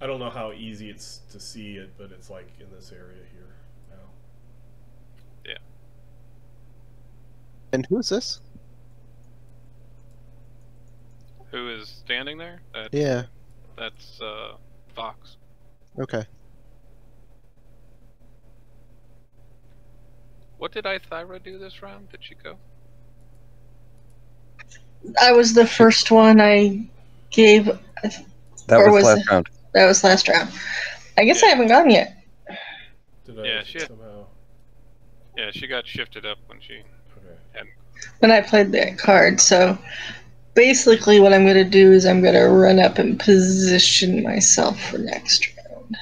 I don't know how easy it's to see it, but it's like in this area here now. Yeah. And who is this? Who is standing there? Yeah. That's Fox. Okay. What did Ithira do this round? Did she go? I was the first one I gave. That was last round. That was last round. I guess I haven't gone yet. Did I Yeah, somehow? Yeah, she got shifted up when she hadn't. When I played that card, so basically what I'm going to do is I'm going to run up and position myself for next round.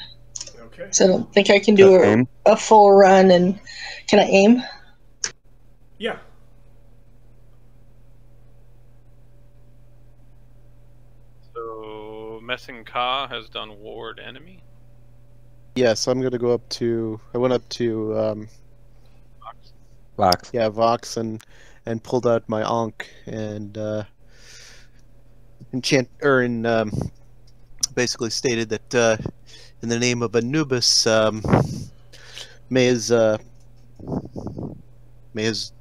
Okay. So I don't think I can do a full run. And can I aim? Yeah. So Messenka has done ward enemy. Yes, I'm going to go up to. I went up to. Vox. Yeah, Vox, and pulled out my Ankh and basically stated that in the name of Anubis, may his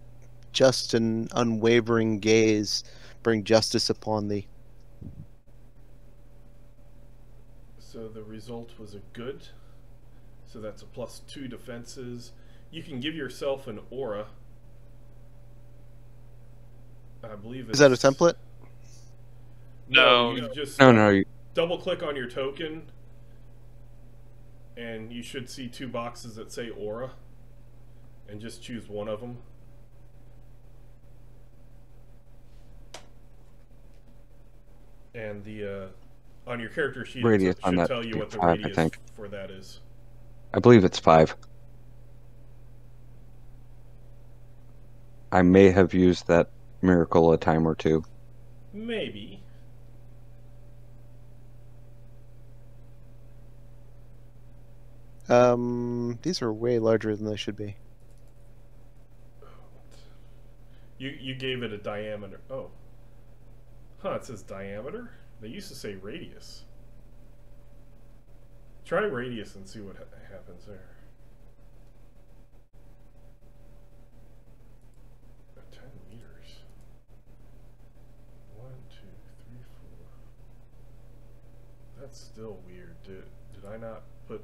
just and unwavering gaze bring justice upon thee. So the result was a good. So that's a +2 defenses. You can give yourself an aura. I believe it's... Is that a template? No, you just double click on your token and you should see 2 boxes that say aura and just choose one of them. And the on your character sheet, Radius it on should that tell you what the 5, I radius think. for that is. I believe it's 5. I may have used that miracle a time or two. Maybe. These are way larger than they should be. You gave it a diameter. Oh. Huh, it says diameter? They used to say radius. Try radius and see what happens there. 10 meters. 1, 2, 3, 4. That's still weird. Did I not put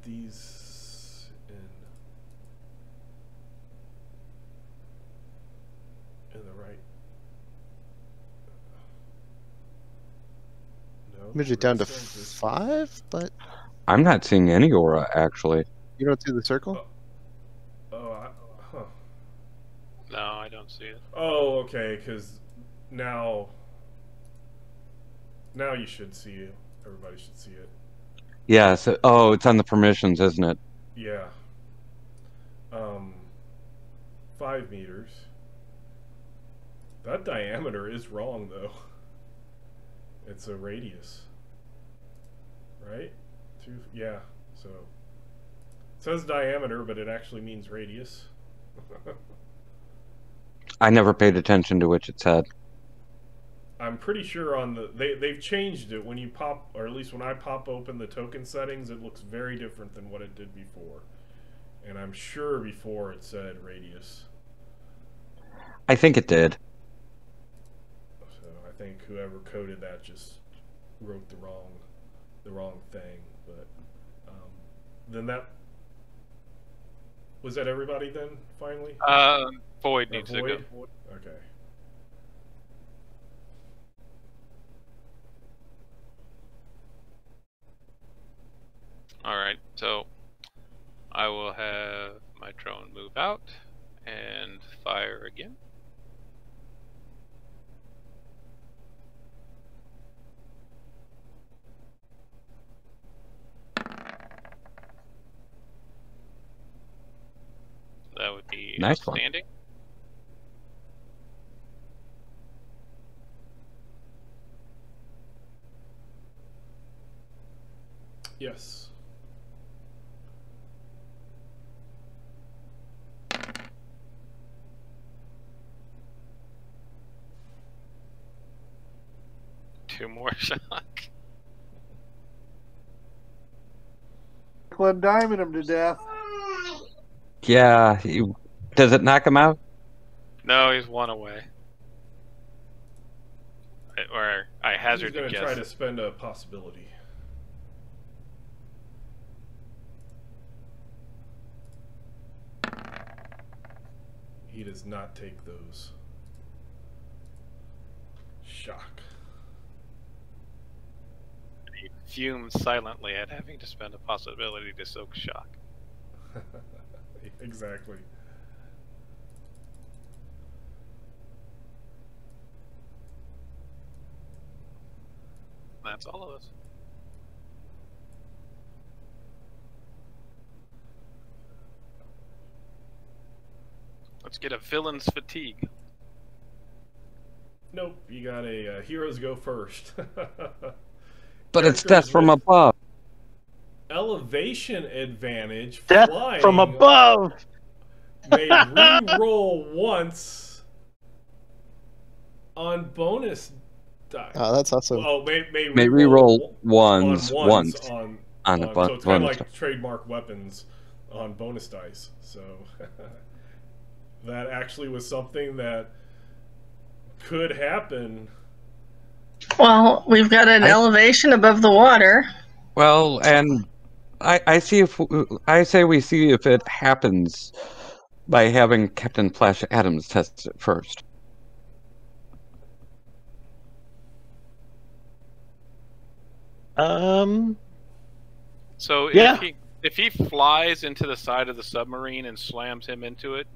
these in the right? No. Moved it down to 5, but I'm not seeing any aura, actually. you don't see the circle? Huh. No, I don't see it. Oh, okay, because now you should see it. Everybody should see it. Yeah, so, oh, it's on the permissions, isn't it? Yeah. 5 meters. That diameter is wrong, though. It's a radius. Right? Yeah, so. It says diameter, but it actually means radius. I never paid attention to which it said. I'm pretty sure on the they've changed it when you pop, or at least when I pop open the token settings, it looks very different than what it did before. And I'm sure before it said radius. I think it did. So I think whoever coded that just wrote the wrong thing. But then that was that everybody then finally? Void needs to go. Okay. Alright, so I will have my drone move out and fire again. That would be nice one. outstanding. Yes. Two more shock. Glenn Diamond him to death. Yeah, does it knock him out? No, he's one away. Or I hazard to guess. He's going to try to guess. spend a possibility. He does not take those. Shock. He fumes silently at having to spend a possibility to soak shock. Exactly. That's all of us. Let's get a villain's fatigue. Nope, you got a heroes go first. But it's death from above. Elevation advantage. Death flying, from above. May re-roll once on bonus die. Oh, that's awesome. Well, May re-roll once on a so it's kind of like bonus. trademark weapons on bonus dice. So that actually was something that could happen. Well, we've got an elevation above the water. Well, and I say we see if it happens by having Captain Flash Adams test it first. So Yeah. if he flies into the side of the submarine and slams him into it,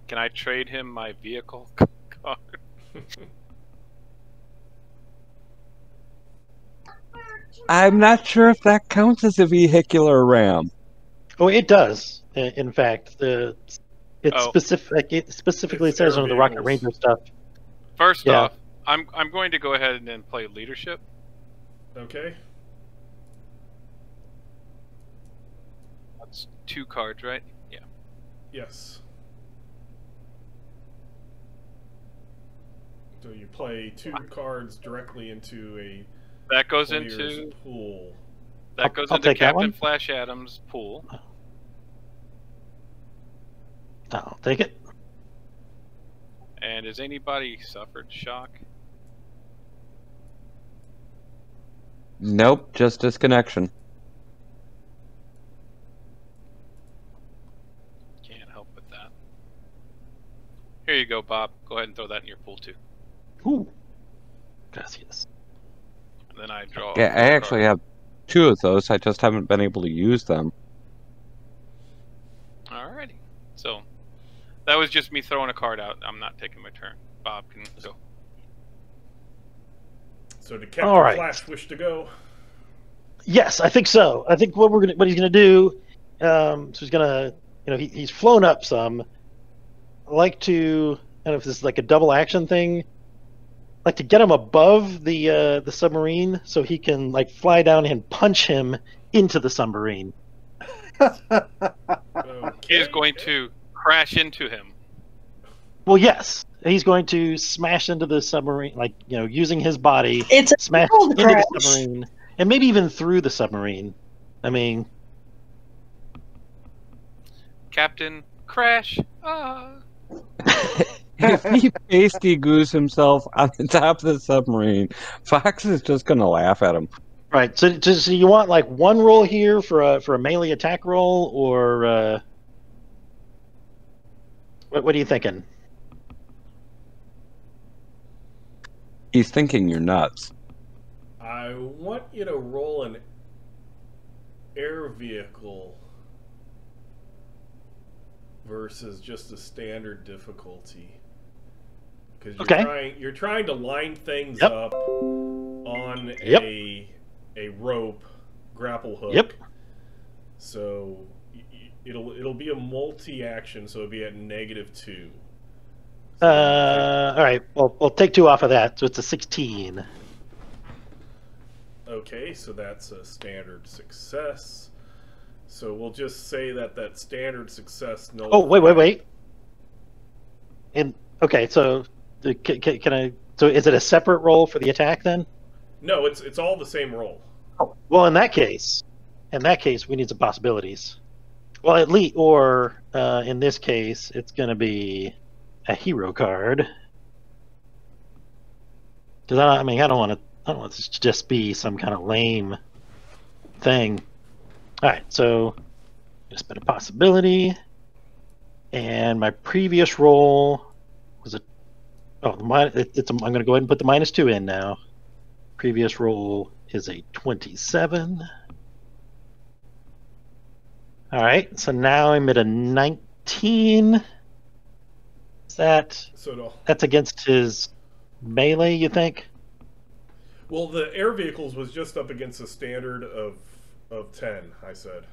Can I trade him my vehicle card? I'm not sure if that counts as a vehicular ram. Oh, it does. In fact, it Oh. specifically It's says air on the Rocket vehicles. Ranger stuff. First Yeah. off, I'm going to go ahead and then play leadership. Okay. That's 2 cards, right? Yeah. Yes. So you play 2 cards directly into a That goes player's into pool. that goes I'll into take that Captain one. Flash Adams' pool. I'll take it. And has anybody suffered shock? Nope, just disconnection. Can't help with that. Here you go, Bob. Go ahead and throw that in your pool too. Ooh. Gracias. And then I draw. Yeah, I actually have 2 of those. I just haven't been able to use them. Alrighty. So that was just me throwing a card out. I'm not taking my turn. Bob can go. So did Captain All right. Flash wish to go? Yes, I think so. I think what he's gonna do. So he's gonna, he's flown up some. I like to, I don't know if this is like a double action thing. Like to get him above the submarine so he can like fly down and punch him into the submarine. He is going to crash into him. Well, yes, he's going to smash into the submarine, like using his body, It's a smash cold into crash. the submarine, and maybe even through the submarine. I mean, Captain, crash! Ah. If he pasty goose himself on the top of the submarine, Fox is just going to laugh at him. right. So you want like one roll here for a melee attack roll, or what are you thinking? He's thinking you're nuts. I want you to roll an air vehicle versus just a standard difficulty. Because you're trying to line things Yep. up on Yep. a rope grapple hook. Yep. So it'll be a multi-action, so it'll be at -2. All right. Well, we'll take 2 off of that, so it's a 16. Okay, so that's a standard success. So we'll just say that standard success. Oh, wait. And okay, so can I? So is it a separate roll for the attack then? No, it's all the same roll. Oh, well, in that case, we need some possibilities. Well, at least, or in this case, it's going to be a hero card. Because I don't want this to just be some kind of lame thing. All right, so just been a possibility, and my previous roll was I'm going to go ahead and put the -2 in now. Previous roll is a 27. All right, so now I'm at a 19. That's against his melee, you think? Well, the air vehicles was just up against a standard of 10, I said.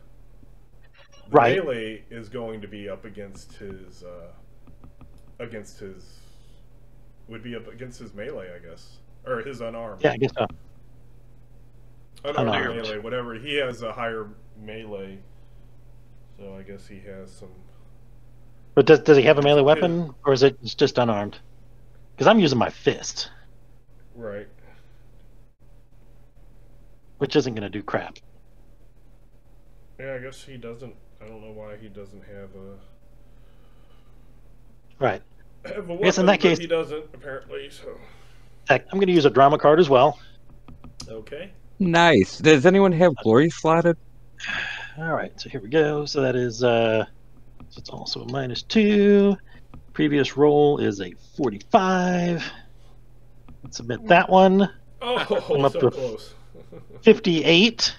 The Right. melee is going to be up against his would be up against his melee, I guess. Or his unarmed. Yeah, I guess so. Unarmed Unarmed. melee, whatever. He has a higher melee. So I guess he has some. But does he have a melee weapon, or is it just unarmed? Because I'm using my fist, Right. which isn't going to do crap. Yeah, I guess he doesn't. I don't know why he doesn't have a Right. weapon, guess in that case- but he doesn't apparently. So Heck, I'm going to use a drama card as well. okay. Nice. Does anyone have glory slotted? All right, so here we go. So that is so it's also a -2. Previous roll is a 45. Let's submit that one. Oh, I'm up so to close. 58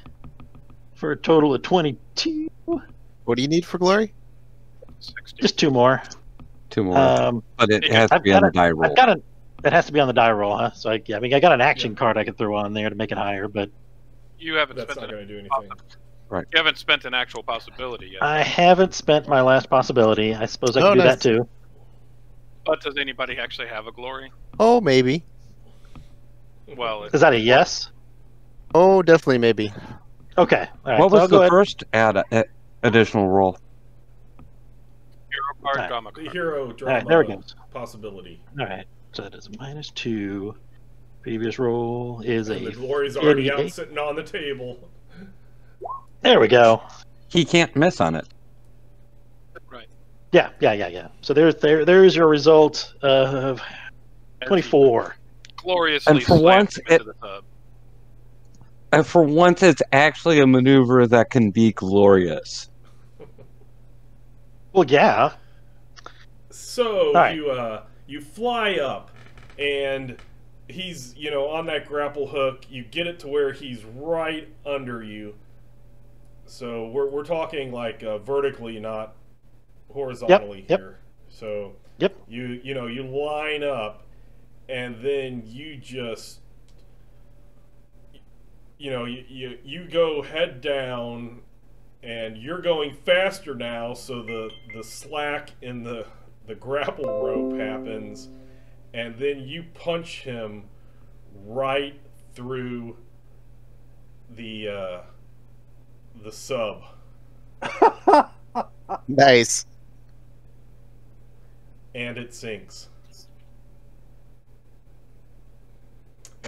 for a total of 22. What do you need for glory? 60. Just 2 more. 2 more. But it has to be on the die roll. It has to be on the die roll, huh? So I got an action card I could throw on there to make it higher, but You haven't That's spent not an going to do anything. Right. You haven't spent an actual possibility yet. I haven't spent my last possibility. I suppose I can do that too. But does anybody actually have a glory? Oh, maybe. Well, Is that a yes? Oh, definitely maybe. Okay. All right. What so I'll was go the ahead. first additional roll? hero card, Alright. drama The card. hero drama Alright, there it goes. possibility. All right. So that is -2. Previous roll is And a the glory's already 38. out sitting on the table. There we go. He can't miss on it. Right. Yeah. So there's your result of 24. Gloriously And for slams once, him into the tub. And for once, it's actually a maneuver that can be glorious. Well, yeah. So Alright. you fly up, and he's on that grapple hook. You get it to where he's right under you. So we're talking like vertically, not horizontally Yep. here. So Yep. you line up, and then you just you go head down, and you're going faster now. So the slack in the grapple rope happens, and then you punch him right through the sub. Nice. And it sinks.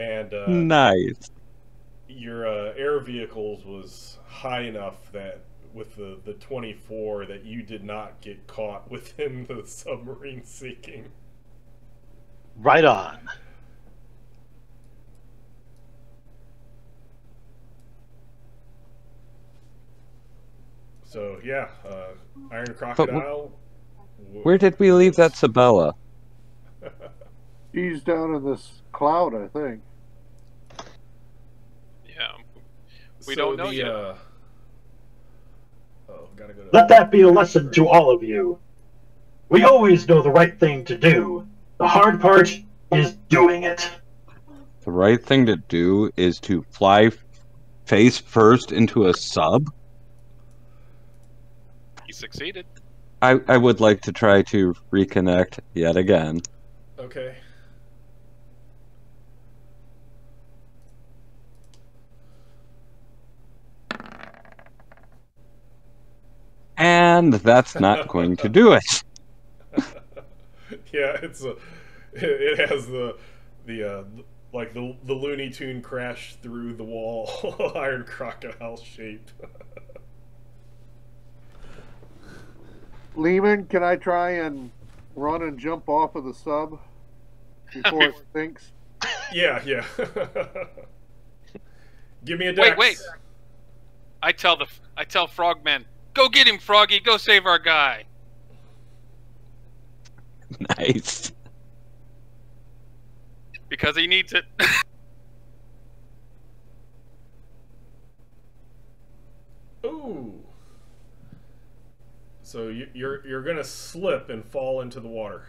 And Nice. your air vehicles was high enough that with the 24 that you did not get caught within the submarine sinking. Right on. So yeah, Iron Crocodile. Where did we leave that Sabella? He's down in this cloud, I think. Yeah. We don't know yet. Gotta go to Let that be a lesson to all of you. We always know the right thing to do. The hard part is doing it. The right thing to do is to fly face first into a sub. He succeeded. I would like to try to reconnect yet again. Okay. And that's not going to do it. Yeah, it has the Looney Tune crash through the wall Iron Crocodile shape. Lehman, can I try and run and jump off of the sub before it sinks? Yeah. Give me a dex. Wait. I tell Frogman, go get him, Froggy. Go save our guy. Nice. Because he needs it. Ooh. So you're gonna slip and fall into the water.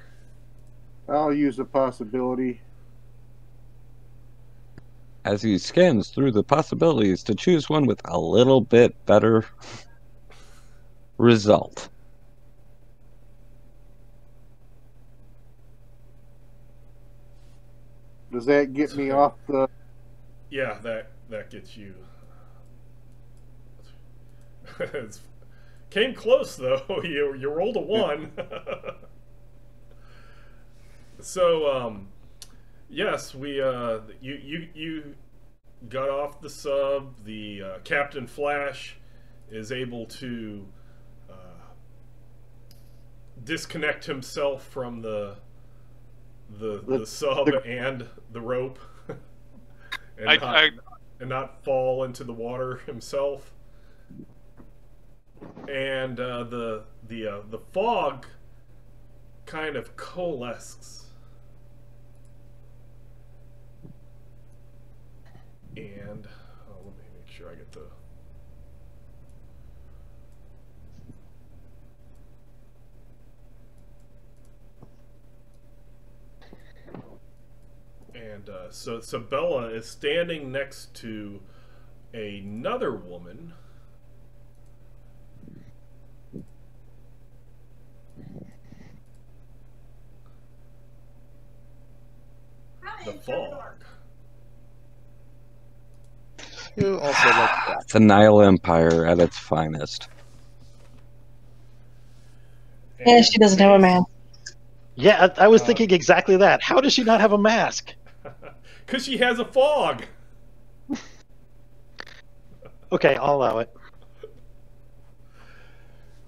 I'll use a possibility. As he scans through the possibilities to choose one with a little bit better result. Does that get me off the... Yeah, that gets you. Came close though. You rolled a 1. So yes, we you got off the sub. The Captain Flash is able to disconnect himself from the sub and the rope, and not fall into the water himself. And the fog kind of coalesces, and let me make sure I get the. so Sabella is standing next to another woman. The fog. You also like that. It's a Nile Empire at its finest. Yeah, she doesn't have a man. Yeah, I was thinking exactly that. How does she not have a mask? Because she has a fog. Okay, I'll allow it.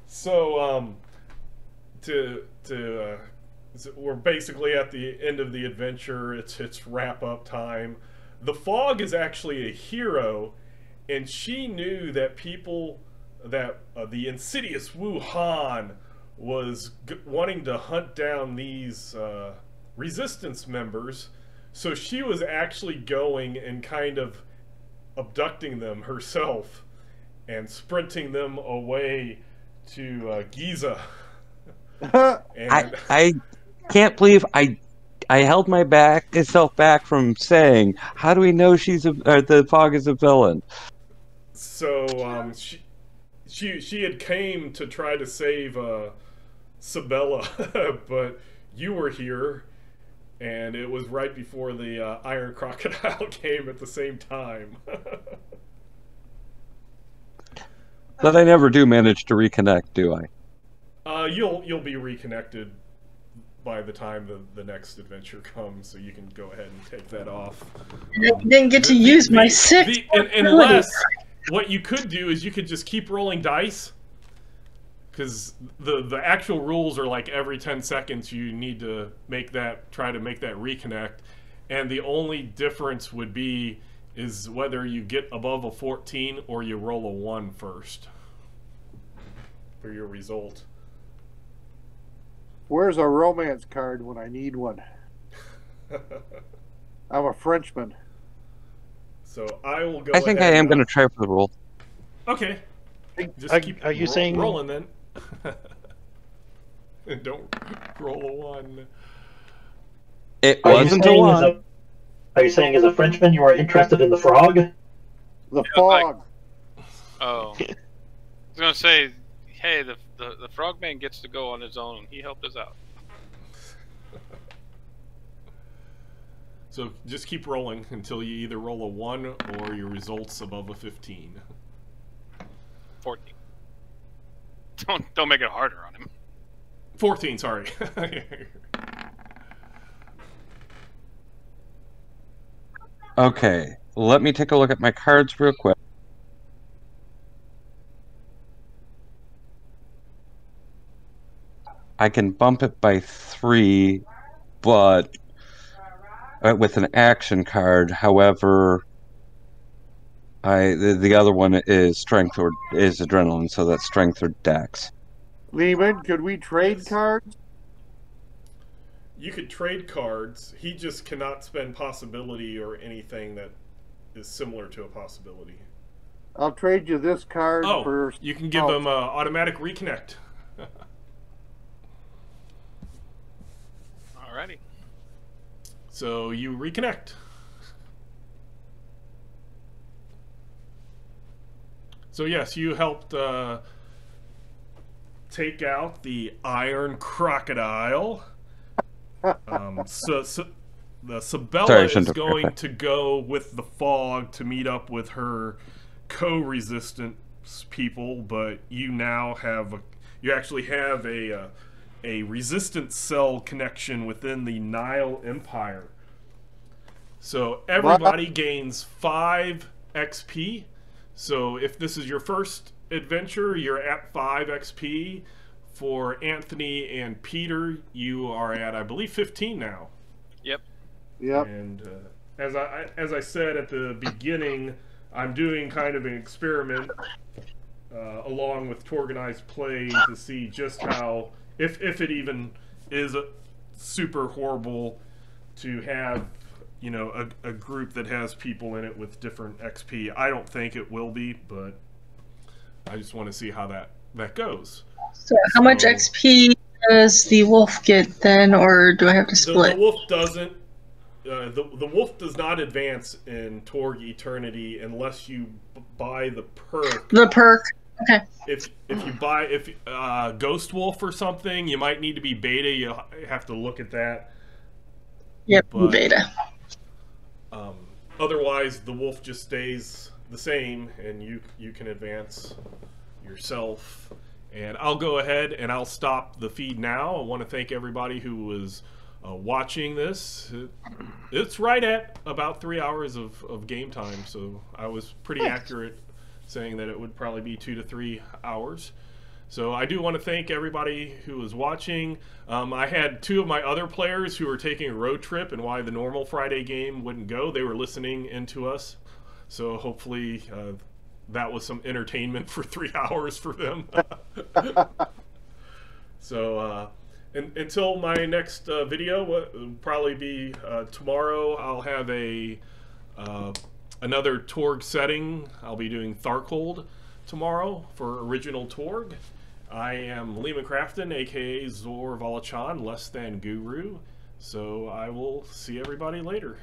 So, so we're basically at the end of the adventure. It's wrap up time. The fog is actually a hero, and she knew that the insidious Wuhan was wanting to hunt down these resistance members. So she was actually going and kind of abducting them herself and sprinting them away to Giza. And I can't believe I held myself back from saying, how do we know the fog is a villain? So she had came to try to save Sabella, but you were here, and it was right before the Iron Crocodile came at the same time. But I never do manage to reconnect, do I? You'll be reconnected by the time the next adventure comes, so you can go ahead and take that off. I didn't get to use my six. Unless what you could do is you could just keep rolling dice, because the actual rules are like every 10 seconds you need to try to make that reconnect, and the only difference would be is whether you get above a 14 or you roll a 1 first for your result. Where's a romance card when I need one? I'm a Frenchman. So I will go. I think I am going to try for the roll. Okay. Just keep are you saying rolling then? And don't roll a 1. It wasn't a 1. Are you saying as a Frenchman you are interested in the frog? The fog. Oh. I was going to say, hey, the frogman gets to go on his own. He helped us out. So just keep rolling until you either roll a 1 or your results above a 15. 14. Don't make it harder on him. 14, sorry. Okay, let me take a look at my cards real quick. I can bump it by 3, but with an action card. However, the other one is strength or is adrenaline, so that's strength or dex. Lehman, could we trade cards? You could trade cards. He just cannot spend possibility or anything that is similar to a possibility. I'll trade you this card for... you can give him automatic reconnect. Alrighty. So you reconnect. So yes, you helped take out the Iron Crocodile. The Sabella is going to go with the fog to meet up with her co-resistance people, but you now have you actually have a resistance cell connection within the Nile Empire. So everybody gains 5 XP. So if this is your first adventure, you're at 5 XP. For Anthony and Peter, you are at, I believe, 15 now. Yep. Yep. And as I said at the beginning, I'm doing kind of an experiment along with Torganized Play to see just how, if it even is super horrible to have, you know, a group that has people in it with different XP. I don't think it will be, but I just want to see how that goes. So how much XP does the wolf get then, or do I have to split? The wolf doesn't. the wolf does not advance in Torg Eternity unless you buy the perk. The perk. Okay. If you buy Ghost Wolf or something, you might need to be beta. You have to look at that. Yep, But, beta. Otherwise, the wolf just stays the same, and you can advance yourself. And I'll go ahead and I'll stop the feed now. I want to thank everybody who was watching this. It's right at about 3 hours of game time, so I was pretty accurate saying that it would probably be 2 to 3 hours. So I do want to thank everybody who was watching. I had 2 of my other players who were taking a road trip, and why the normal Friday game wouldn't go. They were listening into us, so hopefully that was some entertainment for 3 hours for them. So until my next video, will probably be tomorrow. I'll have another Torg setting. I'll be doing Tharkold tomorrow for original Torg. I am Lehman Crafton, aka Zor Valachan, less than Guru. So I will see everybody later.